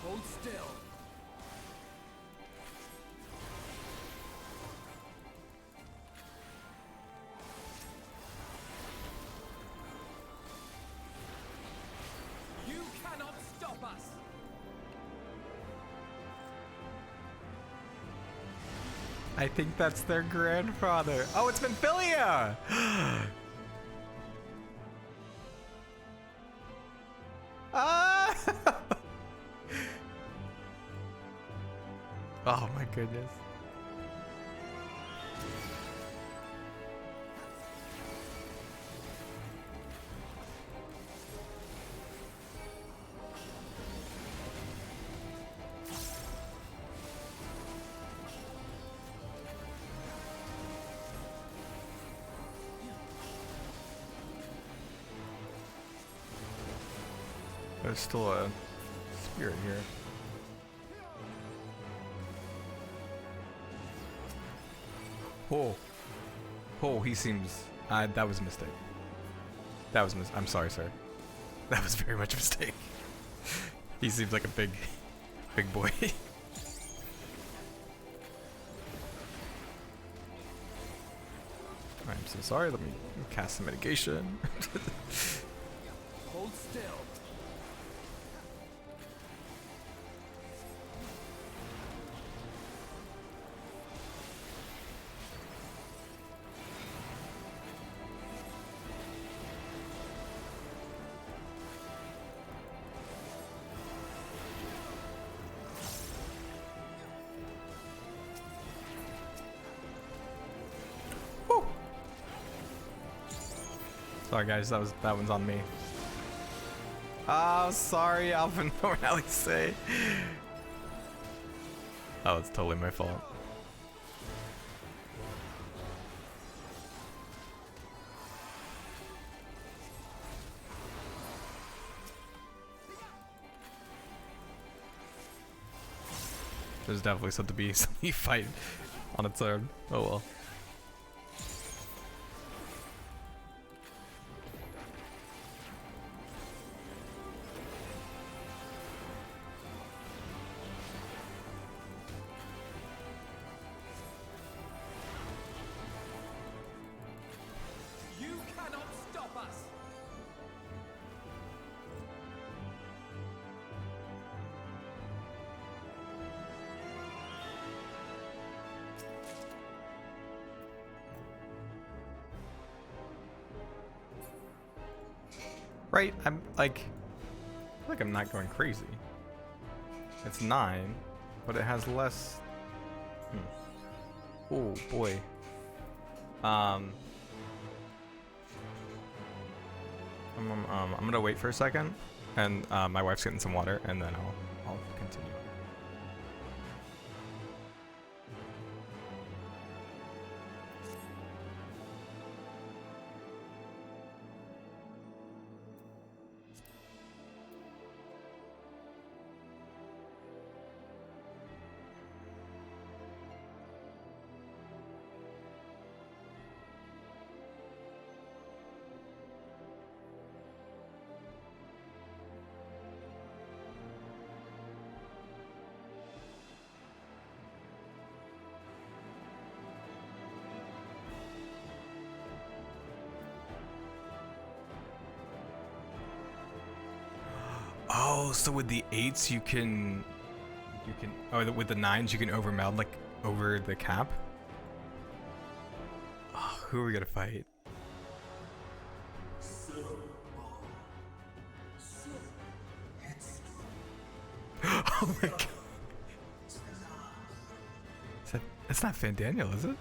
Hold still. You cannot stop us. I think that's their grandfather. Oh, it's Minfilia! Ah! Oh my goodness. There's still a spirit here. Oh. Oh, he seems... that was a mistake. That was I'm sorry, sir. That was very much a mistake. He seems like a big boy. I'm so sorry. Let me cast some mitigation. Hold still. Sorry guys, that one's on me. Oh, sorry, Alvin Morales say. Oh, it's totally my fault. There's definitely something to be something fight on its own. Oh well. You cannot stop us. Right? I'm like, I feel like I'm not going crazy. It's 9, but it has less. Oh boy. I'm gonna wait for a second, and my wife's getting some water, and then I'll continue. Oh, so with the 8s you can, oh, with the 9s you can overmeld like over the cap. Oh, who are we gonna fight? Oh my god. That's not Fan Daniel, is it?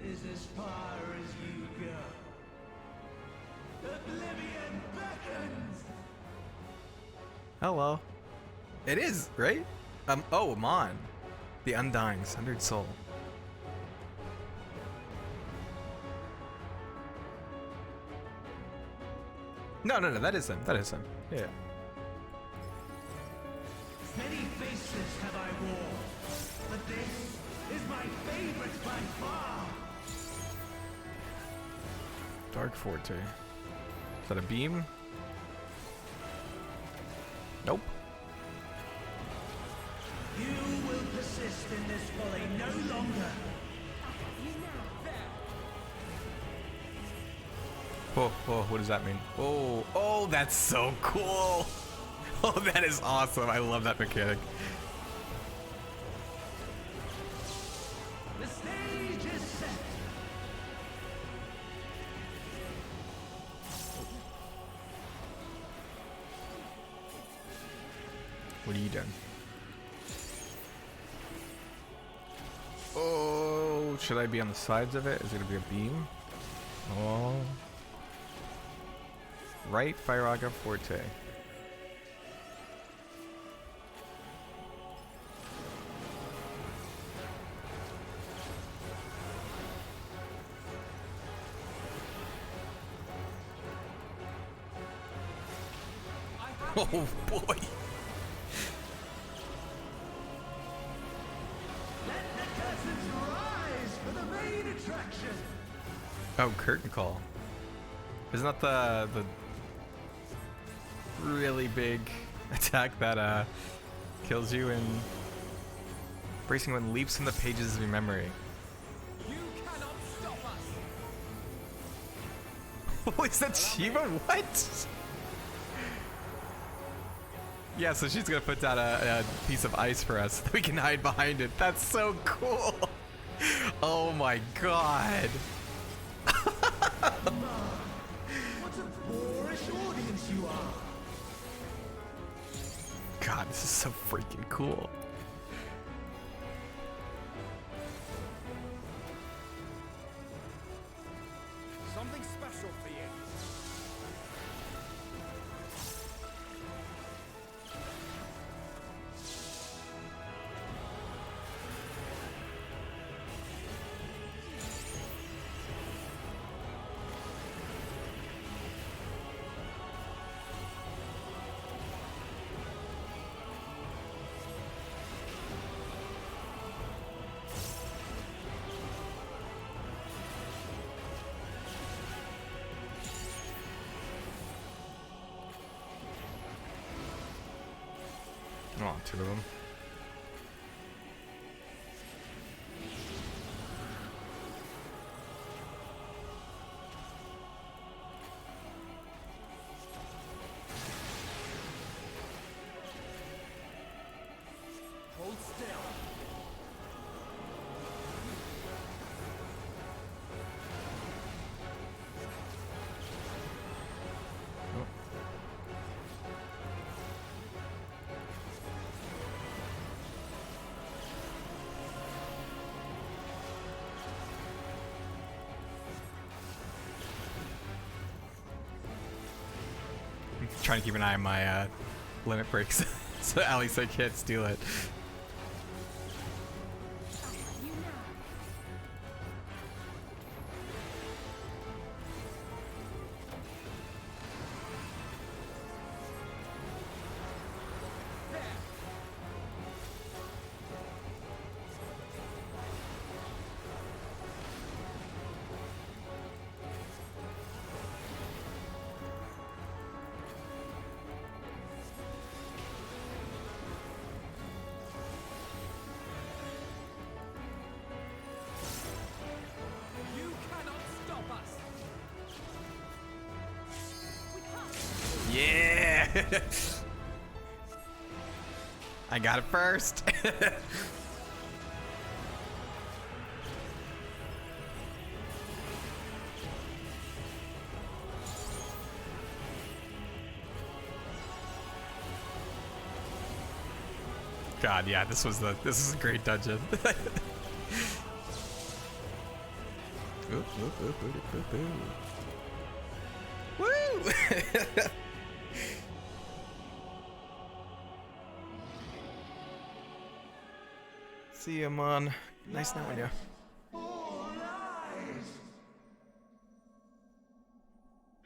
Is as far as you go. Oblivion beckons. Hello. It is, right? Oh, Amon. The Undying, Sundered Soul. No, that is him. That is him. Yeah. Many faces have I worn, but this is my favorite by far. Dark Forte. Is that a beam? Nope. You will persist in this folly no longer. Oh, what does that mean? Oh, that's so cool. Oh, that is awesome. I love that mechanic. The stage is set. What are you doing? Oh, should I be on the sides of it? Is it gonna be a beam? Oh. Right, Firaga Forte. Oh boy. Let the curtains rise for the main attraction. Oh, curtain call. Isn't that the really big attack that kills you in bracing one leaps from the pages of your memory? You cannot stop us. Oh, is that Shiva? What? Yeah, so she's gonna put down a piece of ice for us so that we can hide behind it. That's so cool. Oh my god. What a boorish audience you are. God, this is so freaking cool. Something special for you. Oh, 2 of them. Hold still. trying to keep an eye on my limit breaks, so at least I can't steal it. Yeah! I got it first. God, yeah, this is a great dungeon. Woo! See you, man. Nice knowing you.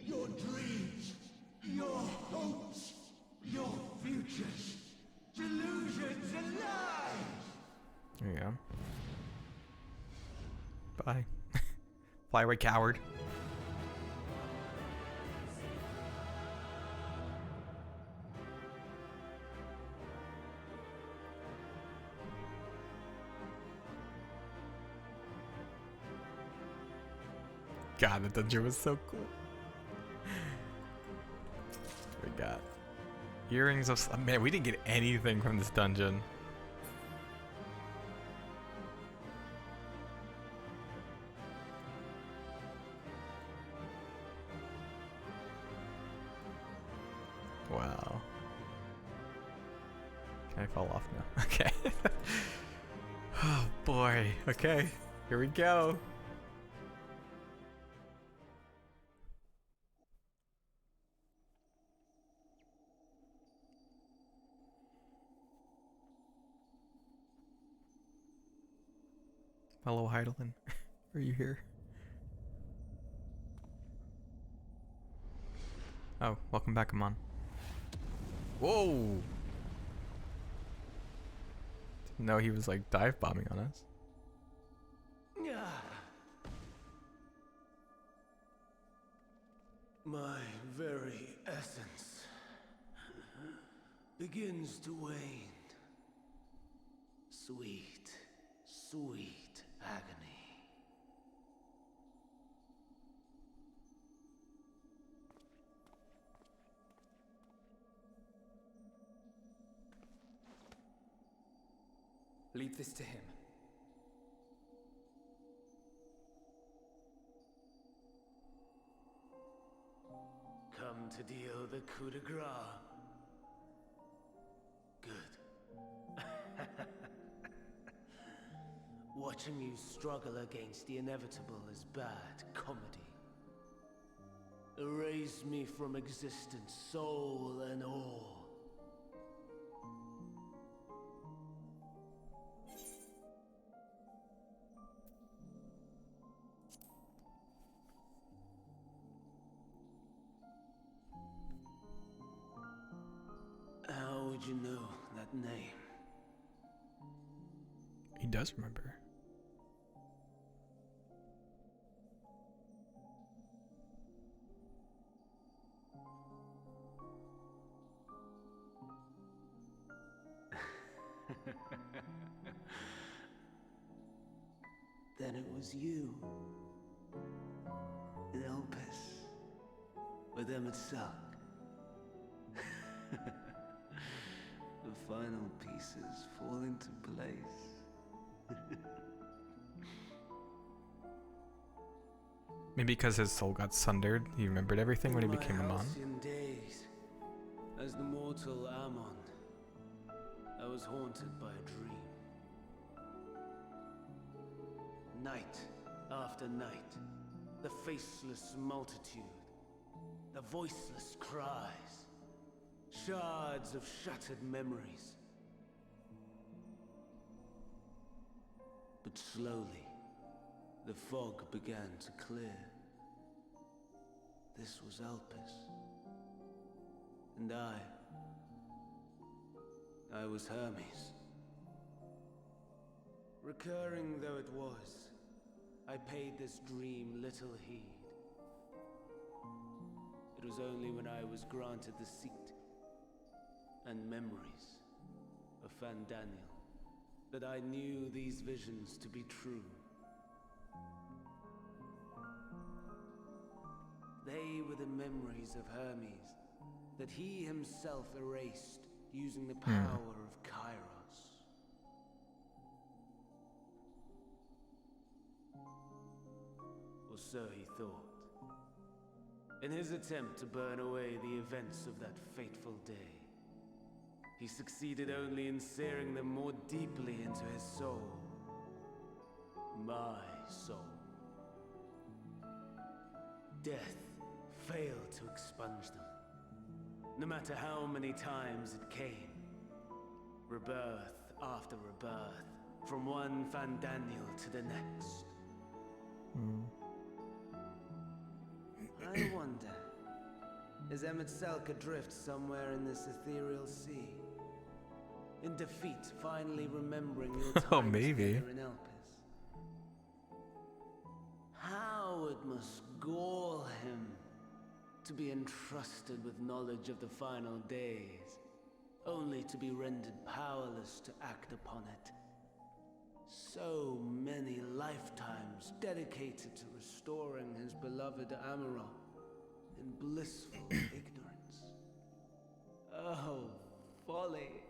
Your dreams, your hopes, your futures, delusions and lies. There you go. Bye. Fly away, coward. God, the dungeon was so cool. We got earrings of... Man, we didn't get anything from this dungeon. Wow. Can I fall off now? Okay. Oh boy. Okay. Here we go. Hello, Heidelin. Are you here? Oh, welcome back, Amon. Whoa! Didn't know he was like dive bombing on us. My very essence begins to wane. Sweet, sweet agony. Leave this to him. Come to deal the coup de grace. Good. Watching you struggle against the inevitable is bad comedy. Erase me from existence, soul and all. How would you know that name? He does remember. Then it was you. In Elpis. With Emmett Suck. The final pieces fall into place. Maybe because his soul got sundered, he remembered everything when he became Amon. In days, as the mortal Ammon, I was haunted by a dream. Night after night, the faceless multitude, the voiceless cries, Shards of shattered memories. But slowly, the fog began to clear. This was Elpis. And I was Hermes. Recurring though it was, I paid this dream little heed. It was only when I was granted the seat and memories of Fandaniel that I knew these visions to be true. They were the memories of Hermes that he himself erased using the power of Kairos. Or so he thought. In his attempt to burn away the events of that fateful day, he succeeded only in searing them more deeply into his soul. My soul. Death failed to expunge them. No matter how many times it came. Rebirth after rebirth, from one Fandaniel to the next. I wonder, is Emet-Selch adrift somewhere in this ethereal sea? In defeat, finally remembering your time maybe. together in Elpis. How it must gall him to be entrusted with knowledge of the final days, only to be rendered powerless to act upon it. So many lifetimes dedicated to restoring his beloved Amarok in blissful ignorance. Oh, folly.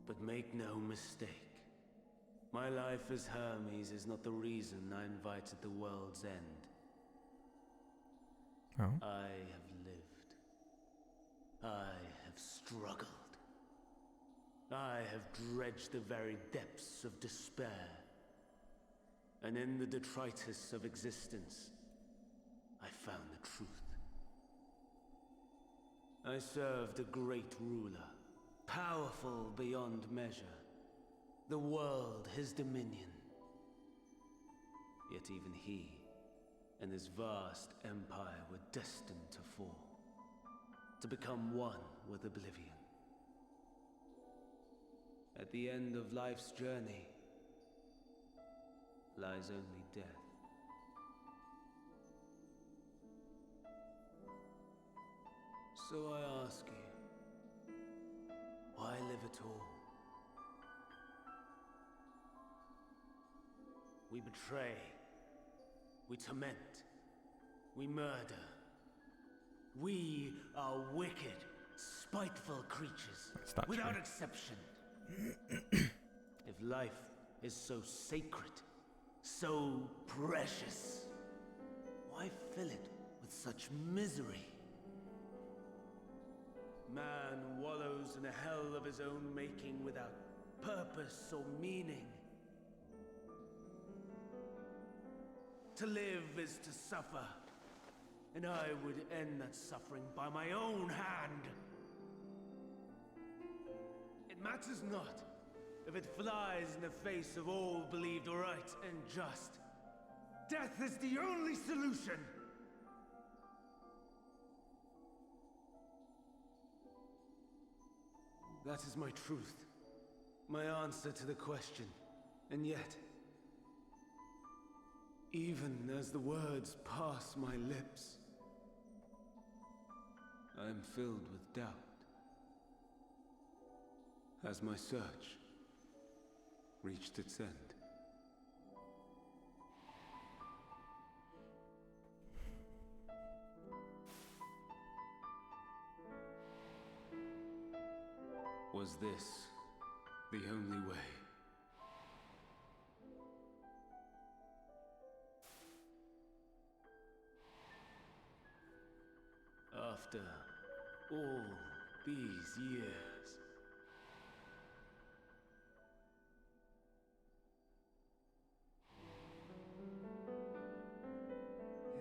But make no mistake. My life as Hermes is not the reason I invited the world's end. Oh. I have lived. I have struggled. I have dredged the very depths of despair. And in the detritus of existence, I found the truth. I served a great ruler, powerful beyond measure. The world his dominion. Yet even he and his vast empire were destined to fall. To become one with oblivion. At the end of life's journey lies only death. So I ask you, why live at all? We betray, we torment, we murder. We are wicked, spiteful creatures, without exception. If life is so sacred, so precious, why fill it with such misery? Man wallows in a hell of his own making without purpose or meaning. To live is to suffer, and I would end that suffering by my own hand. It matters not if it flies in the face of all believed right and just. Death is the only solution! That is my truth, my answer to the question, and yet, even as the words pass my lips, I am filled with doubt. Has my search reached its end? Was this the only way? After all these years,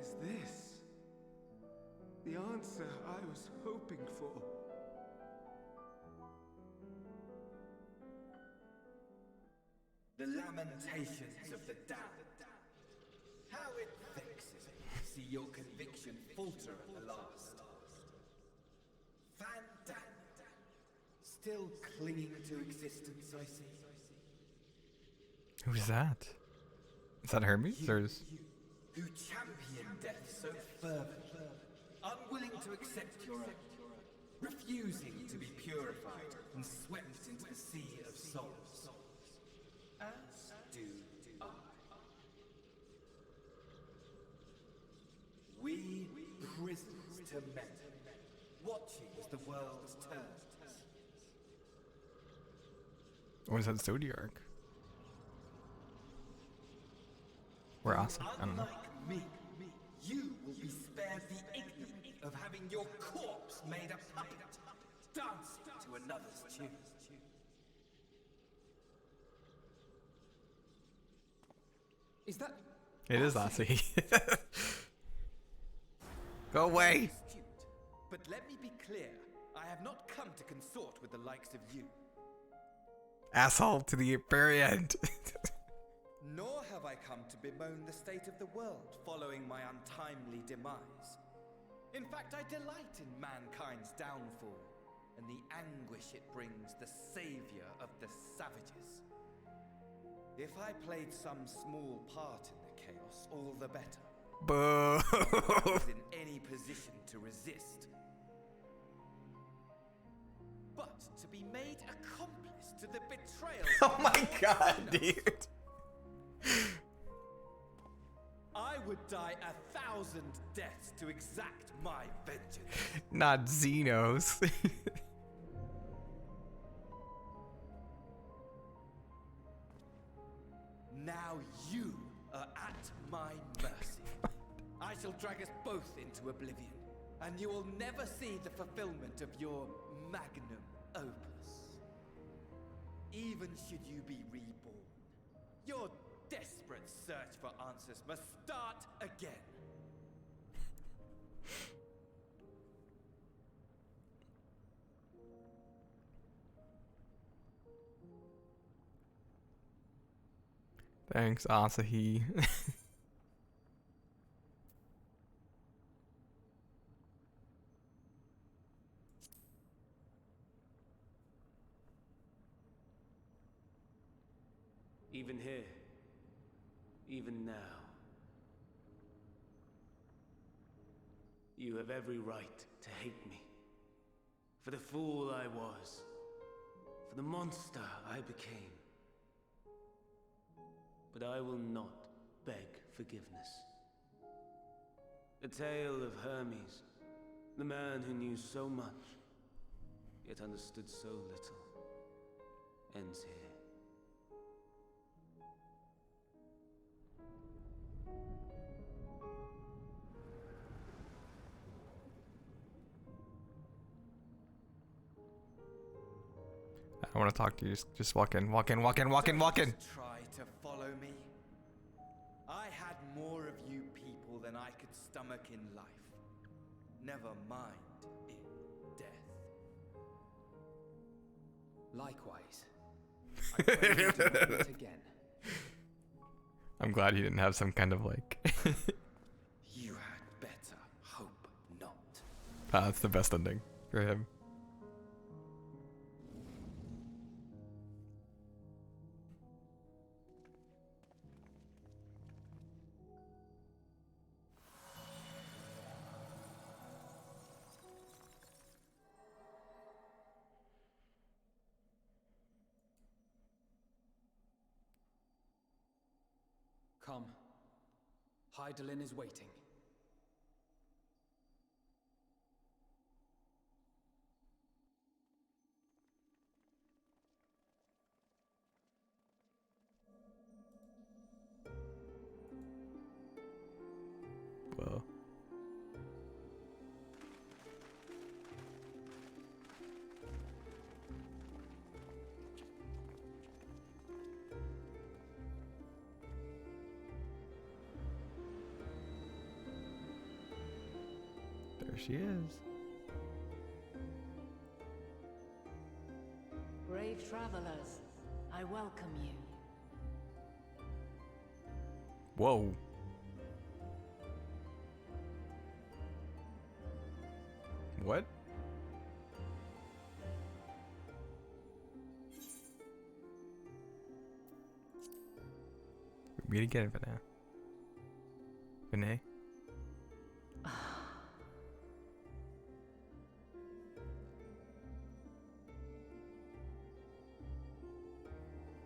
is this answer I was hoping for. The lamentations of the damned. How it vexes me to see your conviction falter at the last. Vandam. Still clinging to existence, I see. Who's that? Is that Hermes or is... Who champion death so fervently, unwilling to accept your own, refusing to be purified and swept into the sea of souls. As do I. We prisoners to men, watching as the world turns. Or is that Zodiac? Or Asa? I don't know. Unlike me, you will be spared the ignominy of having your corpse made a puppet, dancing to another's tune. Is that... It is Asa. Go away! But let me be clear, I have not come to consort with the likes of you. Asshole to the very end. Nor have I come to bemoan the state of the world following my untimely demise. In fact, I delight in mankind's downfall and the anguish it brings the savior of the savages. If I played some small part in the chaos, all the better. Boo! I was in any position to resist. But to be made accomplice to the betrayal... Oh my god, dude! I would die 1,000 deaths to exact my vengeance. Not Xenos. Now you are at my mercy. I shall drag us both into oblivion, and you will never see the fulfillment of your magnum opus. Even should you be reborn, your desperate search for answers must start again. Thanks, Asahi. Even here, even now, you have every right to hate me. For the fool I was, for the monster I became. But I will not beg forgiveness. The tale of Hermes, the man who knew so much, yet understood so little, ends here. I want to talk to you. Just walk in, walk in, walk in, walk in, walk in. Try to follow me. I had more of you people than I could stomach in life. Never mind in death. Likewise. I pray you do not meet again. I'm glad he didn't have some kind of like. You had better hope not. That's the best ending for him. Come. Hydaelyn is waiting. Whoa. she is. Brave travelers, I welcome you. Whoa. What? Read again, Vinay. Vinay?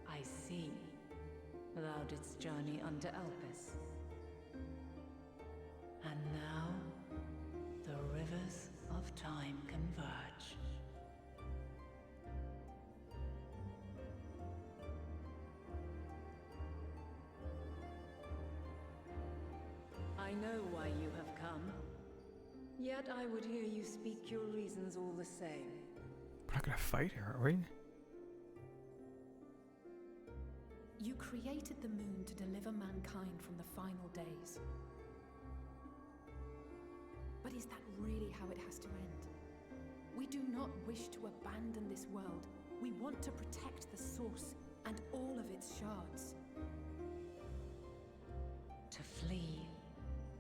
I see. Thou didst journey unto Elpis. And now, the rivers of time converge. I know why you have come. Yet I would hear you speak your reasons all the same. We're not gonna fight her, are we? You created the moon to deliver mankind from the final days. But is that really how it has to end? We do not wish to abandon this world. We want to protect the source and all of its shards. To flee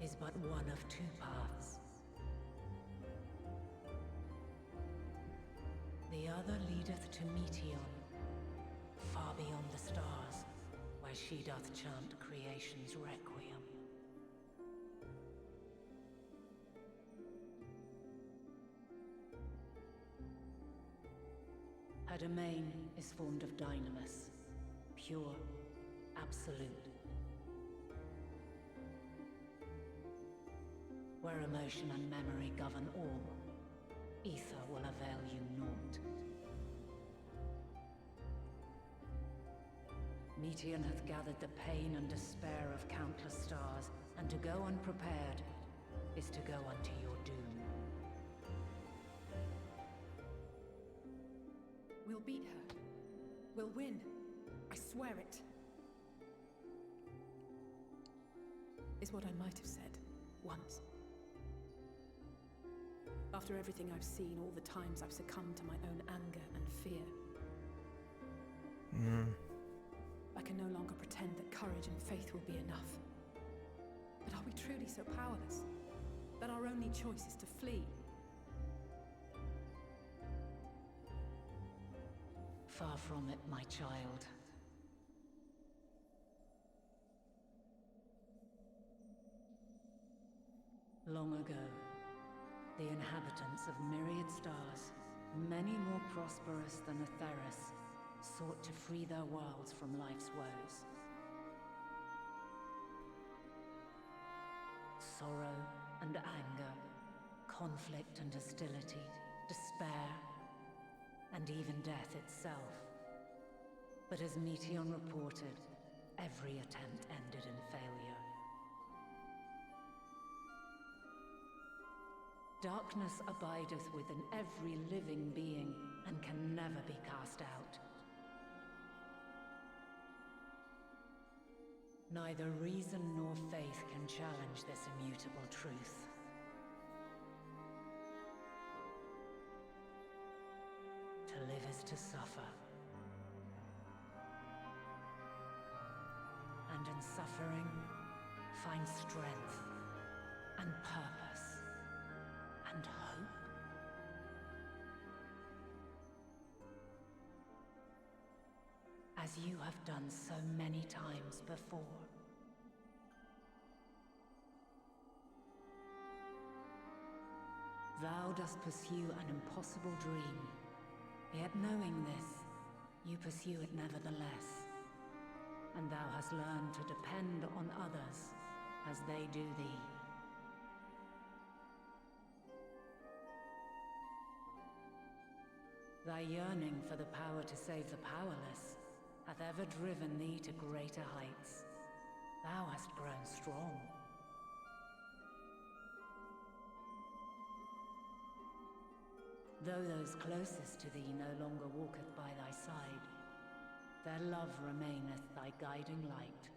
is but one of two paths. The other leadeth to Meteon, far beyond the stars, where she doth chant creation's requiem. Her domain is formed of dynamis, pure, absolute. Where emotion and memory govern all, ether will avail you naught. Meteon hath gathered the pain and despair of countless stars, and to go unprepared is to go unto your doom. We'll beat her. We'll win. I swear it. Is what I might have said once. After everything I've seen, all the times I've succumbed to my own anger and fear. I can no longer pretend that courage and faith will be enough. But are we truly so powerless? That our only choice is to flee? Far from it, my child. Long ago, the inhabitants of myriad stars, many more prosperous than Atheris, sought to free their worlds from life's woes. Sorrow and anger, conflict and hostility, despair, and even death itself. But as Meteon reported, every attempt ended in failure. Darkness abideth within every living being and can never be cast out. Neither reason nor faith can challenge this immutable truth. To live is to suffer. And in suffering, find strength and purpose and hope. As you have done so many times before. Thou dost pursue an impossible dream, yet knowing this, you pursue it nevertheless. And thou hast learned to depend on others as they do thee. Thy yearning for the power to save the powerless hath ever driven thee to greater heights. Thou hast grown strong. Though those closest to thee no longer walketh by thy side, their love remaineth thy guiding light.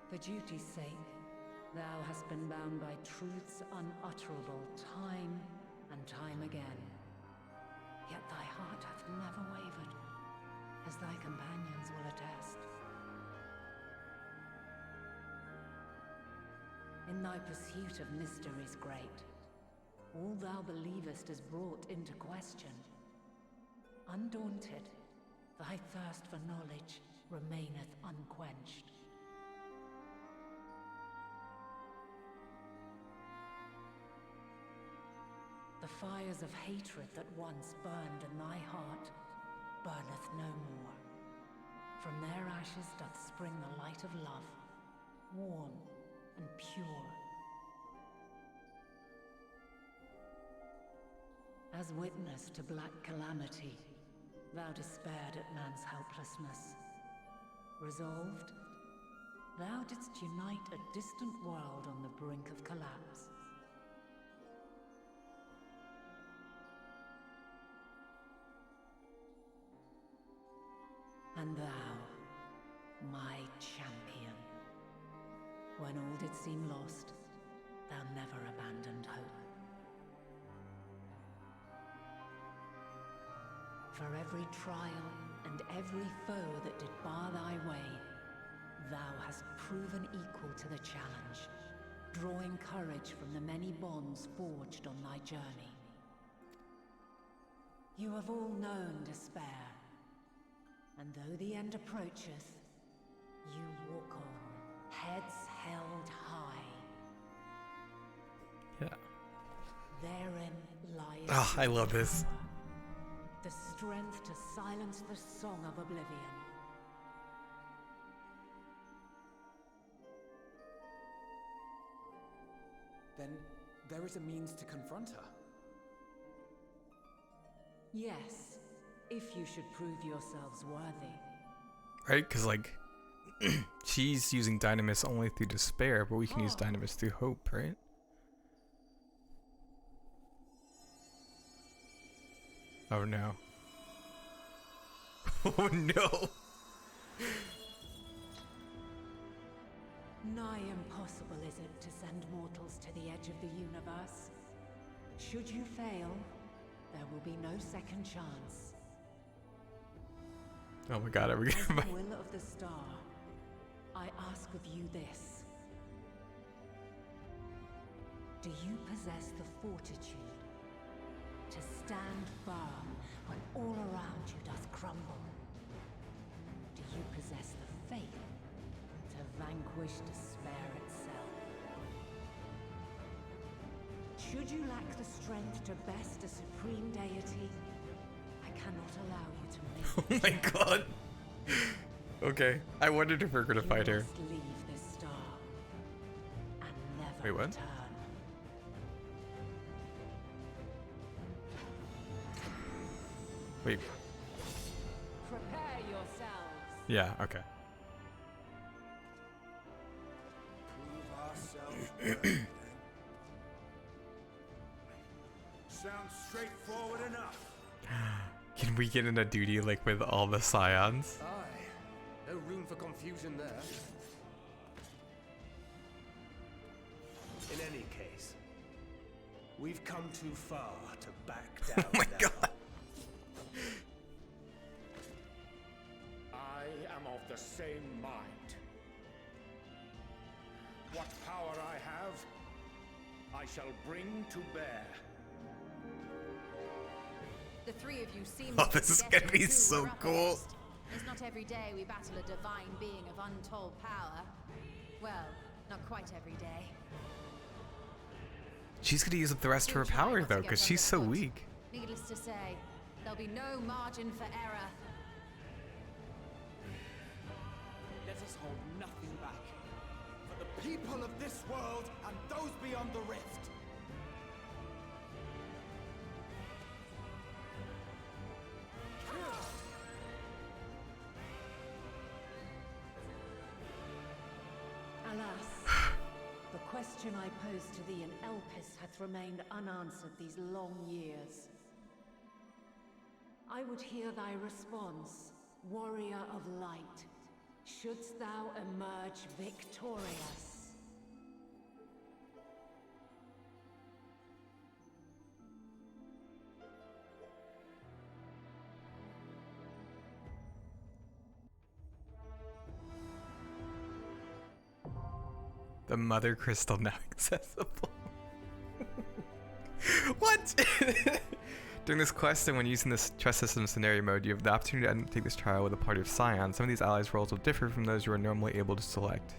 For duty's sake, Thou hast been bound by truths unutterable time and time again. Yet thy heart hath never wavered, as thy companions will attest. In thy pursuit of mysteries great, all thou believest is brought into question. Undaunted, thy thirst for knowledge remaineth unquenched. The fires of hatred that once burned in thy heart burneth no more. From their ashes doth spring the light of love, warm and pure. As witness to black calamity, thou despaired at man's helplessness. Resolved, thou didst unite a distant world on the brink of collapse. And thou, my champion, when all did seem lost, thou never abandoned hope. For every trial and every foe that did bar thy way, thou hast proven equal to the challenge, drawing courage from the many bonds forged on thy journey. You have all known despair, and though the end approacheth, you walk on, heads held high. Yeah. Therein lies Oh, I love this. the strength to silence the song of oblivion. Then there is a means to confront her. Yes, if you should prove yourselves worthy. Right? Because, like, she's using Dynamis only through despair, but we can use Dynamis through hope, right? Oh no. Oh no! Nigh impossible is it to send mortals to the edge of the universe. Should you fail, there will be no second chance. Oh my god, are we As gonna... the will of the star, I ask of you this. Do you possess the fortitude to stand firm when all around you doth crumble? Do you possess the faith to vanquish despair itself? Should you lack the strength to best a supreme deity, I cannot allow you to make Oh my god! Okay, I wondered if we were gonna fight her. You must leave this star and never Wait, what? return. Wait. Prepare yourselves. Yeah, okay. Prove ourselves worthy, then. Sounds straightforward enough. Can we get in a duty like with all the scions? Aye. No room for confusion there. In any case, we've come too far to back down. Oh my now. god! I am of the same mind. What power I have, I shall bring to bear. The three of you seem Oh, to this is forget gonna be who so we're up cool. against. It's not every day we battle a divine being of untold power. Well, not quite every day. She's gonna use up the rest of her power though, because she's so weak. Needless to say, there'll be no margin for error. Let us hold nothing back. For the people of this world and those beyond the rift. Alas, the question I posed to thee in Elpis hath remained unanswered these long years. I would hear thy response, warrior of light. Shouldst thou emerge victorious? The mother crystal now accessible. What? During this quest and when using this trust system scenario mode, you have the opportunity to undertake this trial with a party of scions. Some of these allies' roles will differ from those you are normally able to select.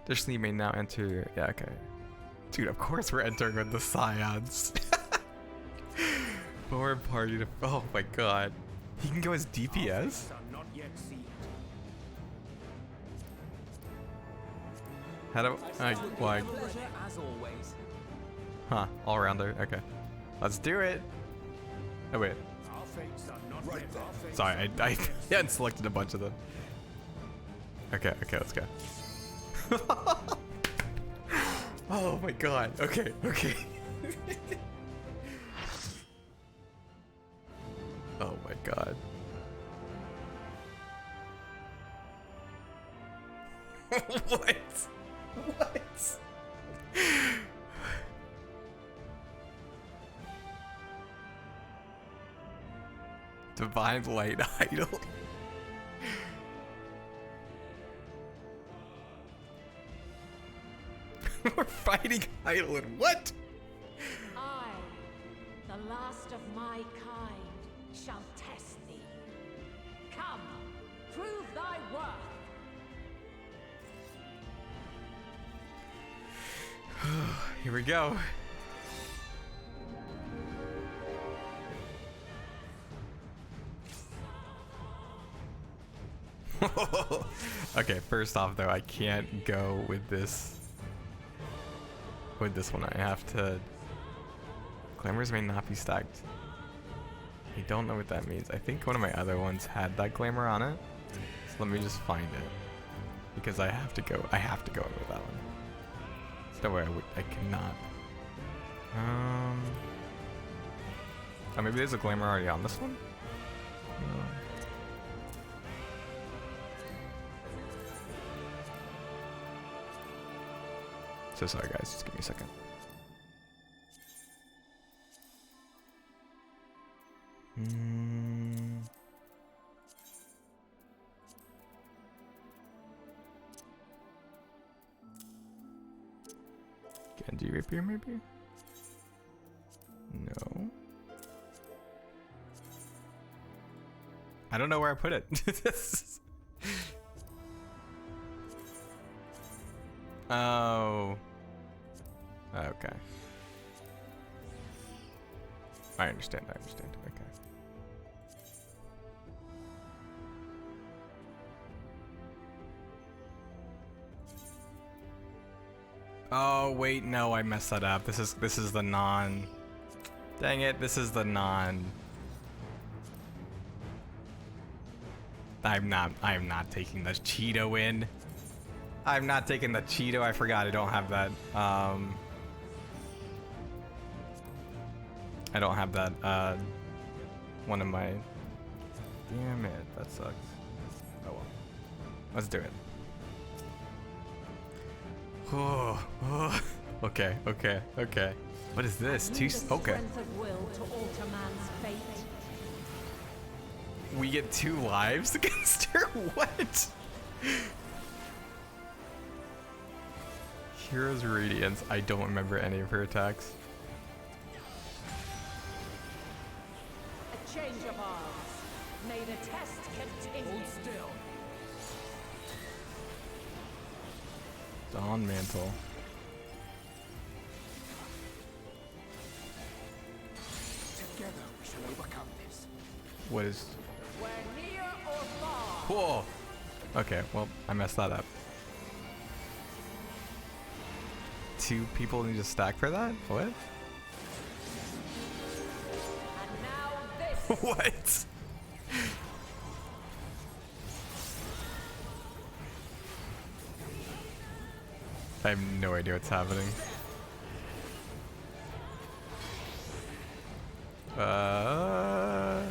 Additionally, you may now enter... Yeah, okay. Dude, of course we're entering with the scions. Forward party to... Oh my god. He can go as DPS? How do I... Why? Huh, all-rounder. Okay. Let's do it. Oh, wait. Sorry, I hadn't selected a bunch of them. Okay, okay, let's go. Oh my god. Okay, okay. Oh my god. What? What? Divine Light Idol. We're fighting Idol and what? I, the last of my kind, shall test thee. Come, prove thy worth. Here we go. Okay, first off though, I can't go with this one. I have to... Glamours may not be stacked. I don't know what that means. I think one of my other ones had that glamour on it. So let me just find it. Because I have to go in with that one. There's no way I cannot. Oh, maybe there's a glamour already on this one? No. So sorry guys, just give me a second. Genji Rapier maybe? No. I don't know where I put it. Oh. Okay. I understand, okay. Oh wait, no, I messed that up. This is the non... Dang it, this is the non... I am not taking the Cheeto in. I'm not taking the Cheeto, I forgot I don't have that. I don't have that, one of my... Damn it, that sucks. Oh well. Let's do it. Oh, oh. Okay. What is this? Okay. We get 2 lives against her? What? Hero's Radiance. I don't remember any of her attacks. A change of arms. May the test continue. Hold still. Dawn Mantle. Together we shall overcome this. What is... We're near or far. Cool. Okay, well, I messed that up. 2 people need to stack for that? What? And now this. What? I have no idea what's happening. Oh.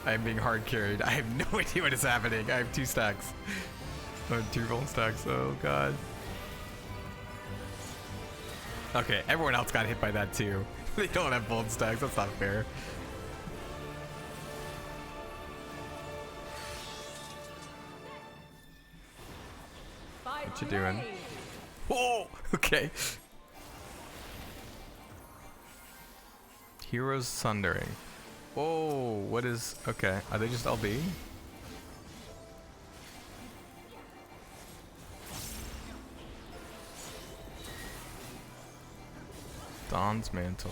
I'm being hard carried. I have no idea what is happening. I have 2 stacks. Oh, 2 gold stacks. Oh god. Okay, everyone else got hit by that too. They don't have bold stacks. That's not fair. What you doing? Whoa! Okay. Heroes Sundering. Whoa, what is... Okay, are they just LB? Dawn's Mantle.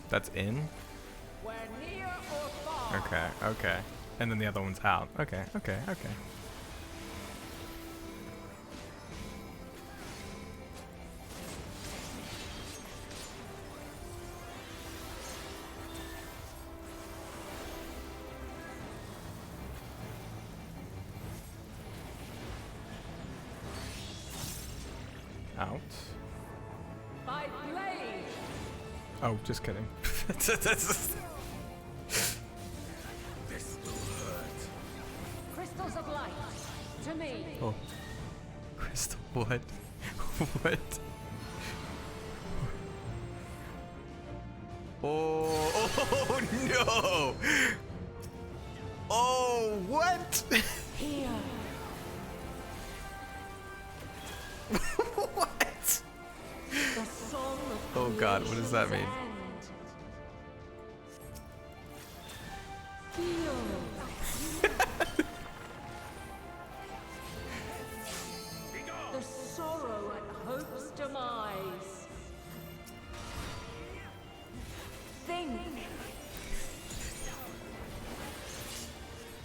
That's in? Okay, okay. And then the other one's out. Okay, okay, okay. Out. By blade. Oh, just kidding. This will hurt. Crystals of light. To me. Oh. Crystal, what? What? Oh, oh no! Oh, what? Here. What? The song of Oh god, what does that mean? The sorrow at hope's demise. Think.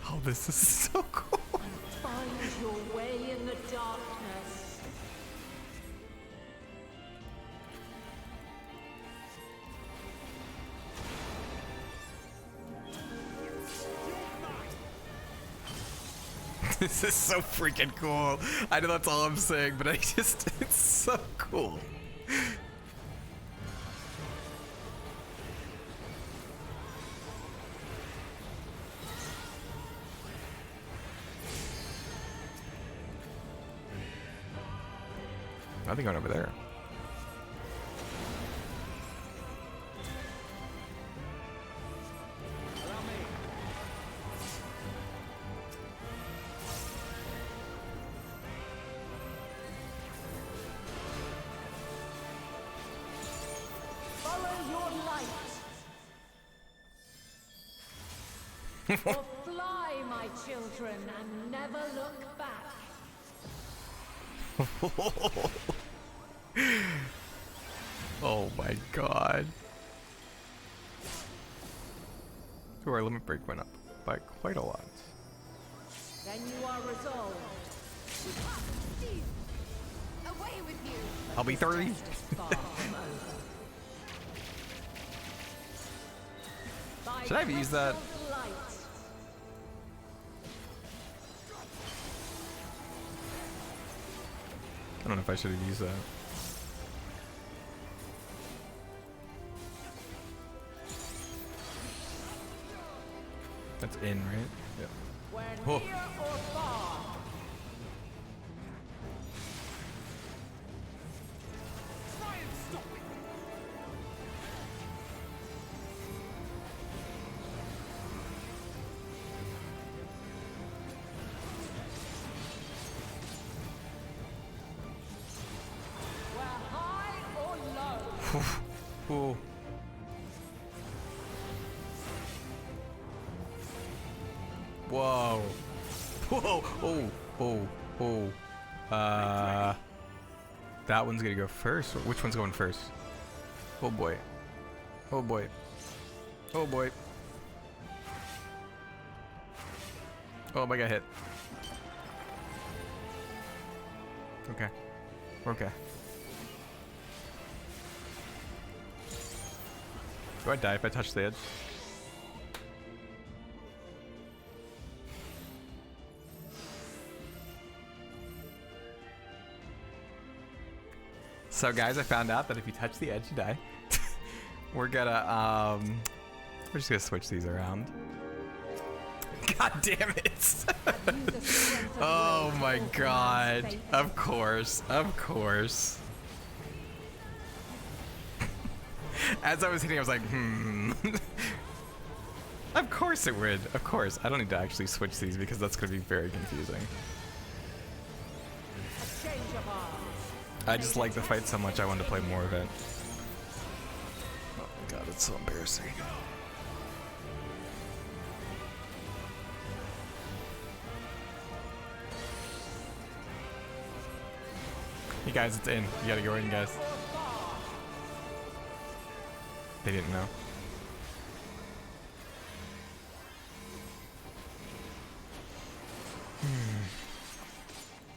Oh, this is so cool. Find your way in the darkness. This is so freaking cool. I know that's all I'm saying, but it's so cool. Nothing going over there. Follow your light. Or fly, my children, and never look back. Oh my god. So our limit break went up by quite a lot. Then you are resolved. Away with you. I'll be 30. Should I have used that? I don't know if I should have used that. That's in, right? Yeah. Oh. Oh. Whoa. Whoa. Oh. Oh. Oh. That one's gonna go first. Which one's going first? Oh boy. Oh boy. Oh boy. Oh, I got hit. Okay. Okay. Do I die if I touch the edge? So guys, I found out that if you touch the edge, you die. We're gonna, we're just gonna switch these around. God damn it! Oh my god. Of course. Of course. As I was hitting, I was like, Of course it would. Of course. I don't need to actually switch these because that's going to be very confusing. I just like the fight so much I wanted to play more of it. Oh my god, it's so embarrassing. Hey guys, it's in. You gotta go in, guys. They didn't know.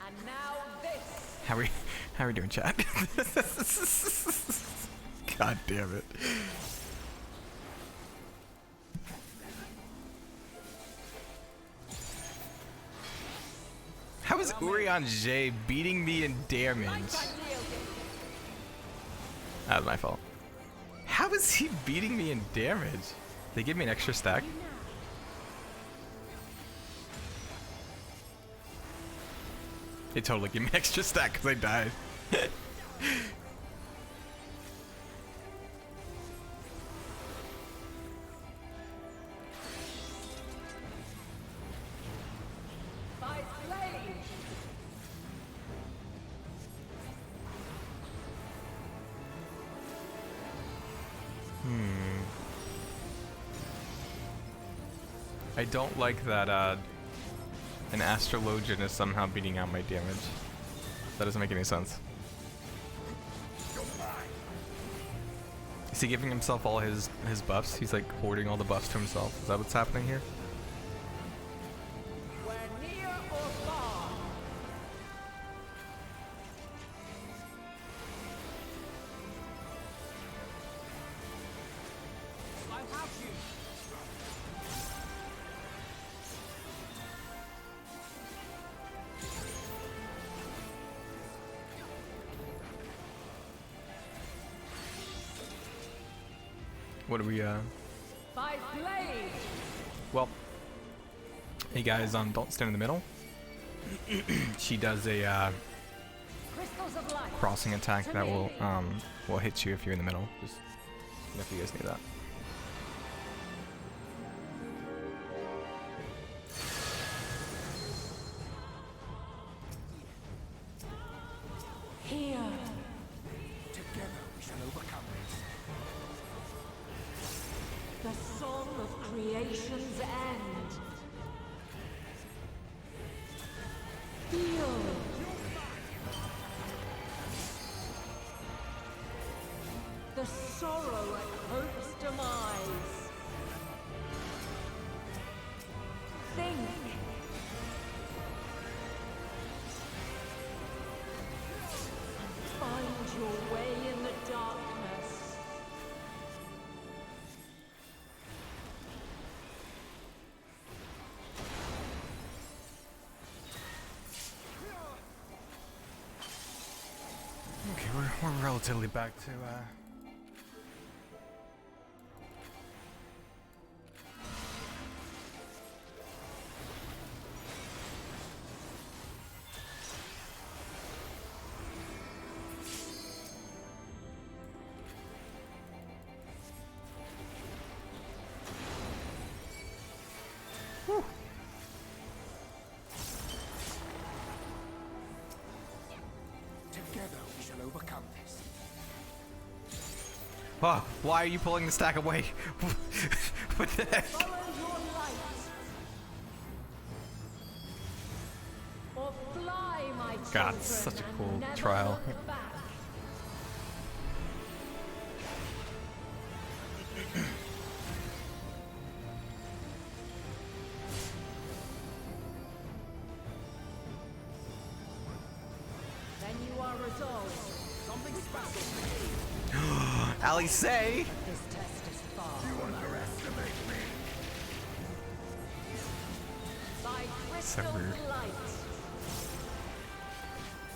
And now this. How are we doing, chat? God damn it. How is Urianger beating me in damage? That was my fault. How is he beating me in damage? They give me an extra stack. They totally gave me an extra stack because I died. I don't like that an astrologian is somehow beating out my damage. That doesn't make any sense. Is he giving himself all his buffs? He's like hoarding all the buffs to himself. Is that what's happening here? What do we well, hey guys, don't stand in the middle. She does a crossing attack that will hit you if you're in the middle. Just if you guys knew that. Here. Together we shall overcome this. The song of creation's end. Feel. The sorrow at hope's demise. Think. Find your way in the darkness. Okay, we're relatively back to Together we shall overcome this. oh, why are you pulling the stack away? What the heck? Follow your light. Or fly, my children, God, it's such a cool and never trial. look back. Then you are resolved. Something special. Ali say. This test is far. You underestimate me. By So crystal weird. light.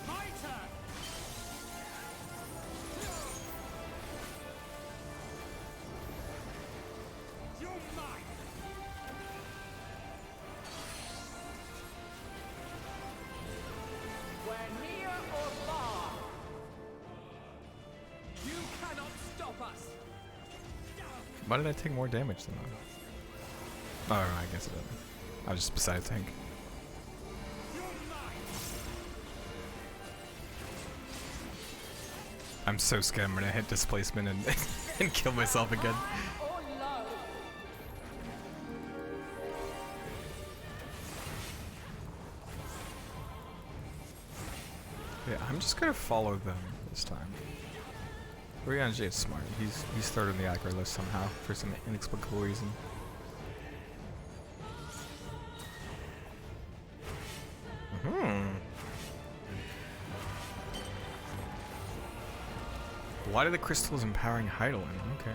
Fighter! You're mine! Where near or far. You cannot stop us! Why did I take more damage than that? Oh, I guess it doesn't. I was just beside a tank. I'm so scared I'm gonna hit displacement and, and kill myself again. Yeah, I'm just gonna follow them this time. Urianger is smart. He's third on the aggro list somehow for some inexplicable reason. Why are the crystals empowering Heidelin? Okay.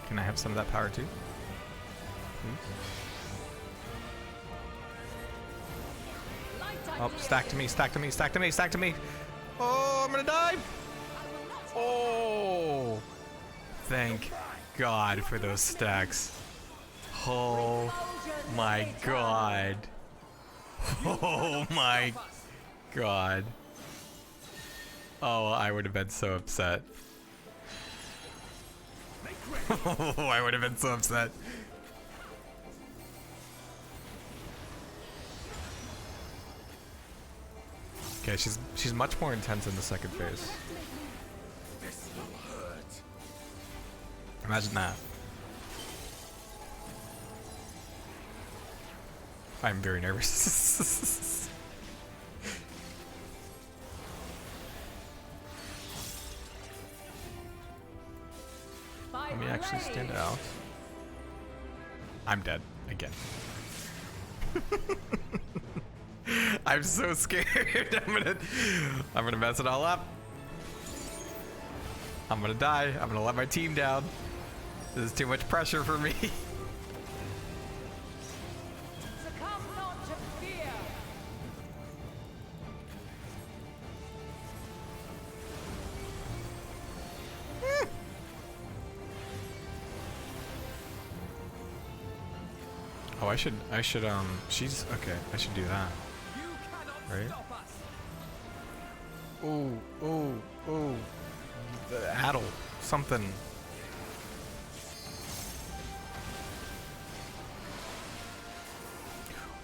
Can I have some of that power too? Please? Oh, stack to me, stack to me, stack to me, stack to me! Oh, I'm gonna die! Oh! Thank God for those stacks. Oh my God. Oh my God. Oh, I would have been so upset. Oh, I would have been so upset. Okay, she's much more intense in the second phase. This will hurt. Imagine that. I'm very nervous. Let me actually stand out. I'm dead again. I'm so scared. I'm gonna mess it all up. I'm gonna die. I'm gonna let my team down. This is too much pressure for me. Succumb not to fear. Oh, I should, she's, okay, I should do that. Right? Oh, the addle, something.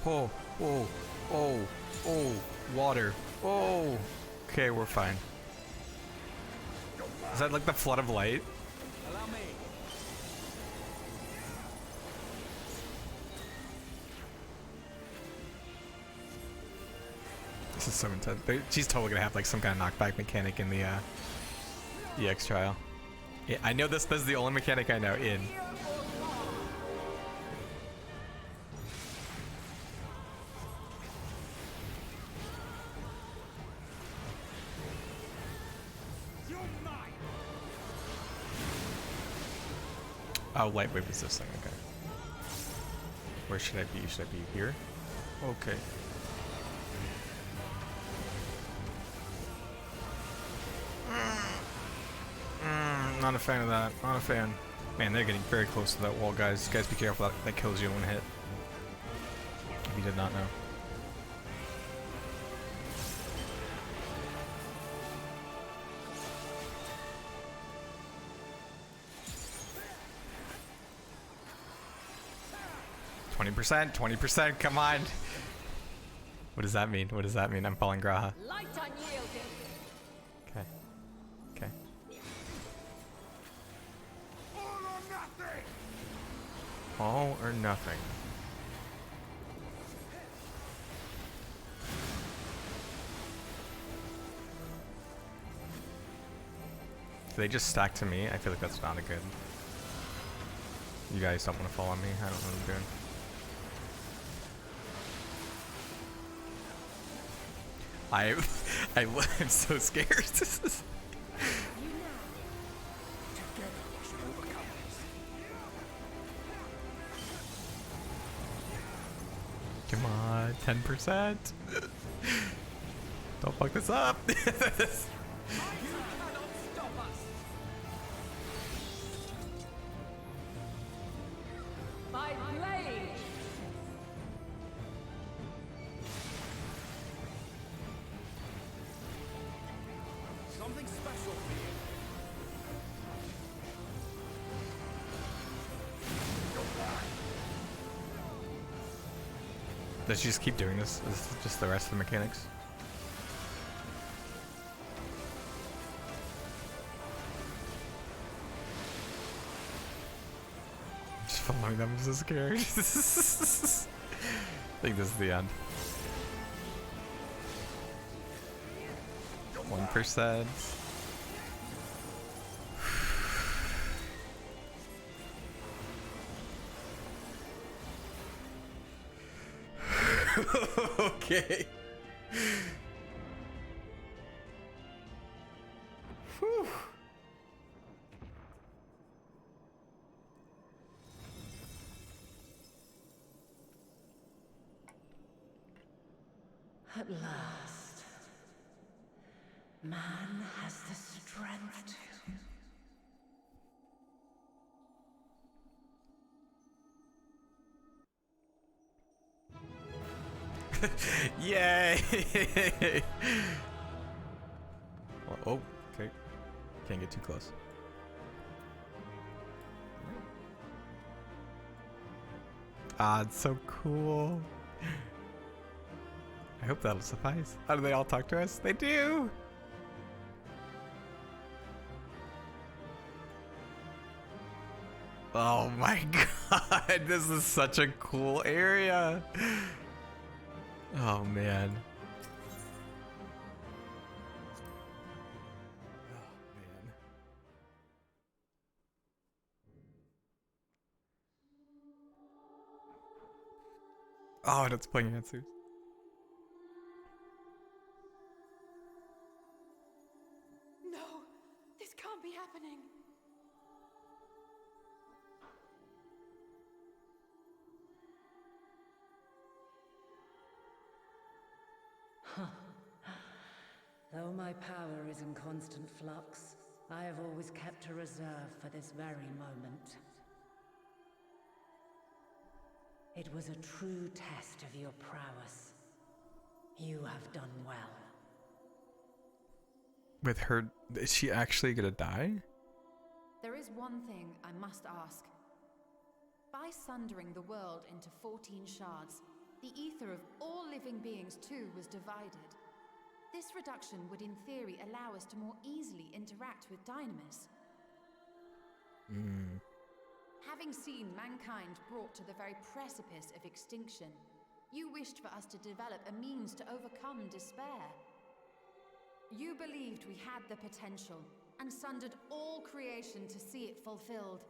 Oh, water. Oh, okay, we're fine. Is that like the flood of light? Allow me. This is so intense. She's totally gonna have like some kind of knockback mechanic in the EX trial. Yeah, I know this is the only mechanic I know in. Oh, lightweight was this thing, okay. Where should I be? Should I be here? Okay. Not a fan of that. Not a fan. Man, they're getting very close to that wall, guys. Guys, be careful. That kills you in one hit. If you did not know. %, 20%, come on! What does that mean? What does that mean? I'm falling Graha. Light unyielding. Okay. Okay. All or nothing. Do they just stack to me? I feel like that's not a good... You guys don't want to follow me? I don't know what I'm doing. I'm so scared. Come on, 10%. Don't fuck this up. By blade. Something special for you. Does she just keep doing this? Is this just the rest of the mechanics? Just following them is so scary. I think this is the end. 1%. Okay. Whew. At last, man has the strength to. Yay! Oh, okay. Can't get too close. Ah, it's so cool. I hope that'll suffice. How do they all talk to us? They do! Oh my god, this is such a cool area. Oh man. Oh, and it's playing answers. No, this can't be happening. Though my power is in constant flux, I have always kept a reserve for this very moment. It was a true test of your prowess. You have done well. With her, is she actually gonna die? There is one thing I must ask. By sundering the world into 14 shards, the ether of all living beings too was divided. This reduction would in theory allow us to more easily interact with Dynamis. Having seen mankind brought to the very precipice of extinction, you wished for us to develop a means to overcome despair. You believed we had the potential, and sundered all creation to see it fulfilled,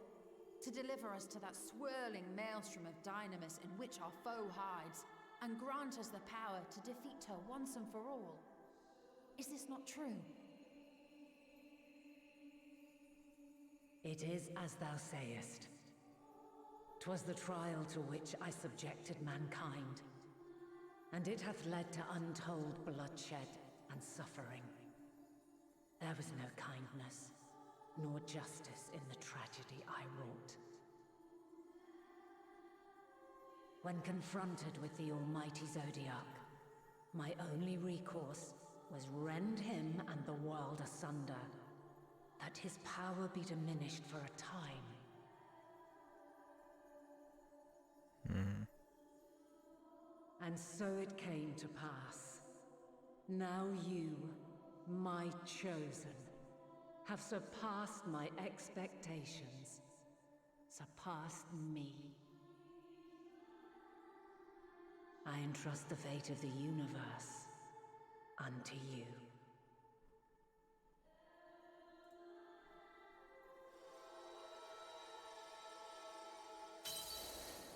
to deliver us to that swirling maelstrom of Dynamis in which our foe hides, and grant us the power to defeat her once and for all. Is this not true? It is as thou sayest. 'Twas the trial to which I subjected mankind, and it hath led to untold bloodshed and suffering. There was no kindness, nor justice in the tragedy I wrought. When confronted with the almighty Zodiac, my only recourse was rend him and the world asunder, that his power be diminished for a time. And so it came to pass. Now you, my chosen, have surpassed my expectations, surpassed me. I entrust the fate of the universe unto you.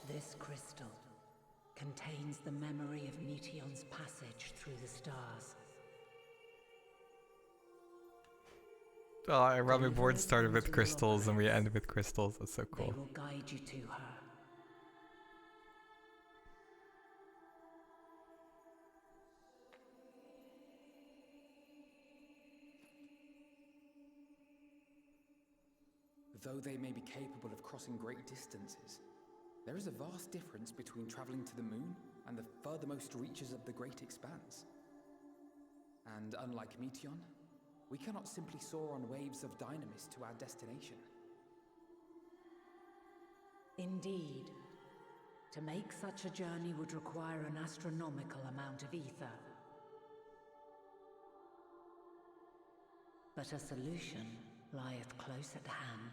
This crystal contains the memory of Meteion's passage through the stars. Oh, Robbie board started with crystals and we ended with crystals. That's so cool. They will guide you to her. Though they may be capable of crossing great distances, there is a vast difference between traveling to the moon and the furthermost reaches of the great expanse. And unlike Meteion, we cannot simply soar on waves of Dynamis to our destination. Indeed, To make such a journey would require an astronomical amount of ether. But a solution lieth close at hand.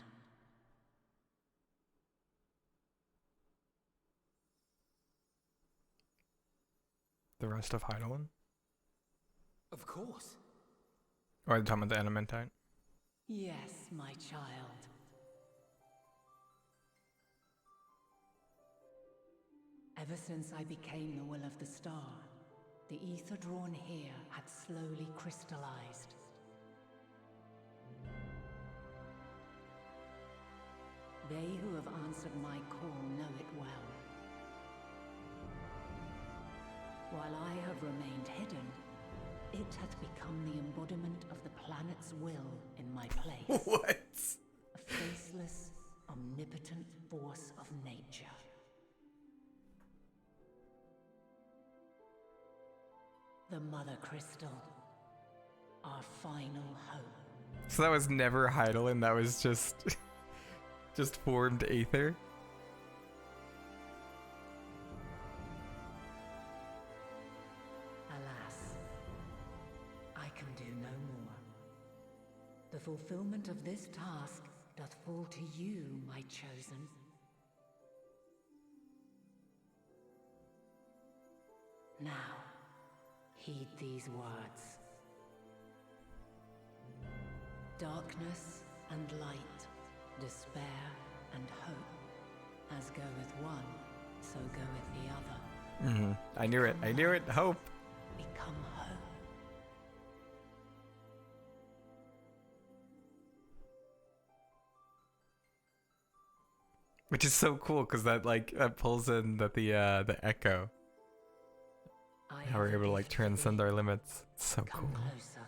The rest of Heidelin? Of course. Or the time of the Elementite? Yes, my child. Ever since I became the will of the star, the ether drawn here had slowly crystallized. They who have answered my call know it well. While I have remained hidden, it hath become the embodiment of the planet's will in my place. What? A faceless, omnipotent force of nature. The Mother Crystal, our final hope. So that was never Heidelin, that was just just formed Aether? Alas, I can do no more. The fulfillment of this task doth fall to you, my chosen. Now, heed these words. Darkness and light, despair and hope. As goeth one, so goeth the other. I knew it. I knew it. Hope. Become hope. Which is so cool because that that pulls in the echo. How we're able to transcend our limits. It's so cool. Closer.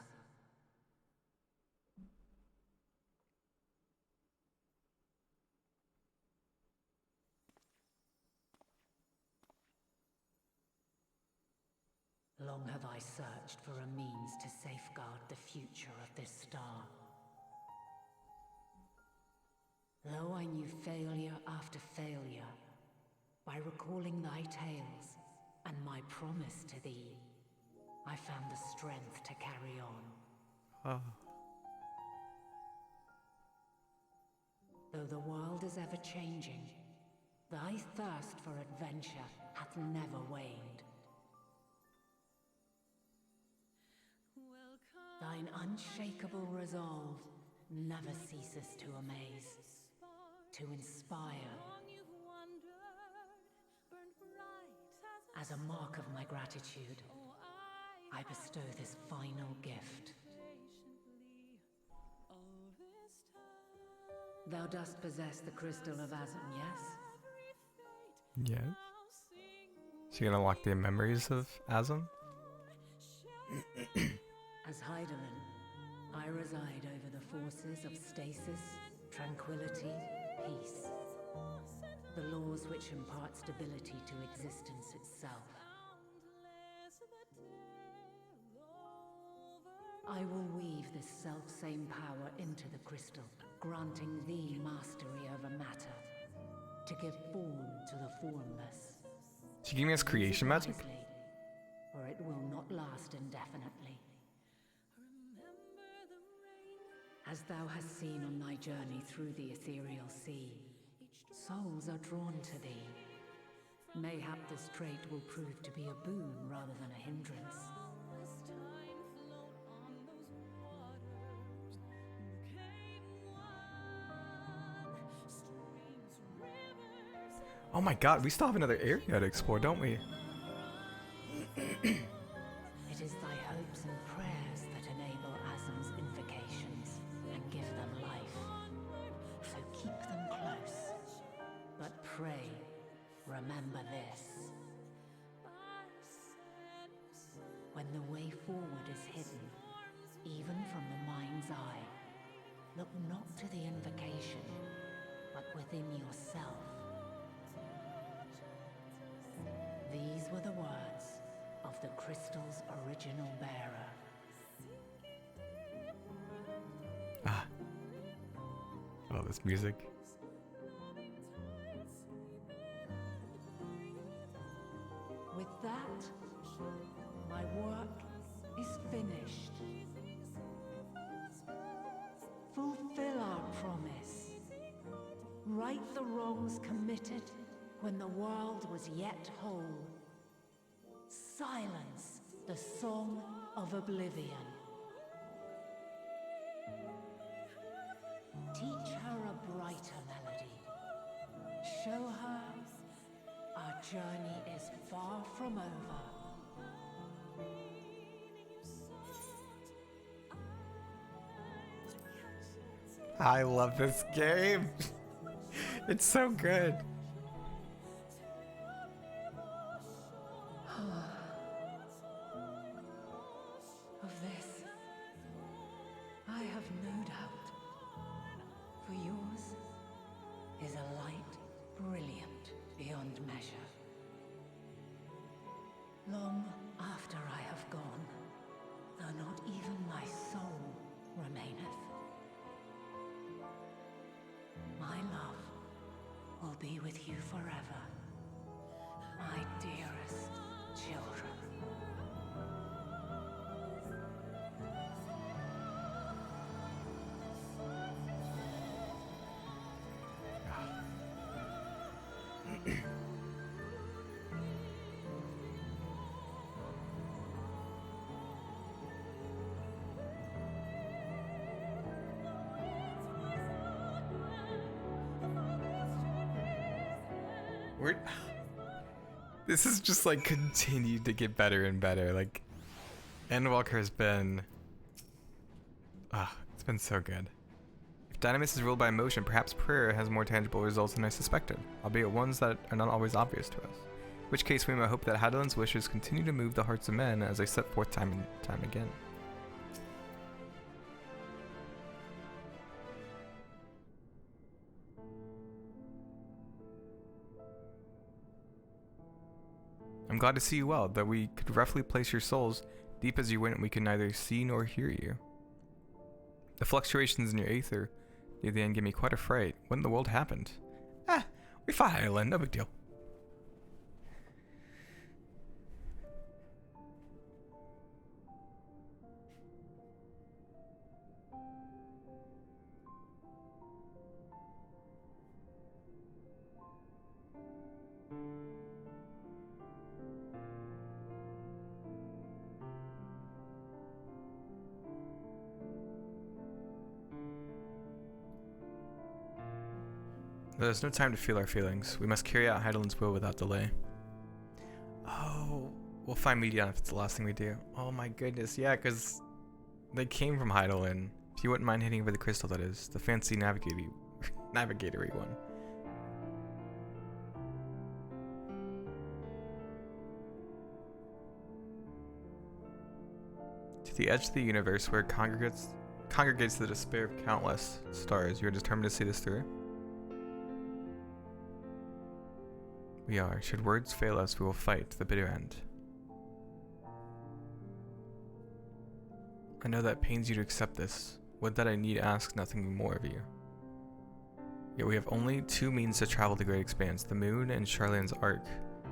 Long have I searched for a means to safeguard the future of this star. Though I knew failure after failure, by recalling thy tales and my promise to thee, I found the strength to carry on. Oh. Though the world is ever changing, thy thirst for adventure hath never waned. Thine unshakable resolve never ceases to amaze, to inspire. As a mark of my gratitude, I bestow this final gift. Thou dost possess the crystal of Azum, yes? Yeah. So you're gonna lock the memories of Azum? As Heidelin, I reside over the forces of stasis, tranquility, peace. The laws which impart stability to existence itself. I will weave this self-same power into the crystal, granting thee mastery over matter, to give form to the formless. She gave me us creation magic? Wisely, or it will not last indefinitely. As thou hast seen on thy journey through the ethereal sea, souls are drawn to thee. Mayhap this trait will prove to be a boon rather than a hindrance. Oh my god, we still have another area to explore, don't we? It is thy hopes and prayers that enable Azum's invocations and give them life. So keep them close. But pray, remember this. When the way forward is hidden, even from the mind's eye, look not to the invocation, but within yourself. These were the words of the crystal's original bearer. Ah. Oh, this music. With that, my work is finished. Fulfill our promise. Right the wrongs committed when the world was yet whole. Silence the song of oblivion. Teach her a brighter melody. Show her our journey is far from over. I love this game. It's so good. Of this, I have no doubt. For yours is a light brilliant beyond measure. Long after I have gone, though not even my soul remaineth, my love will be with you forever, my dearest children. This has just like continued to get better and better. Like, Endwalker has been, it's been so good. If Dynamis is ruled by emotion, perhaps prayer has more tangible results than I suspected, albeit ones that are not always obvious to us. In which case we may hope that Hydaelyn's wishes continue to move the hearts of men as they set forth time and time again. I'm glad to see you well, though we could roughly place your souls deep as you went, we could neither see nor hear you. The fluctuations in your aether near the end gave me quite a fright. What in the world happened? We fought Hydaelyn, no big deal. There's no time to feel our feelings. We must carry out Hydaelyn's will without delay. Oh, we'll find Medion if it's the last thing we do. Oh my goodness, yeah, because they came from Hydaelyn. If you wouldn't mind hitting over the crystal, that is. The fancy navigatory one. To the edge of the universe where congregates the despair of countless stars, you are determined to see this through? We are. Should words fail us, we will fight to the bitter end. I know that pains you to accept this. Would that I need ask nothing more of you. Yet we have only two means to travel the great expanse, the moon and Charlene's arc.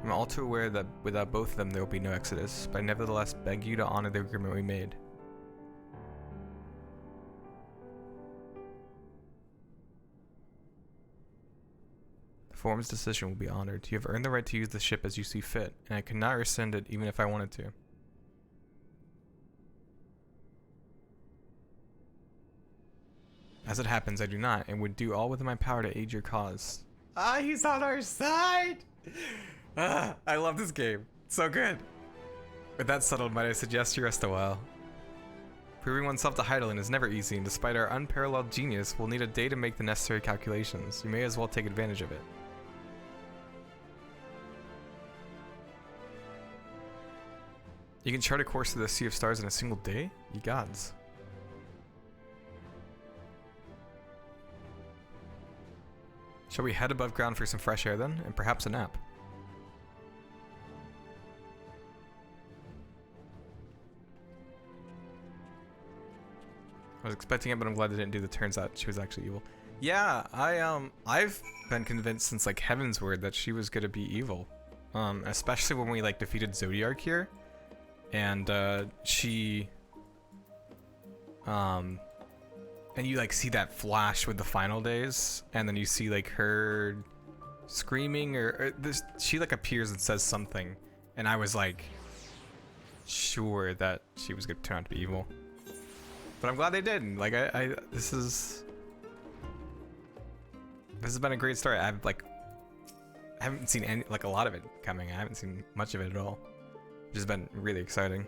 I'm all too aware that without both of them there will be no exodus, but I nevertheless beg you to honor the agreement we made. Form's decision will be honored. You have earned the right to use the ship as you see fit, and I could not rescind it even if I wanted to. As it happens, I do not, and would do all within my power to aid your cause. He's on our side! I love this game. It's so good. With that settled, might I suggest you rest a while? Proving oneself to Hydaelyn is never easy, and despite our unparalleled genius, we'll need a day to make the necessary calculations. You may as well take advantage of it. You can chart a course through the Sea of Stars in a single day? Ye gods. Shall we head above ground for some fresh air then, and perhaps a nap? I was expecting it, but I'm glad they didn't do the turns out she was actually evil. Yeah, I've been convinced since like Heaven's Word that she was gonna be evil especially when we like defeated Zodiark here, and she, and you like see that flash with the final days, and then you see like her screaming, or this, she like appears and says something, and I was like sure that she was gonna turn out to be evil, but I'm glad they didn't. Like this has been a great story. I haven't seen any, like a lot of it coming. I haven't seen much of it at all, which has been really exciting.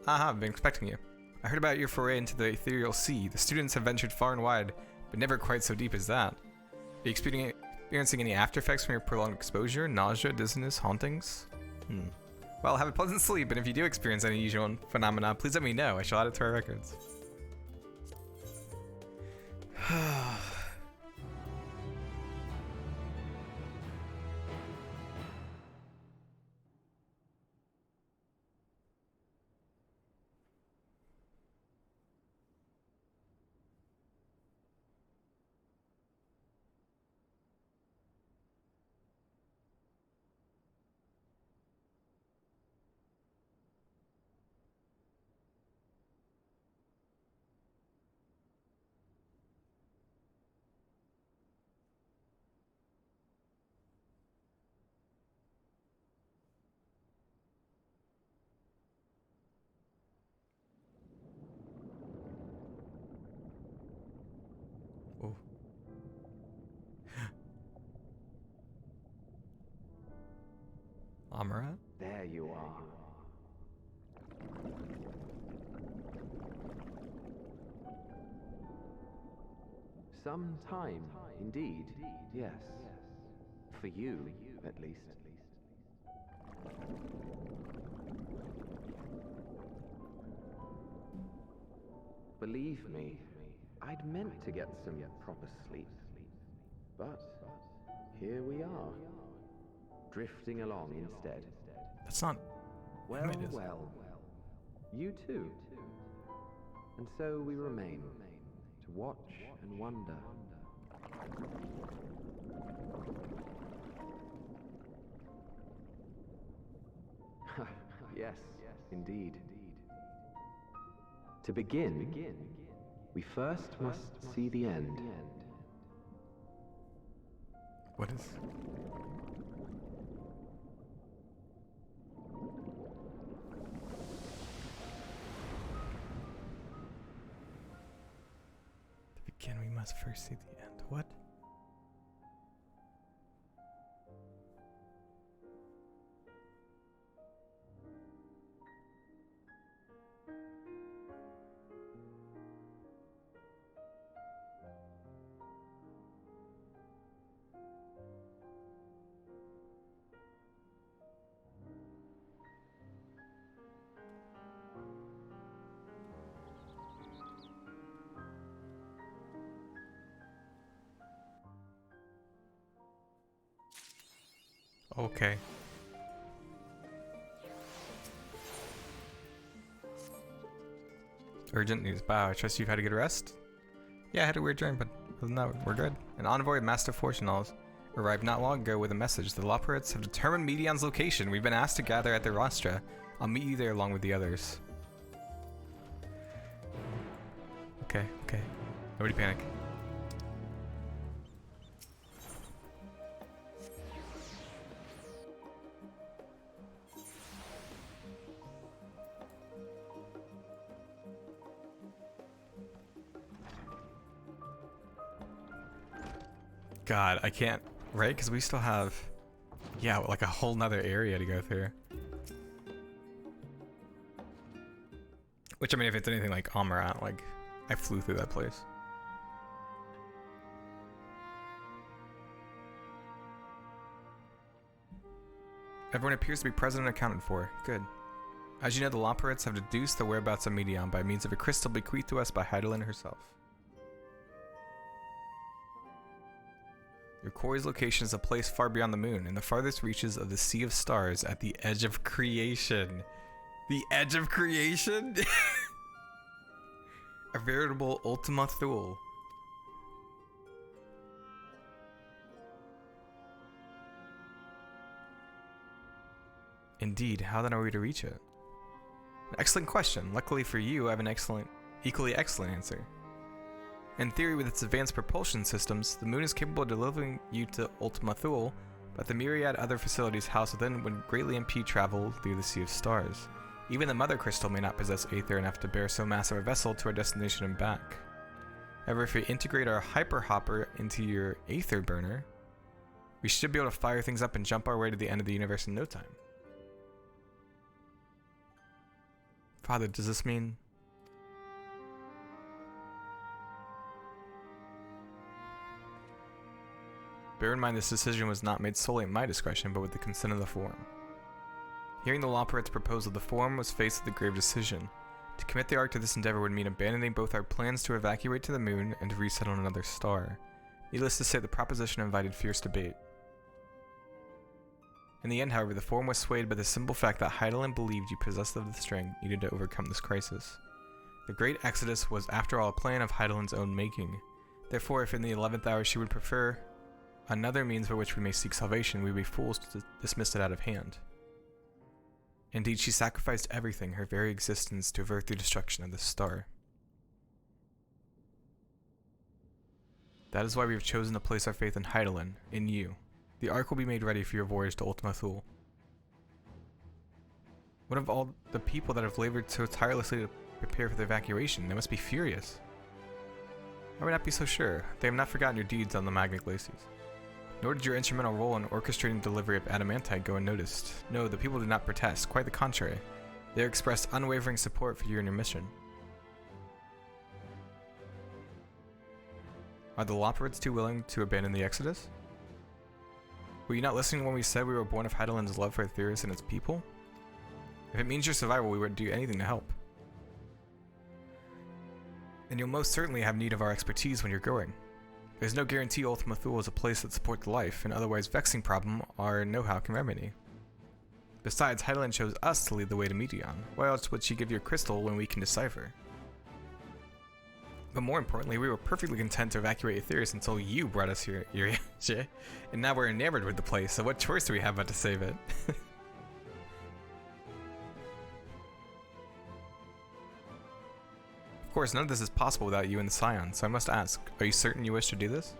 Haha, I've been expecting you. I heard about your foray into the ethereal sea. The students have ventured far and wide, but never quite so deep as that. Are you experiencing any after effects from your prolonged exposure? Nausea, dizziness, hauntings? Well, have a pleasant sleep, and if you do experience any unusual phenomena, please let me know. I shall add it to our records. Oh. Amara? There you are. Some time, indeed, yes. For you, at least. Believe me, I'd meant to get some proper sleep. But here we are, drifting along instead. That's not... Well, well. You too. And so we remain, to watch and wonder. Yes, indeed. To begin, we first must see the end. What is... To begin, we must first see the end. What? Okay. Urgent news. Wow, I trust you've had a good rest? Yeah, I had a weird dream, but other than that, we're good. An envoy of Master Fortunals arrived not long ago with a message. The Loperates have determined Medion's location. We've been asked to gather at the Rostra. I'll meet you there along with the others. Okay, okay. Nobody panic. God, I can't, right? Because we still have, yeah, like a whole nother area to go through. Which, I mean, if it's anything like Amarat, like, I flew through that place. Everyone appears to be present and accounted for. Good. As you know, the Loperates have deduced the whereabouts of Medion by means of a crystal bequeathed to us by Heidelin herself. Your quarry's location is a place far beyond the moon, in the farthest reaches of the Sea of Stars at the edge of creation. The edge of creation? A veritable Ultima Thule. Indeed, how then are we to reach it? An excellent question. Luckily for you, I have an equally excellent answer. In theory, with its advanced propulsion systems, the moon is capable of delivering you to Ultima Thule, but the myriad other facilities housed within would greatly impede travel through the Sea of Stars. Even the Mother Crystal may not possess aether enough to bear so massive a vessel to our destination and back. However, if we integrate our Hyper Hopper into your aether burner, we should be able to fire things up and jump our way to the end of the universe in no time. Father, does this mean... Bear in mind this decision was not made solely at my discretion, but with the consent of the Forum. Hearing the Loperate's proposal, the Forum was faced with a grave decision. To commit the Ark to this endeavor would mean abandoning both our plans to evacuate to the moon and to reset on another star. Needless to say, the proposition invited fierce debate. In the end, however, the Forum was swayed by the simple fact that Hydaelyn believed you possessed of the strength needed to overcome this crisis. The Great Exodus was, after all, a plan of Hydaelyn's own making. Therefore, if in the 11th hour she would prefer another means by which we may seek salvation, we would be fools to dismiss it out of hand. Indeed, she sacrificed everything, her very existence, to avert the destruction of this star. That is why we have chosen to place our faith in Hydaelyn, in you. The Ark will be made ready for your voyage to Ultima Thule. What of all the people that have labored so tirelessly to prepare for the evacuation? They must be furious. I would not be so sure. They have not forgotten your deeds on the Magna Glaciers. Nor did your instrumental role in orchestrating delivery of adamantite go unnoticed. No, the people did not protest. Quite the contrary. They expressed unwavering support for you and your mission. Are the Loperates too willing to abandon the Exodus? Were you not listening when we said we were born of Hydaelyn's love for Etheirys and its people? If it means your survival, we would do anything to help. And you'll most certainly have need of our expertise when you're going. There's no guarantee Ultima Thule is a place that supports life, an otherwise vexing problem our know-how can remedy. Besides, Hydaelyn chose us to lead the way to Medion. Why else would she give you a crystal when we can decipher? But more importantly, we were perfectly content to evacuate Etheirys until you brought us here, and now we're enamored with the place, so what choice do we have but to save it? Of course, none of this is possible without you and the Scion, so I must ask, are you certain you wish to do this?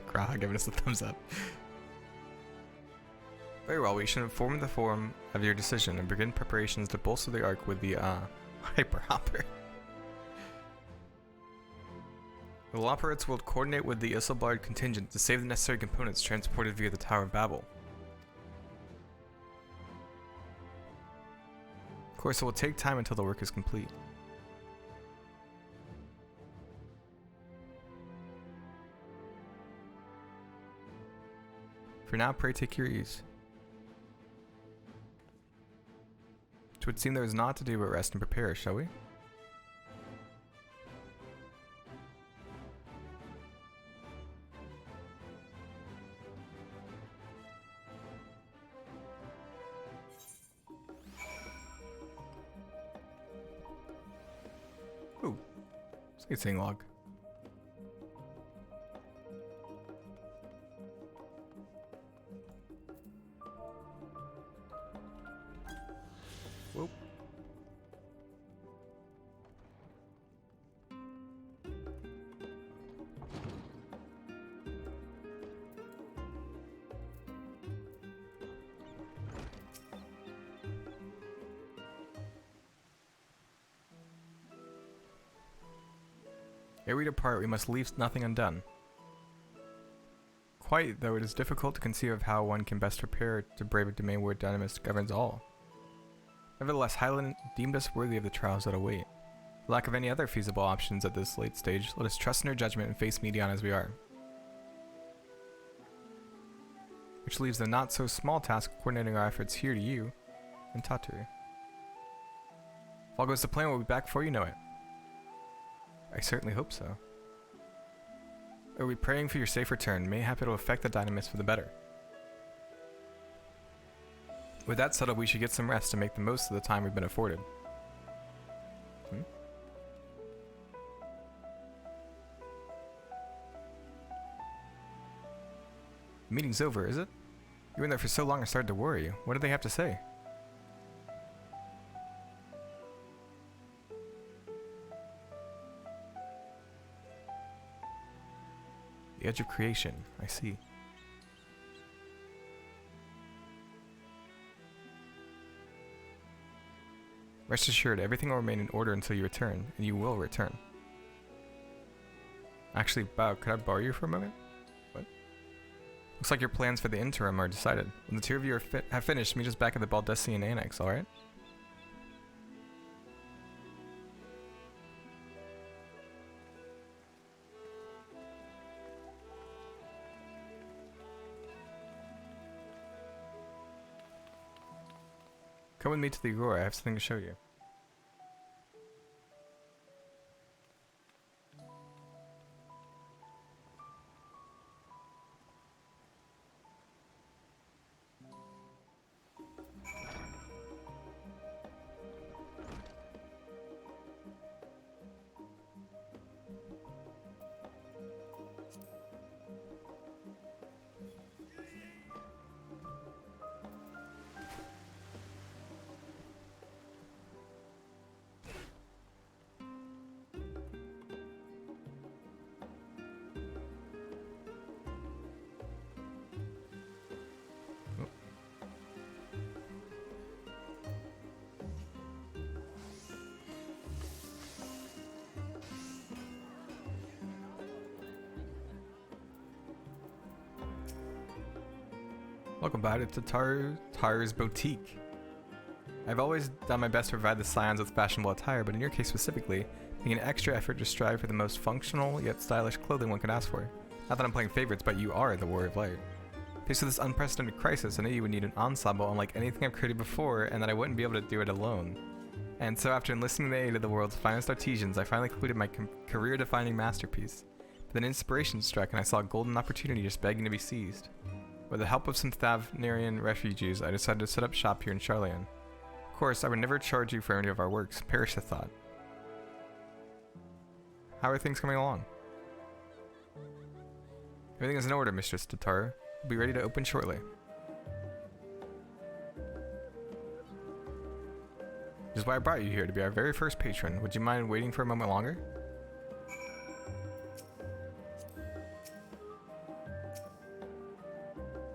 Graha giving us a thumbs up. Very well, we should inform the Forum of your decision and begin preparations to bolster the Ark with the, Hyper Hopper. The Loperates will coordinate with the Isilbard contingent to save the necessary components transported via the Tower of Babel. Of course, it will take time until the work is complete. For now, pray take your ease. It would seem there is naught to do but rest and prepare, shall we? Ooh, sightseeing log. Whoop. Ere we depart, we must leave nothing undone. Quite, though it is difficult to conceive of how one can best prepare to brave a domain where Dynamis governs all. Nevertheless, Hydaelyn deemed us worthy of the trials that await. For lack of any other feasible options at this late stage, let us trust in her judgment and face Medion as we are. Which leaves the not-so-small task of coordinating our efforts here to you and Taturi. If all goes to plan, we'll be back before you know it. I certainly hope so. Are we praying for your safe return? Mayhap it'll affect the dynamis for the better. With that settled, we should get some rest to make the most of the time we've been afforded. The meeting's over, is it? You were in there for so long I started to worry. What did they have to say? The edge of creation, I see. Rest assured, everything will remain in order until you return, and you will return. Actually, Bao, could I borrow you for a moment? What? Looks like your plans for the interim are decided. When the two of you have finished, meet us back at the Baldessian Annex, alright? Come with me to the Aurora, I have something to show you. Welcome back to Taru's Boutique. I've always done my best to provide the Scions with fashionable attire, but in your case specifically, making an extra effort to strive for the most functional yet stylish clothing one could ask for. Not that I'm playing favorites, but you are the Warrior of Light. Faced with this unprecedented crisis, I knew you would need an ensemble unlike anything I've created before, and that I wouldn't be able to do it alone. And so after enlisting the aid of the world's finest artisans, I finally completed my career-defining masterpiece. But then inspiration struck, and I saw a golden opportunity just begging to be seized. With the help of some Thavnarian refugees, I decided to set up shop here in Charlian. Of course, I would never charge you for any of our works, perish the thought. How are things coming along? Everything is in order, Mistress Tatar. We'll be ready to open shortly. Which is why I brought you here, to be our very first patron. Would you mind waiting for a moment longer?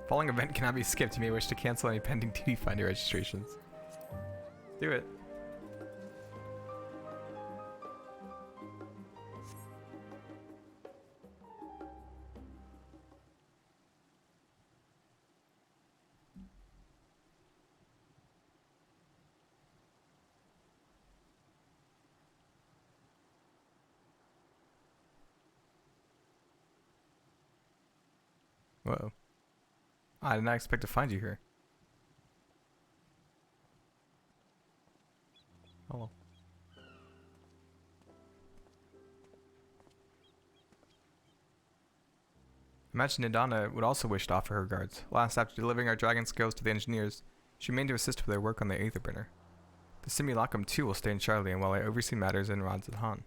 Following event cannot be skipped. You may wish to cancel any pending duty finder registrations. Do it. Whoa. I did not expect to find you here. Hello. Imagine Nidana would also wish to offer her regards. Last, after delivering our dragon scales to the engineers, she remained to assist with their work on the Aetherburner. The Simulacrum too will stay in Charlian while I oversee matters in Radzadhan.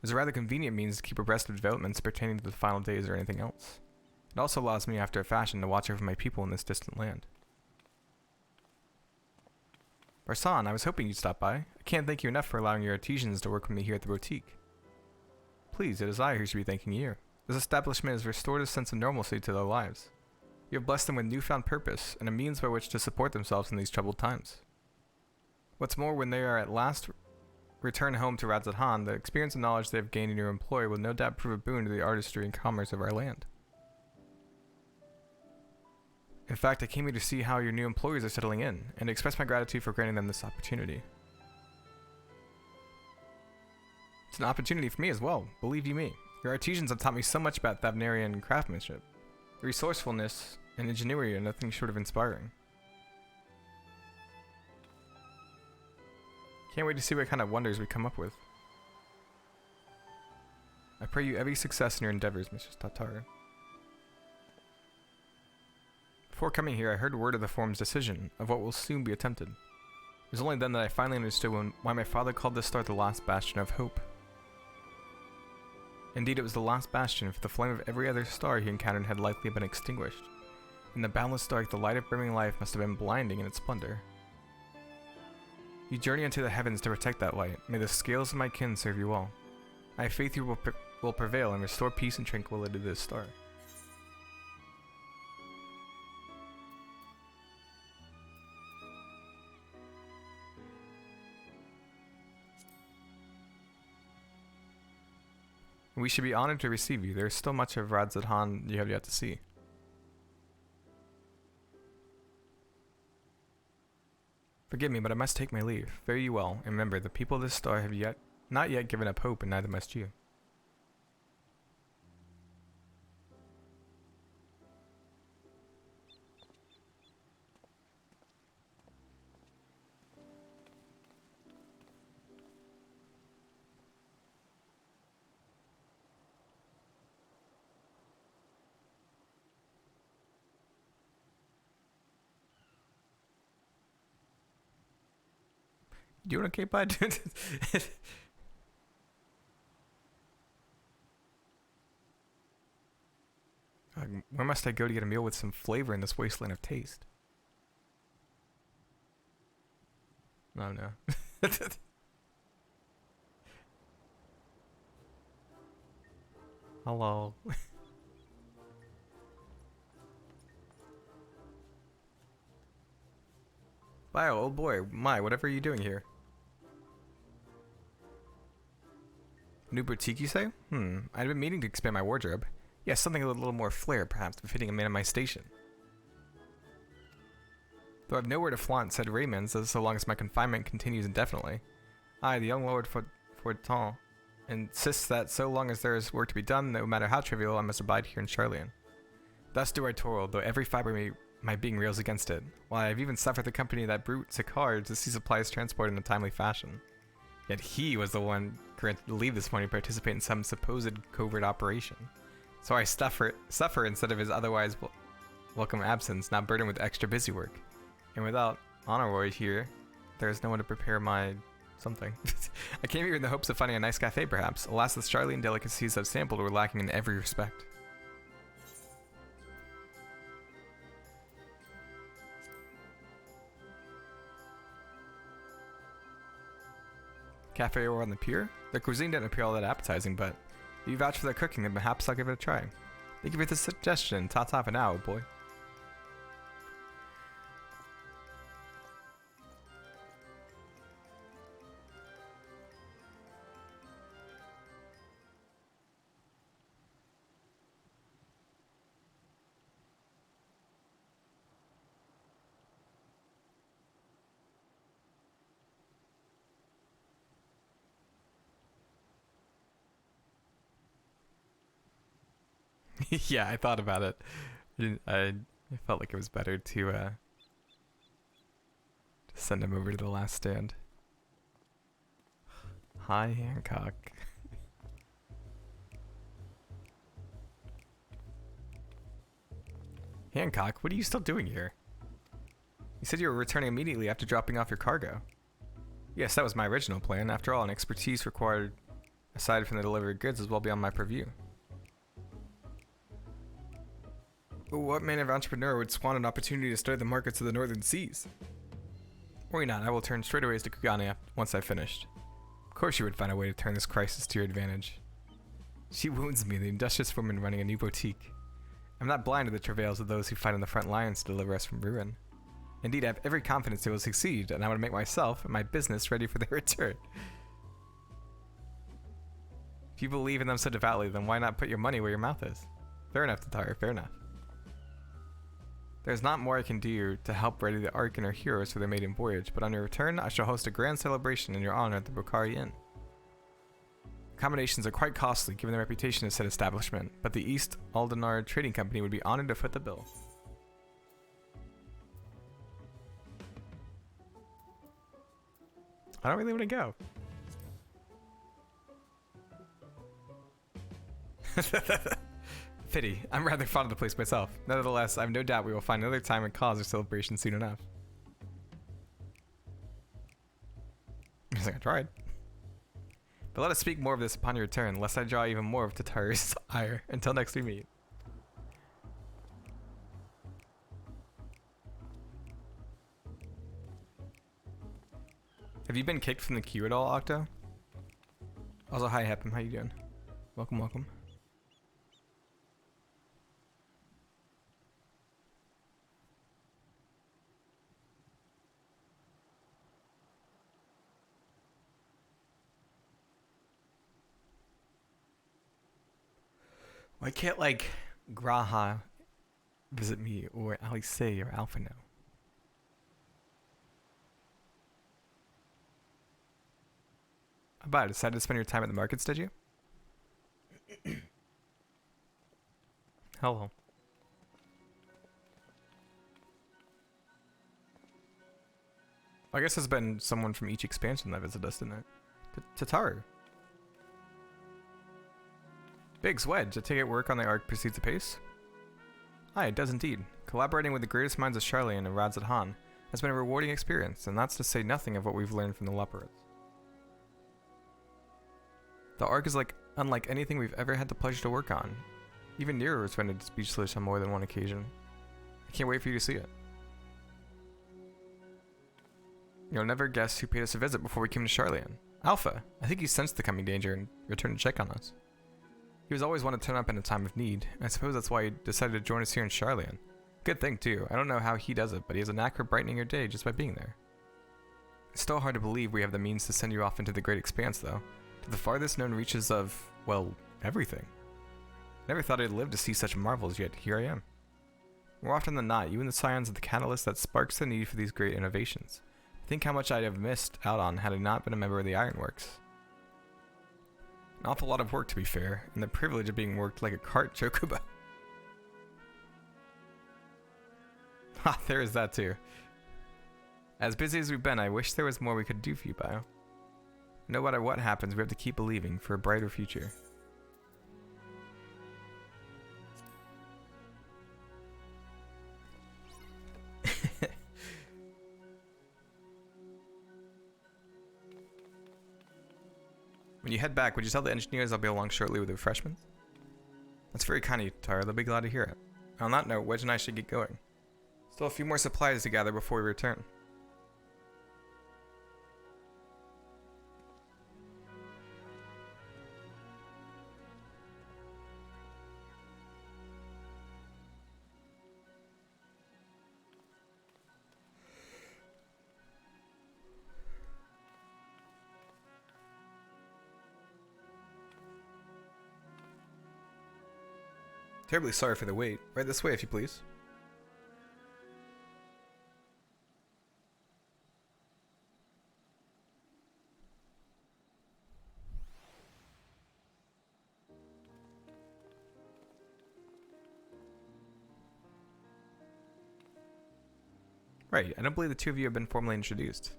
It's a rather convenient means to keep abreast of developments pertaining to the final days or anything else. It also allows me, after a fashion, to watch over my people in this distant land. Barsan, I was hoping you'd stop by. I can't thank you enough for allowing your artisans to work with me here at the boutique. Please, it is I who should be thanking you. This establishment has restored a sense of normalcy to their lives. You have blessed them with newfound purpose, and a means by which to support themselves in these troubled times. What's more, when they are at last return home to Radzadhan, the experience and knowledge they have gained in your employ will no doubt prove a boon to the artistry and commerce of our land. In fact, I came here to see how your new employees are settling in, and to express my gratitude for granting them this opportunity. It's an opportunity for me as well, believe you me. Your artisans have taught me so much about Thavnarian craftsmanship. Your resourcefulness and ingenuity are nothing short of inspiring. Can't wait to see what kind of wonders we come up with. I pray you every success in your endeavors, Mistress Tatar. Before coming here, I heard word of the Forum's decision, of what will soon be attempted. It was only then that I finally understood why my father called this star the last bastion of hope. Indeed, it was the last bastion, for the flame of every other star he encountered had likely been extinguished. In the boundless dark, the light of brimming life must have been blinding in its splendor. You journey into the heavens to protect that light. May the scales of my kin serve you well. I have faith you will prevail and restore peace and tranquility to this star. We should be honored to receive you. There is still much of Radzadhan you have yet to see. Forgive me, but I must take my leave. Fare you well, and remember, the people of this star have not yet given up hope, and neither must you. You doing okay, bud? Where must I go to get a meal with some flavor in this wasteland of taste? Oh no. Hello. Wow, old boy, whatever are you doing here? New boutique, you say? I'd been meaning to expand my wardrobe. Yes, something with a little more flair, perhaps, befitting a man of my station. Though I've nowhere to flaunt said Raymond's, so long as my confinement continues indefinitely. I, the young Lord Fortin, insists that so long as there is work to be done, no matter how trivial, I must abide here in Charlian. Thus do I toil, though every fiber of my being rails against it. Why, I've even suffered the company of that brute Sicard to see supplies transported in a timely fashion. Yet he was the one granted to leave this morning to participate in some supposed covert operation. So I suffer instead of his otherwise welcome absence, now burdened with extra busy work. And without Honorroy here, there is no one to prepare my something. I came here in the hopes of finding a nice cafe, perhaps. Alas, the Charlian delicacies I've sampled were lacking in every respect. Cafe over on the pier? Their cuisine didn't appear all that appetizing, but if you vouch for their cooking, then perhaps I'll give it a try. Thank you for the suggestion. Ta-ta for now, boy. Yeah, I thought about it. I felt like it was better to send him over to the last stand. Hi, Hancock. Hancock, what are you still doing here? You said you were returning immediately after dropping off your cargo. Yes, that was my original plan. After all, an expertise required aside from the delivery of goods is well beyond my purview. What man of entrepreneur would swan an opportunity to study the markets of the northern seas? Worry not, I will turn straight away to Kugane once I've finished. Of course you would find a way to turn this crisis to your advantage. She wounds me, the industrious woman running a new boutique. I'm not blind to the travails of those who fight on the front lines to deliver us from ruin. Indeed, I have every confidence they will succeed, and I want to make myself and my business ready for their return. If you believe in them so devoutly, then why not put your money where your mouth is? Fair enough, Tatar, fair enough. There's not more I can do to help ready the Ark and her heroes for their maiden voyage, but on your return, I shall host a grand celebration in your honor at the Bokhari Inn. Accommodations are quite costly given the reputation of said establishment, but the East Aldenar Trading Company would be honored to foot the bill. I don't really want to go. Pity. I'm rather fond of the place myself. Nevertheless, I have no doubt we will find another time and cause or celebration soon enough. I think I tried. But let us speak more of this upon your return, lest I draw even more of Tataru's ire. Until next we meet. Have you been kicked from the queue at all, Octo? Also, hi Hepim, how you doing? Welcome, welcome. Why can't, like, Graha visit me, or Alice or Alpha know? How about it? Decided to spend your time at the markets, did you? Hello. I guess there's been someone from each expansion that visited us, didn't it? Tataru. Biggs, Wedge, I take it work on the arc proceeds apace? Aye, it does indeed. Collaborating with the greatest minds of Charlian and Radzat Han has been a rewarding experience, and that's to say nothing of what we've learned from the Leopards. The arc is unlike anything we've ever had the pleasure to work on. Even Nero was rendered speechless on more than one occasion. I can't wait for you to see it. You'll never guess who paid us a visit before we came to Charlian. Alpha. I think he sensed the coming danger and returned to check on us. He was always one to turn up in a time of need, and I suppose that's why he decided to join us here in Charlian. Good thing, too. I don't know how he does it, but he has a knack for brightening your day just by being there. It's still hard to believe we have the means to send you off into the great expanse, though. To the farthest known reaches of, well, everything. Never thought I'd live to see such marvels, yet here I am. More often than not, you and the Scions are the catalyst that sparks the need for these great innovations. Think how much I'd have missed out on had I not been a member of the Ironworks. An awful lot of work, to be fair, and the privilege of being worked like a cart chocobo. Ha, there is that too. As busy as we've been, I wish there was more we could do for you, Bio. No matter what happens, we have to keep believing for a brighter future. When you head back, would you tell the engineers I'll be along shortly with refreshments? That's very kind of you, Tara. They'll be glad to hear it. On that note, Wedge and I should get going. Still a few more supplies to gather before we return. Terribly sorry for the wait. Right this way, if you please. Right, I don't believe the two of you have been formally introduced.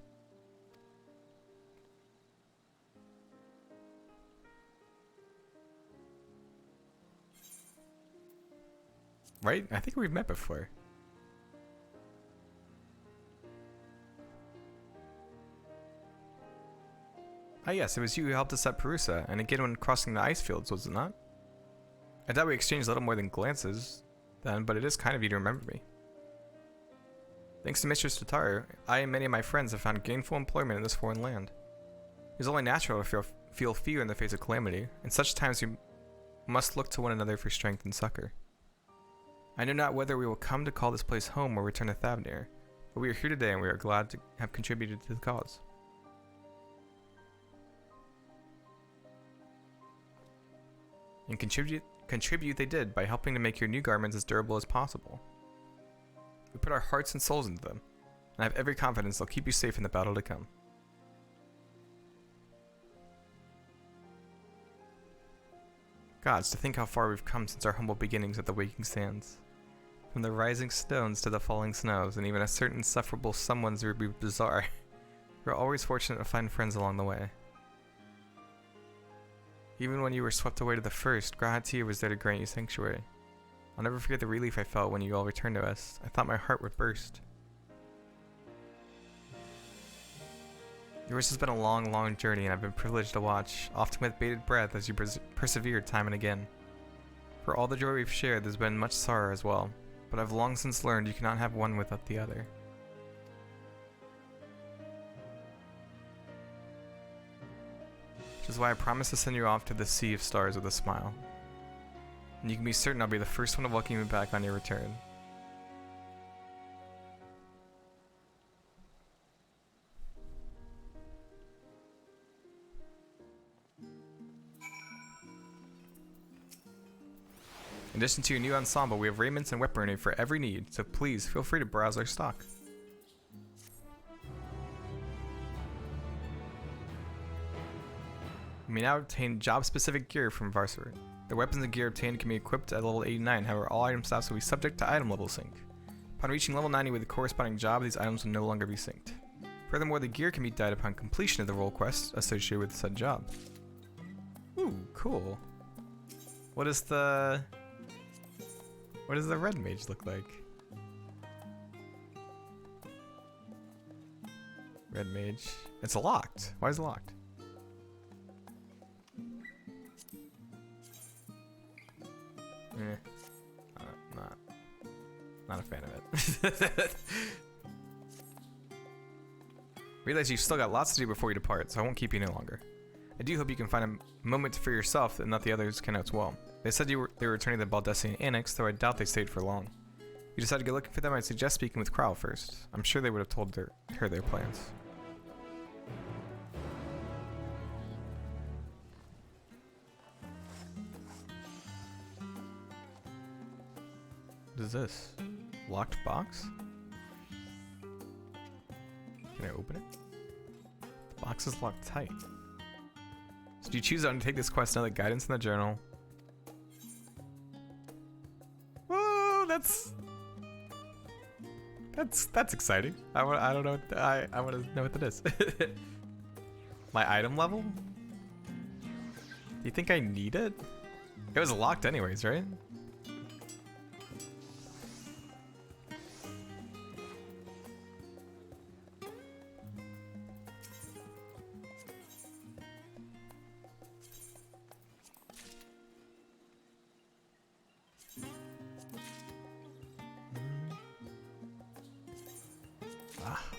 Right? I think we've met before. Ah yes, it was you who helped us at Perusa, and again when crossing the ice fields, was it not? I thought we exchanged little more than glances then, but it is kind of you to remember me. Thanks to Mistress Tataru, I and many of my friends have found gainful employment in this foreign land. It is only natural to feel fear in the face of calamity. In such times we must look to one another for strength and succor. I know not whether we will come to call this place home or return to Thavnir, but we are here today and we are glad to have contributed to the cause. And contribute they did by helping to make your new garments as durable as possible. We put our hearts and souls into them, and I have every confidence they'll keep you safe in the battle to come. Gods, to think how far we've come since our humble beginnings at the Waking Sands. From the rising stones to the falling snows, and even a certain insufferable someone's ruby bazaar, we're always fortunate to find friends along the way. Even when you were swept away to the first, Grahatia was there to grant you sanctuary. I'll never forget the relief I felt when you all returned to us. I thought my heart would burst. Yours has been a long, long journey, and I've been privileged to watch, often with bated breath, as you persevered time and again. For all the joy we've shared, there's been much sorrow as well, but I've long since learned you cannot have one without the other. Which is why I promise to send you off to the Sea of Stars with a smile. And you can be certain I'll be the first one to welcome you back on your return. In addition to your new ensemble, we have raiments and weaponry for every need, so please feel free to browse our stock. You may now obtain job-specific gear from Varsor. The weapons and gear obtained can be equipped at level 89, however all item stats will be subject to item level sync. Upon reaching level 90 with the corresponding job, these items will no longer be synced. Furthermore, the gear can be dyed upon completion of the role quest associated with said job. Ooh, cool. What does the red mage look like? Red mage. It's locked. Why is it locked? Not a fan of it. Realize you've still got lots to do before you depart, so I won't keep you any longer. I do hope you can find a moment for yourself and that the others can as well. They said they were returning to the Baldessian Annex, though I doubt they stayed for long. If you decide to go looking for them, I'd suggest speaking with Krau first. I'm sure they would have told her their plans. What is this? Locked box? Can I open it? The box is locked tight. So do you choose to undertake this quest now that guidance in the journal? Whoa, that's exciting. I don't know. I want to know what that is. My item level? Do you think I need it? It was locked anyways, right?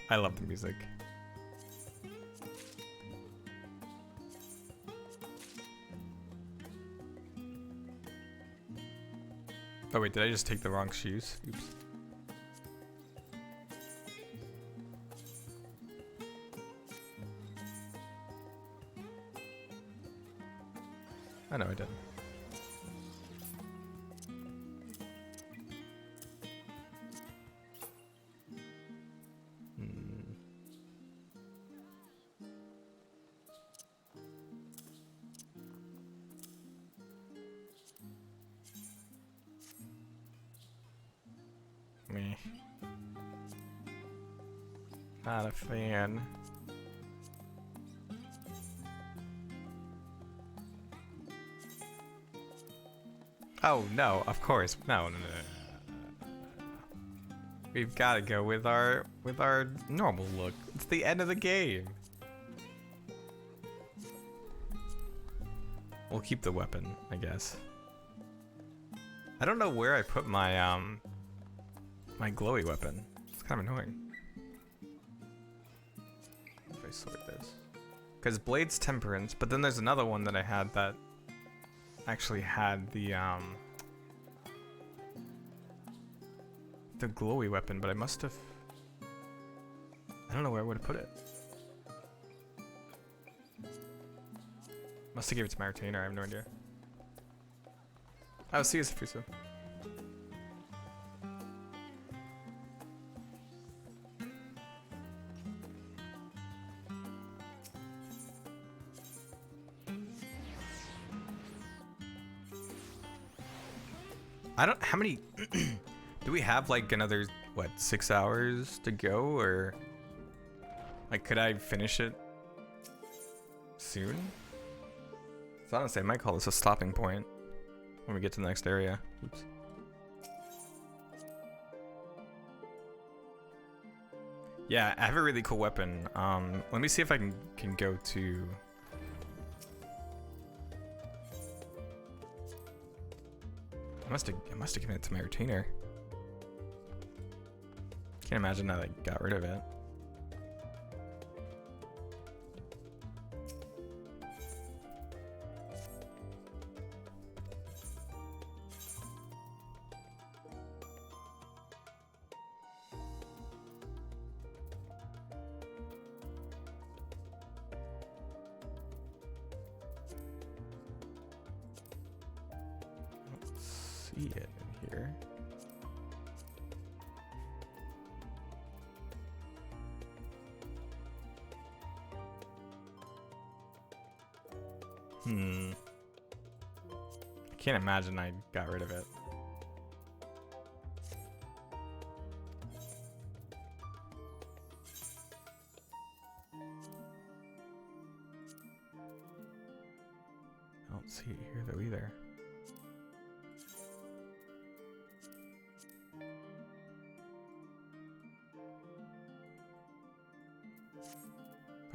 I love the music. Oh wait, did I just take the wrong shoes? Oops. Oh no, I didn't. Me. Not a fan. Oh no, of course. No. We've got to go with our normal look. It's the end of the game. We'll keep the weapon, I guess. I don't know where I put my my glowy weapon. It's kind of annoying. If I sort this. Because Blade's Temperance, but then there's another one that I had that actually had the glowy weapon, but I must have... I don't know where I would have put it. Must have gave it to my retainer, I have no idea. Oh, see you, Safuso. I don't... How many... Do we have, like, another, what, 6 hours to go, or... Like, could I finish it soon? So honestly, I might call this a stopping point when we get to the next area. Oops. Yeah, I have a really cool weapon. Let me see if I can go to. I must have given it to my retainer. Can't imagine I like got rid of it. See it in here. I can't imagine I got rid of it. I don't see it here though either.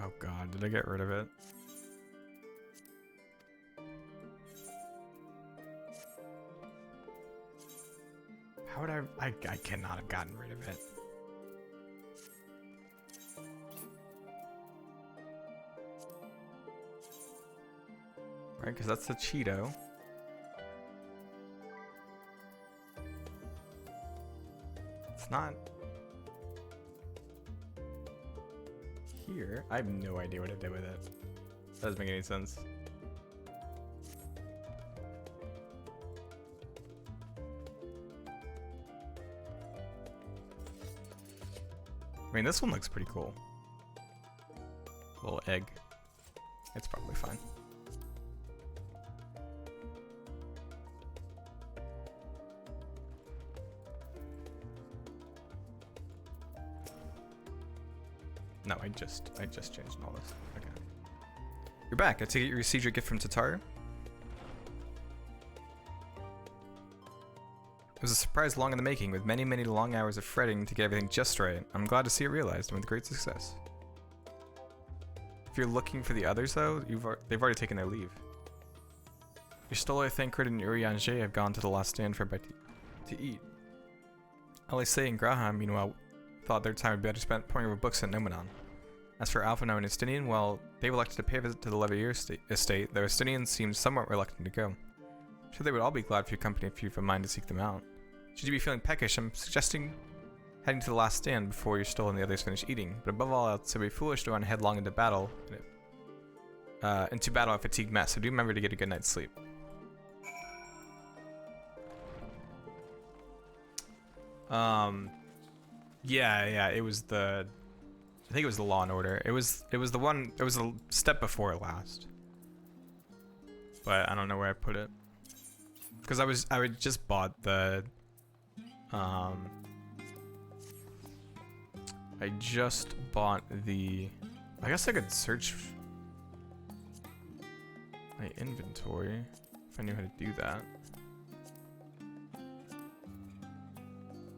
Oh god, did I get rid of it? How would I cannot have gotten rid of it. Right, because that's the Cheeto. It's not here. I have no idea what I did with it. Doesn't make any sense. I mean, this one looks pretty cool. Little egg. It's probably fine. No, I just changed all this. Okay. You're back. I take it you received your gift from Tataru? It was a surprise long in the making, with many, many long hours of fretting to get everything just right. I'm glad to see it realized, and with great success. If you're looking for the others, though, they've already taken their leave. Your Stolar, Thancred, and Urianger have gone to the last stand for a bite to eat. Alise and Graham, meanwhile, thought their time would be better spent poring over books at Nomenon. As for Alphino and Estinian, well, they've elected to pay a visit to the Levier estate, though Estinian seemed somewhat reluctant to go. I'm sure they would all be glad for your company if you've a mind to seek them out. Should you be feeling peckish, I'm suggesting heading to the last stand before your Stolar and the others finish eating, but above all else, it would be foolish to run headlong into battle, a fatigued mess, so do remember to get a good night's sleep. Yeah, it was the, I think it was the Law and Order. It was the one, it was the step before last. But I don't know where I put it. Because I just bought the, I just bought the, I guess I could search my inventory if I knew how to do that.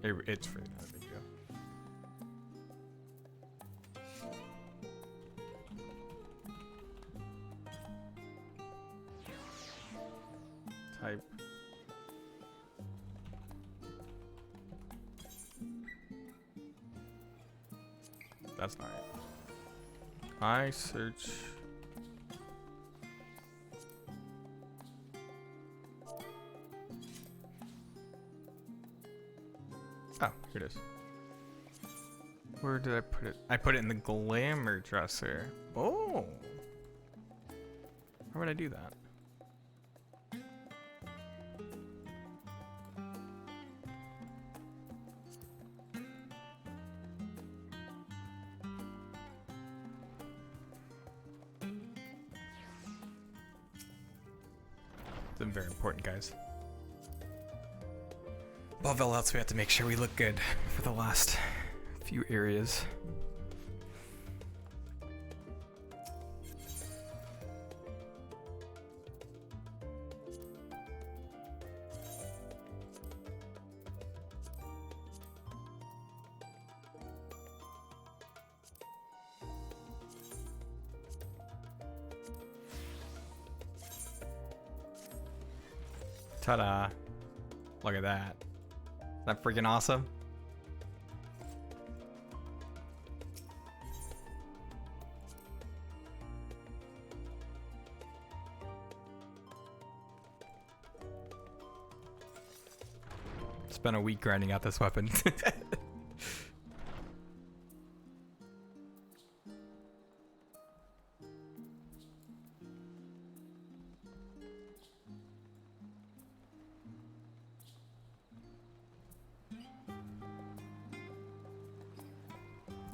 It's really not a big deal. Type. That's not right. I search. Oh, here it is. Where did I put it? I put it in the glamour dresser. Oh! Why would I do that? It's very important, guys. Above all else, we have to make sure we look good for the last few areas. Ta-da. Look at that. Isn't that freaking awesome? Spent a week grinding out this weapon.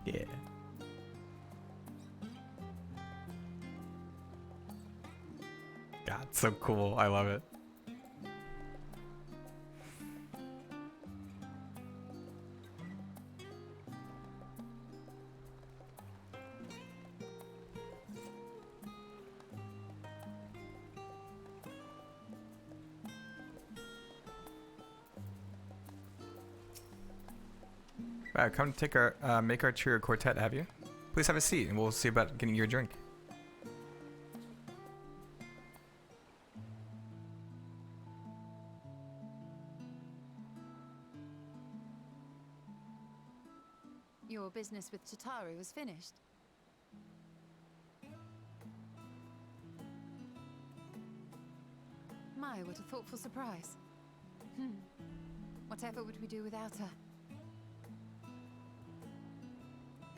Yeah. God, so cool. I love it. Come take our make our trio quartet, have you? Please have a seat, and we'll see about getting your drink. Your business with Chitauri was finished. My, what a thoughtful surprise. Whatever would we do without her?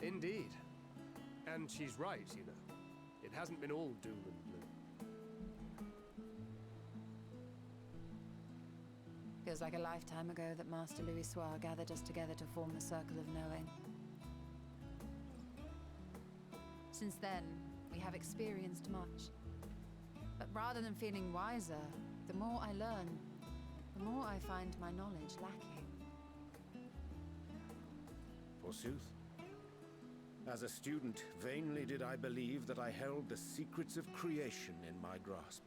Indeed. And she's right, you know. It hasn't been all doom and gloom. Feels like a lifetime ago that Master Louis Soir gathered us together to form the Circle of Knowing. Since then, we have experienced much. But rather than feeling wiser, the more I learn, the more I find my knowledge lacking. Forsooth. As a student, vainly did I believe that I held the secrets of creation in my grasp.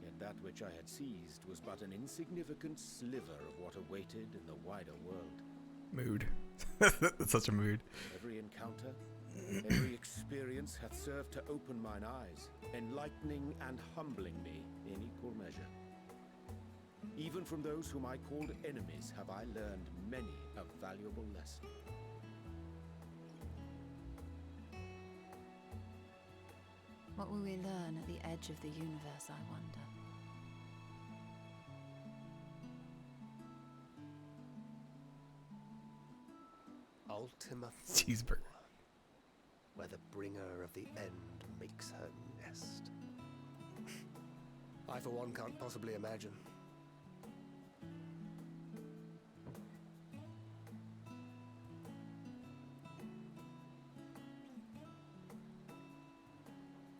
Yet that which I had seized was but an insignificant sliver of what awaited in the wider world. Mood. That's such a mood. Every encounter, every experience hath served to open mine eyes, enlightening and humbling me in equal measure. Even from those whom I called enemies have I learned many a valuable lesson. What will we learn at the edge of the universe, I wonder? Ultima Cheeseburger. Where the bringer of the end makes her nest. I, for one, can't possibly imagine.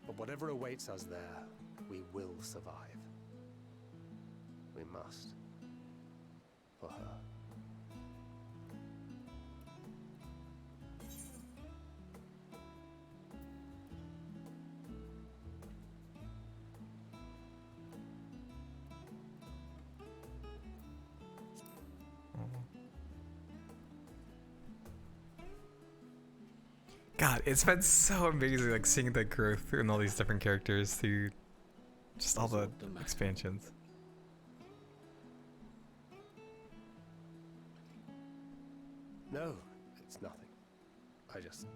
But whatever awaits us there, we will survive. We must. For her. God, it's been so amazing, like seeing the growth in all these different characters through just all the expansions. No, it's nothing. I just...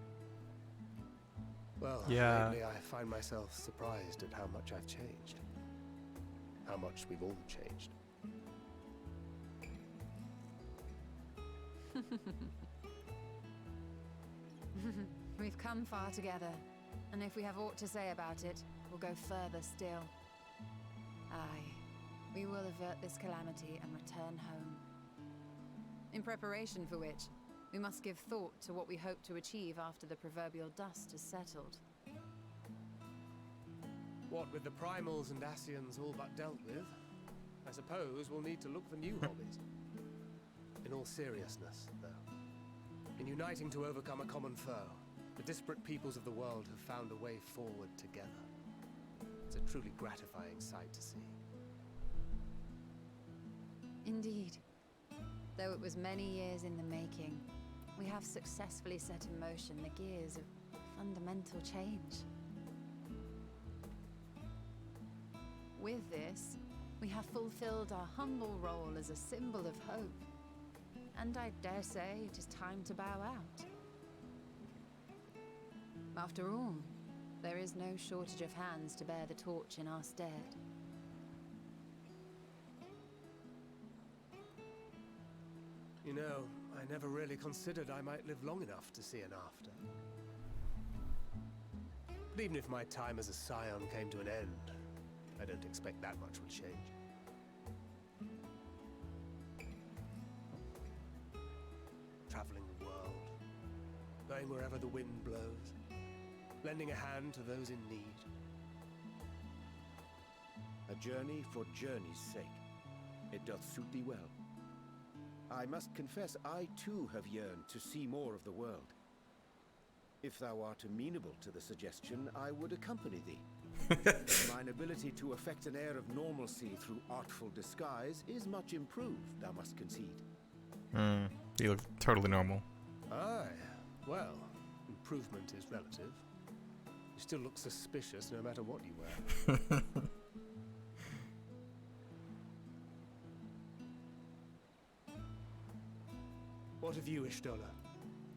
Well, yeah. lately I find myself surprised at how much I've changed. How much we've all changed. We've come far together, and if we have aught to say about it, we'll go further still. Aye, we will avert this calamity and return home. In preparation for which, we must give thought to what we hope to achieve after the proverbial dust has settled. What with the primals and Ascians all but dealt with, I suppose we'll need to look for new hobbies. In all seriousness, though, in uniting to overcome a common foe, the disparate peoples of the world have found a way forward together. It's a truly gratifying sight to see. Indeed. Though it was many years in the making, we have successfully set in motion the gears of fundamental change. With this, We have fulfilled our humble role as a symbol of hope. And I dare say it is time to bow out. After all, there is no shortage of hands to bear the torch in our stead. You know, I never really considered I might live long enough to see an after. But even if my time as a scion came to an end, I don't expect that much will change. Traveling the world, going wherever the wind blows, lending a hand to those in need. A journey for journey's sake. It doth suit thee well. I must confess, I too have yearned to see more of the world. If thou art amenable to the suggestion, I would accompany thee. Mine ability to affect an air of normalcy through artful disguise is much improved, thou must concede. You look totally normal. Aye, well, improvement is relative. You still look suspicious no matter what you wear. What of you, Ishtola?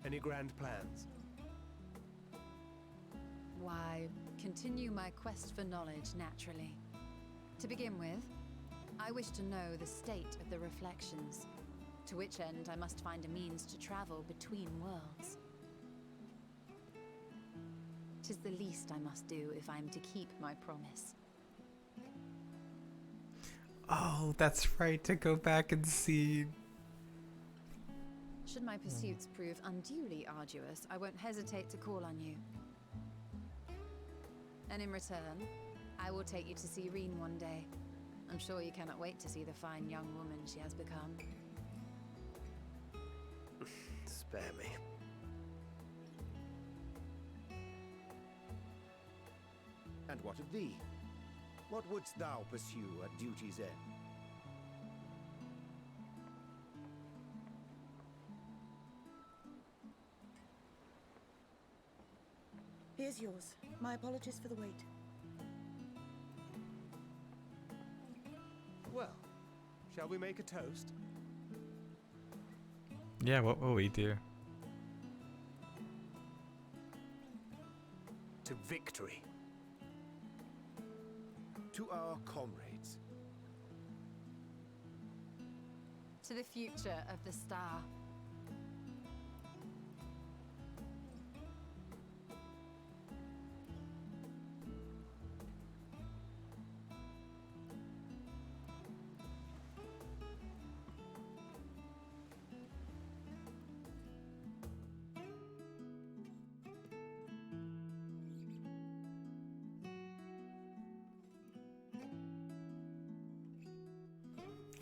Any grand plans? Why, continue my quest for knowledge, naturally. To begin with, I wish to know the state of the reflections, to which end I must find a means to travel between worlds. 'Tis the least I must do if I am to keep my promise. Oh, that's right, to go back and see. Should my pursuits prove unduly arduous, I won't hesitate to call on you. And in return, I will take you to see Reen one day. I'm sure you cannot wait to see the fine young woman she has become. Spare me. And what of thee? What wouldst thou pursue at duty's end? Here's yours. My apologies for the wait. Well, shall we make a toast? Yeah, what will we do? To victory. To our comrades. To the future of the star.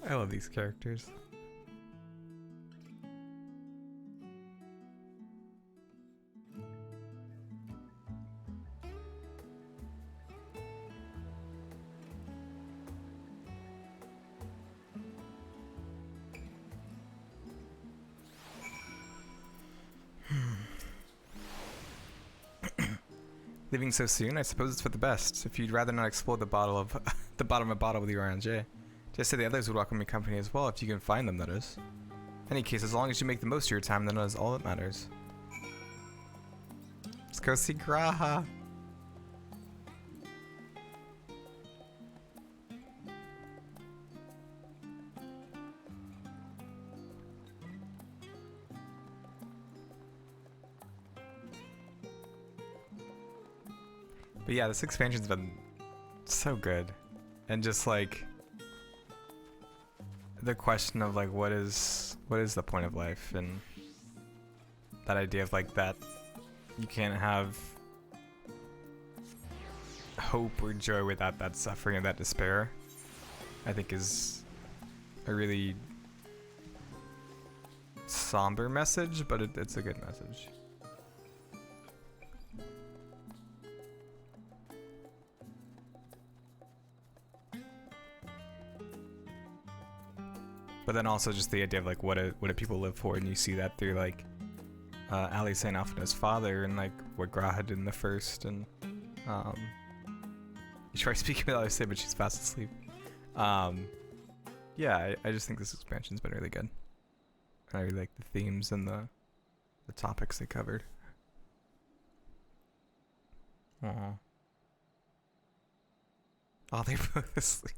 I love these characters. Leaving so soon? I suppose it's for the best. If you'd rather not explore the bottom of a bottle with your RNJ. Just say the others would welcome your company as well, if you can find them, that is. In any case, as long as you make the most of your time, then that is all that matters. Let's go see Graha. But yeah, this expansion's been so good. And just like the question of like what is the point of life, and that idea of like that you can't have hope or joy without that suffering and that despair, I think is a really somber message, but it's a good message. But then also just the idea of like what do people live for, and you see that through like Ali St. Alphina's father and like what Graha did in the first, and you try speaking with Ali St, but she's fast asleep. Yeah, I just think this expansion's been really good. I really like the themes and the topics they covered. Aw. Oh, they're both asleep.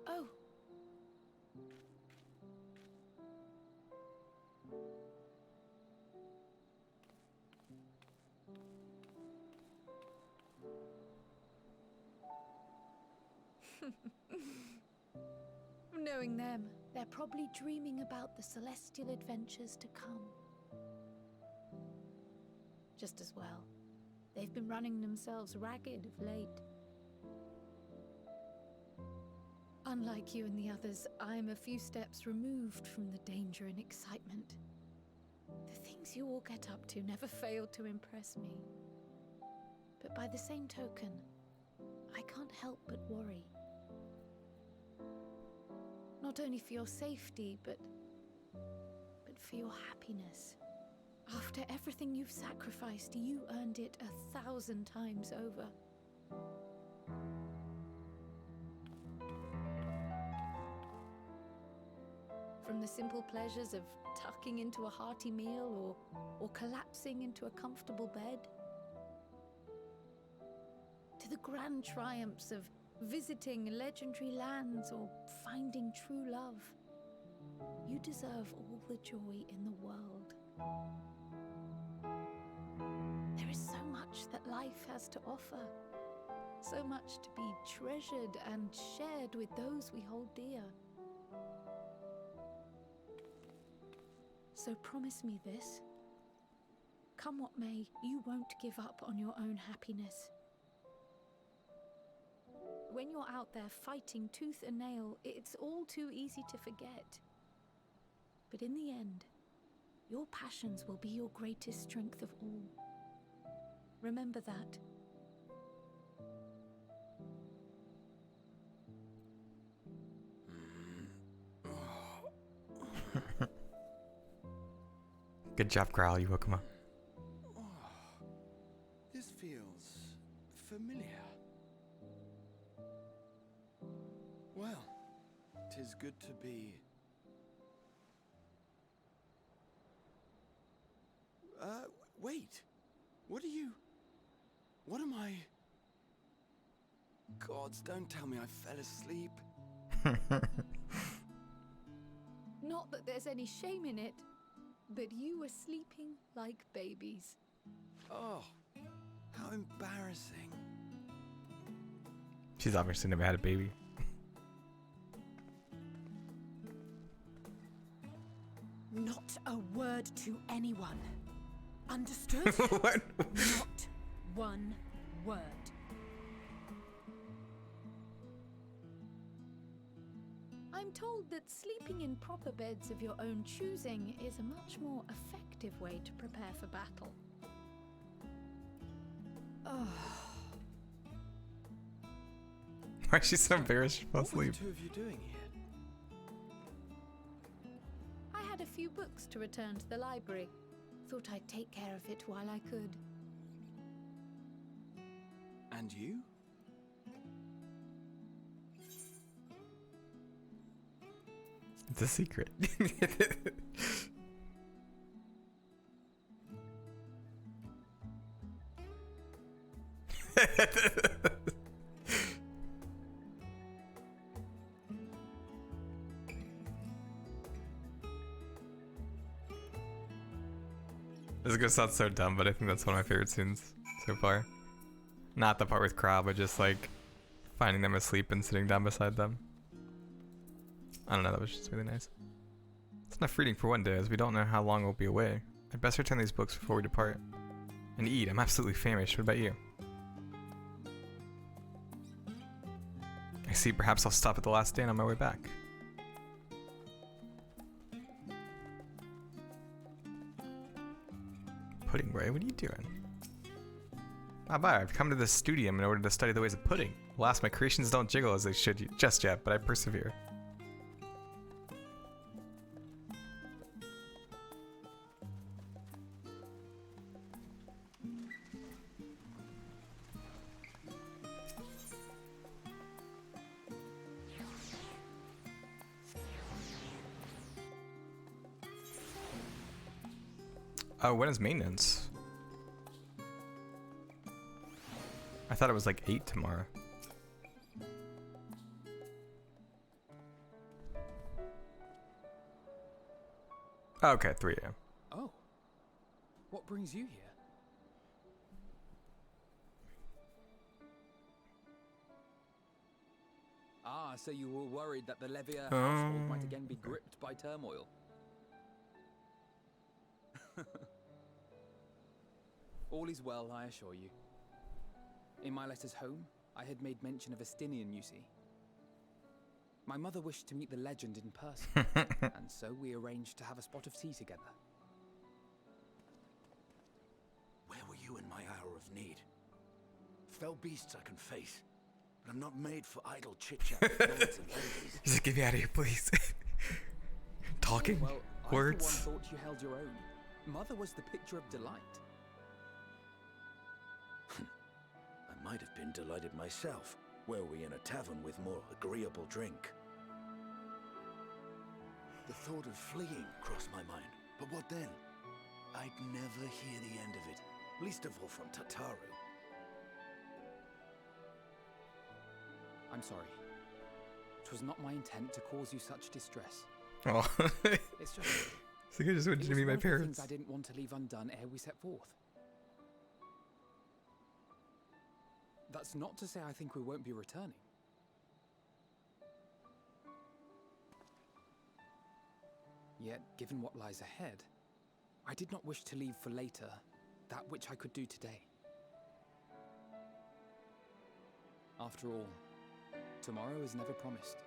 Oh. Knowing them, they're probably dreaming about the celestial adventures to come. Just as well. They've been running themselves ragged of late. Unlike you and the others, I'm a few steps removed from the danger and excitement. The things you all get up to never fail to impress me. But by the same token, I can't help but worry. Not only for your safety, but for your happiness. After everything you've sacrificed, you earned it 1,000 times over. From the simple pleasures of tucking into a hearty meal or collapsing into a comfortable bed, to the grand triumphs of visiting legendary lands or finding true love, you deserve all the joy in the world. There is so much that life has to offer, so much to be treasured and shared with those we hold dear. So promise me this. Come what may, you won't give up on your own happiness. When you're out there fighting tooth and nail, it's all too easy to forget. But in the end, your passions will be your greatest strength of all. Remember that. Good job, Growl. You woke him up. This feels familiar. Well, 'tis good to be... wait. What are you... What am I... Gods, don't tell me I fell asleep. Not that there's any shame in it, but you were sleeping like babies. Oh, how embarrassing. She's obviously never had a baby. Not a word to anyone. Understood? What? Not one word. I'm told that sleeping in proper beds of your own choosing is a much more effective way to prepare for battle. Oh. Why is she so embarrassed she fell asleep? What were the two of you doing here? I had a few books to return to the library. Thought I'd take care of it while I could. And you? It's a secret. This is gonna sound so dumb, but I think that's one of my favorite scenes so far. Not the part with Crow, but just like finding them asleep and sitting down beside them. I don't know, that was just really nice. It's enough reading for one day, as we don't know how long we'll be away. I'd best return these books before we depart. And eat, I'm absolutely famished. What about you? I see, perhaps I'll stop at the last inn on my way back. Pudding Boy, what are you doing? Ah, bye. I've come to this studium in order to study the ways of pudding. Alas, my creations don't jiggle as they should just yet, but I persevere. Oh, when is maintenance? I thought it was like 8 tomorrow. Okay, 3 a.m. Oh. What brings you here? Ah, so you were worried that the Levier household might again be gripped by turmoil. All is well, I assure you. In my letters home, I had made mention of Estinian, you see. My mother wished to meet the legend in person, and so we arranged to have a spot of tea together. Where were you in my hour of need? Fell beasts I can face, but I'm not made for idle chit-chat with lords and ladies. Just get me out of here, please. Talking Well, words. I for one thought you held your own. Mother was the picture of delight. I might have been delighted myself, were we in a tavern with more agreeable drink. The thought of fleeing crossed my mind, but what then? I'd never hear the end of it, least of all from Tataru. I'm sorry. 'Twas not my intent to cause you such distress. Oh. It's just... I think I just wanted to meet my parents. I didn't want to leave undone ere we set forth. That's not to say I think we won't be returning. Yet, given what lies ahead, I did not wish to leave for later that which I could do today. After all, tomorrow is never promised.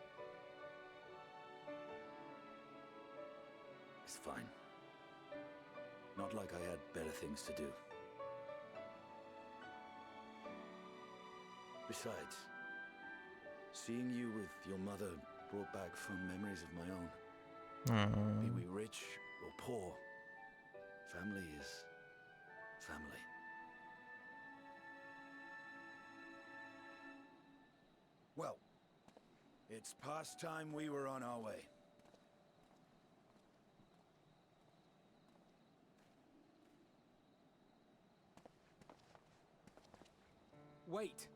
It's fine. Not like I had better things to do. Besides, seeing you with your mother brought back fond memories of my own. Be we rich or poor, family is family. Well, it's past time we were on our way. Wait!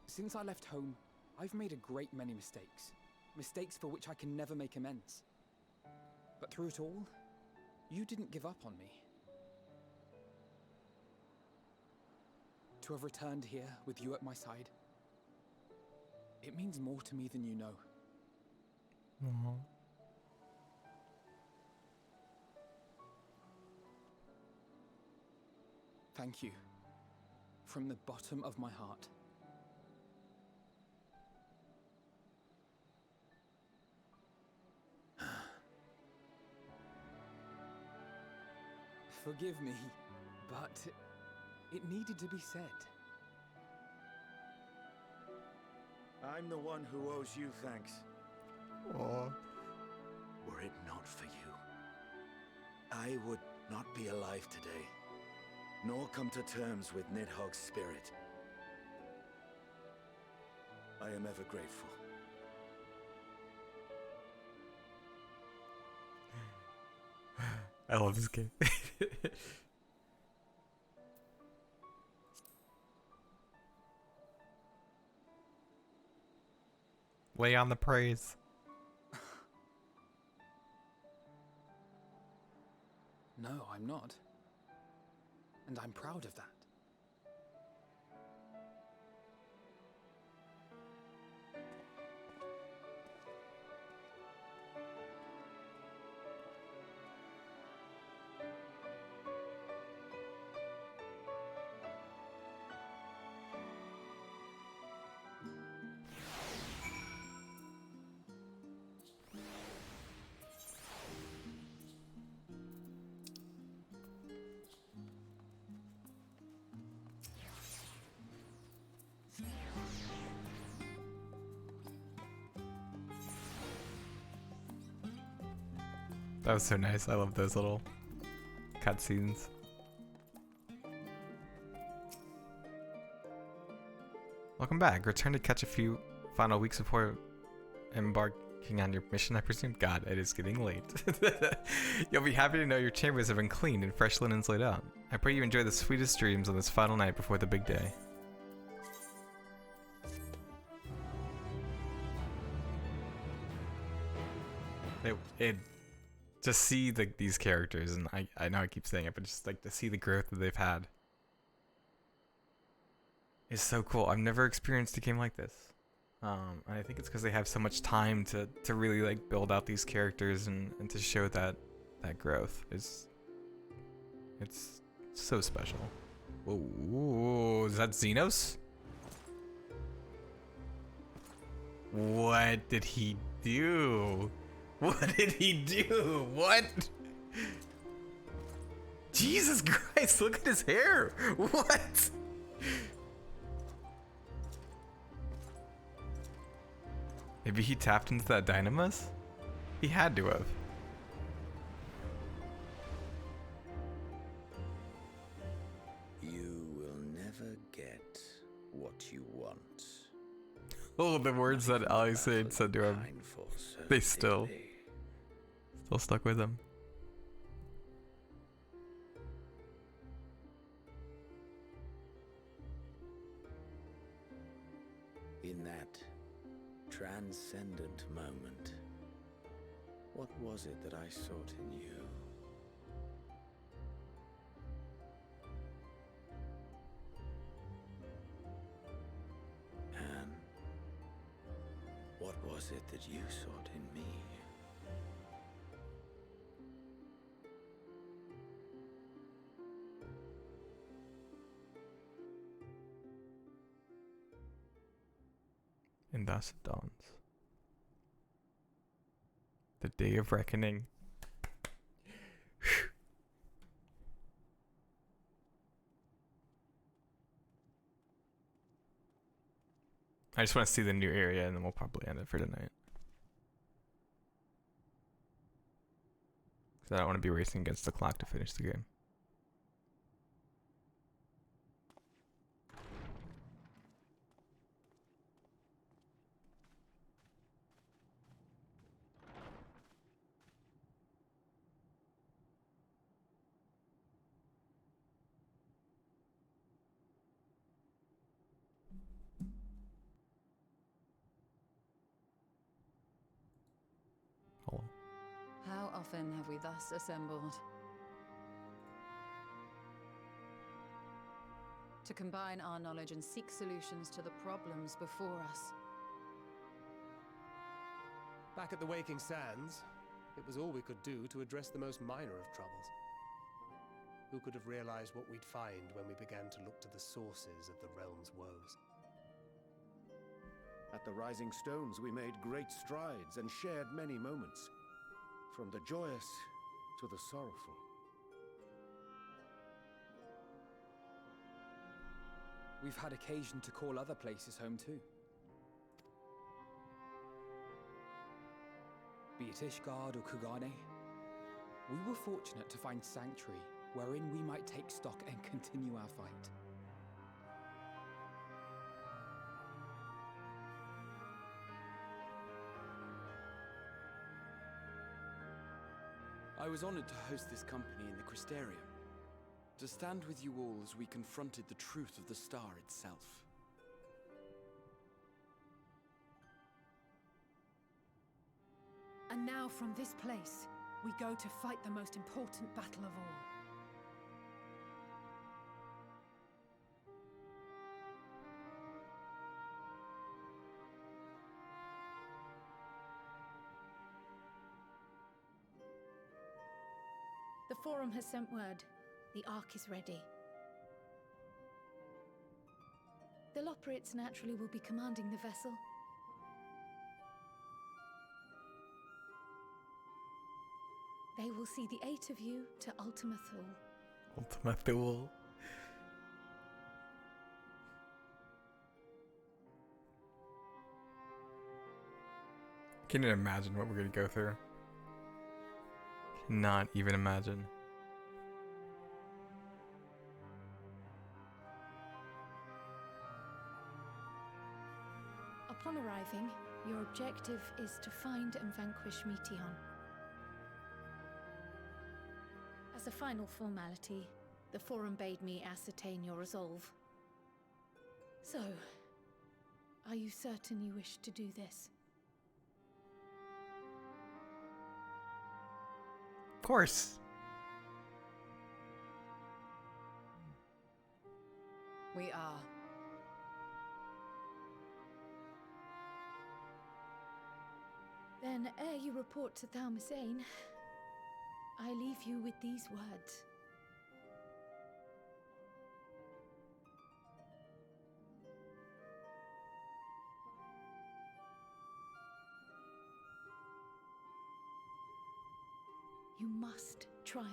Since I left home, I've made a great many mistakes. Mistakes for which I can never make amends. But through it all, you didn't give up on me. To have returned here with you at my side, it means more to me than you know. Thank you. From the bottom of my heart. Forgive me, but it needed to be said. I'm the one who owes you thanks. Aww. Were it not for you, I would not be alive today, nor come to terms with Nidhogg's spirit. I am ever grateful. I love this game. Lay on the praise. No, I'm not. And I'm proud of that. That was so nice. I love those little cutscenes. Welcome back. Return to catch a few final weeks before embarking on your mission, I presume? God, it is getting late. You'll be happy to know your chambers have been cleaned and fresh linens laid out. I pray you enjoy the sweetest dreams on this final night before the big day. Just see these characters, and I know I keep saying it, but just like to see the growth that they've had is so cool. I've never experienced a game like this. And I think it's because they have so much time to really like build out these characters and to show that growth. It's so special. Whoa, is that Xenos? What did he do? What did he do? What? Jesus Christ, look at his hair. What? Maybe he tapped into that dynamis? He had to have. You will never get what you want. Oh, the words that Ali said to him. They still stuck with him. In that transcendent moment, what was it that I sought in you? And what was it that you sought in me? And thus it dawns. The day of reckoning. I just want to see the new area and then we'll probably end it for tonight. Because I don't want to be racing against the clock to finish the game. How often have we thus assembled? To combine our knowledge and seek solutions to the problems before us. Back at the Waking Sands, it was all we could do to address the most minor of troubles. Who could have realized what we'd find when we began to look to the sources of the realm's woes? At the Rising Stones, we made great strides and shared many moments, from the joyous to the sorrowful. We've had occasion to call other places home too. Be it Ishgard or Kugane, we were fortunate to find sanctuary wherein we might take stock and continue our fight. I was honored to host this company in the Crystarium, to stand with you all as we confronted the truth of the star itself. And now from this place, we go to fight the most important battle of all. The Forum has sent word. The Ark is ready. The Loporrits naturally will be commanding the vessel. They will see the 8 of you to Ultima Thule. Ultima Thule. Can't even imagine what we're gonna go through. not even imagine. Upon arriving, your objective is to find and vanquish Meteon. As a final formality, the Forum bade me ascertain your resolve. So, are you certain you wish to do this? Of course. We are. Then, ere you report to Thalmasane, I leave you with these words. You must triumph.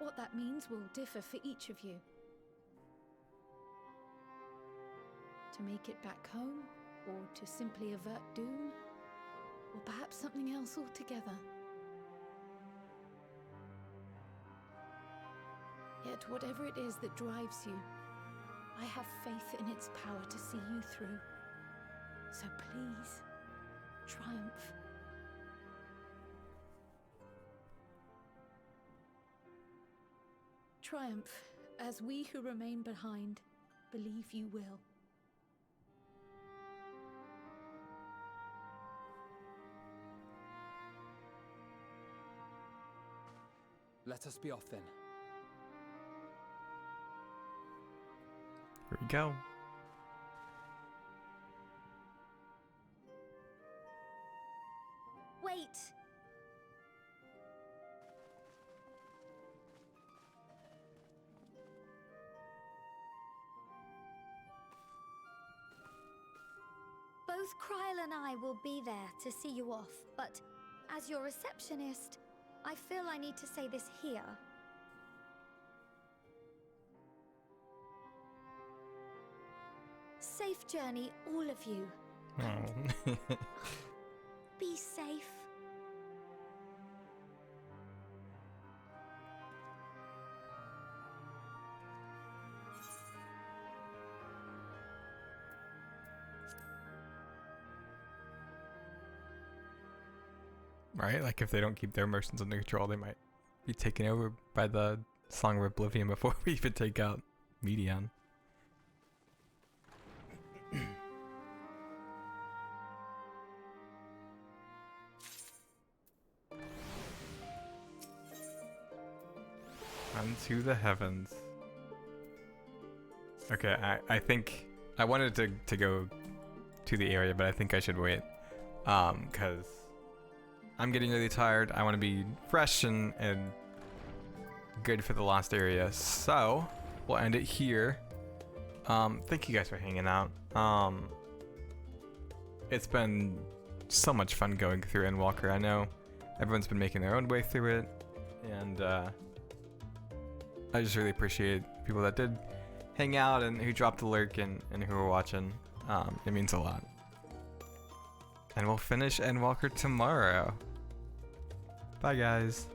What that means will differ for each of you. To make it back home, or to simply avert doom, or perhaps something else altogether. Yet whatever it is that drives you, I have faith in its power to see you through. So please, triumph. Triumph, as we who remain behind believe you will. Let us be off then. Here we go. Wait! Both Kryl and I will be there to see you off, but as your receptionist, I feel I need to say this here. Safe journey, all of you. Oh. Be safe. Right? Like if they don't keep their emotions under control, they might be taken over by the Song of Oblivion before we even take out Meteon. Unto the heavens. Okay, I think I wanted to go to the area, but I think I should wait. Because I'm getting really tired. I want to be fresh and good for the last area. So we'll end it here. Thank you guys for hanging out. It's been so much fun going through Endwalker. I know everyone's been making their own way through it, and I just really appreciate people that did hang out and who dropped a lurk and who were watching. It means a lot. And we'll finish Endwalker tomorrow. Bye, guys.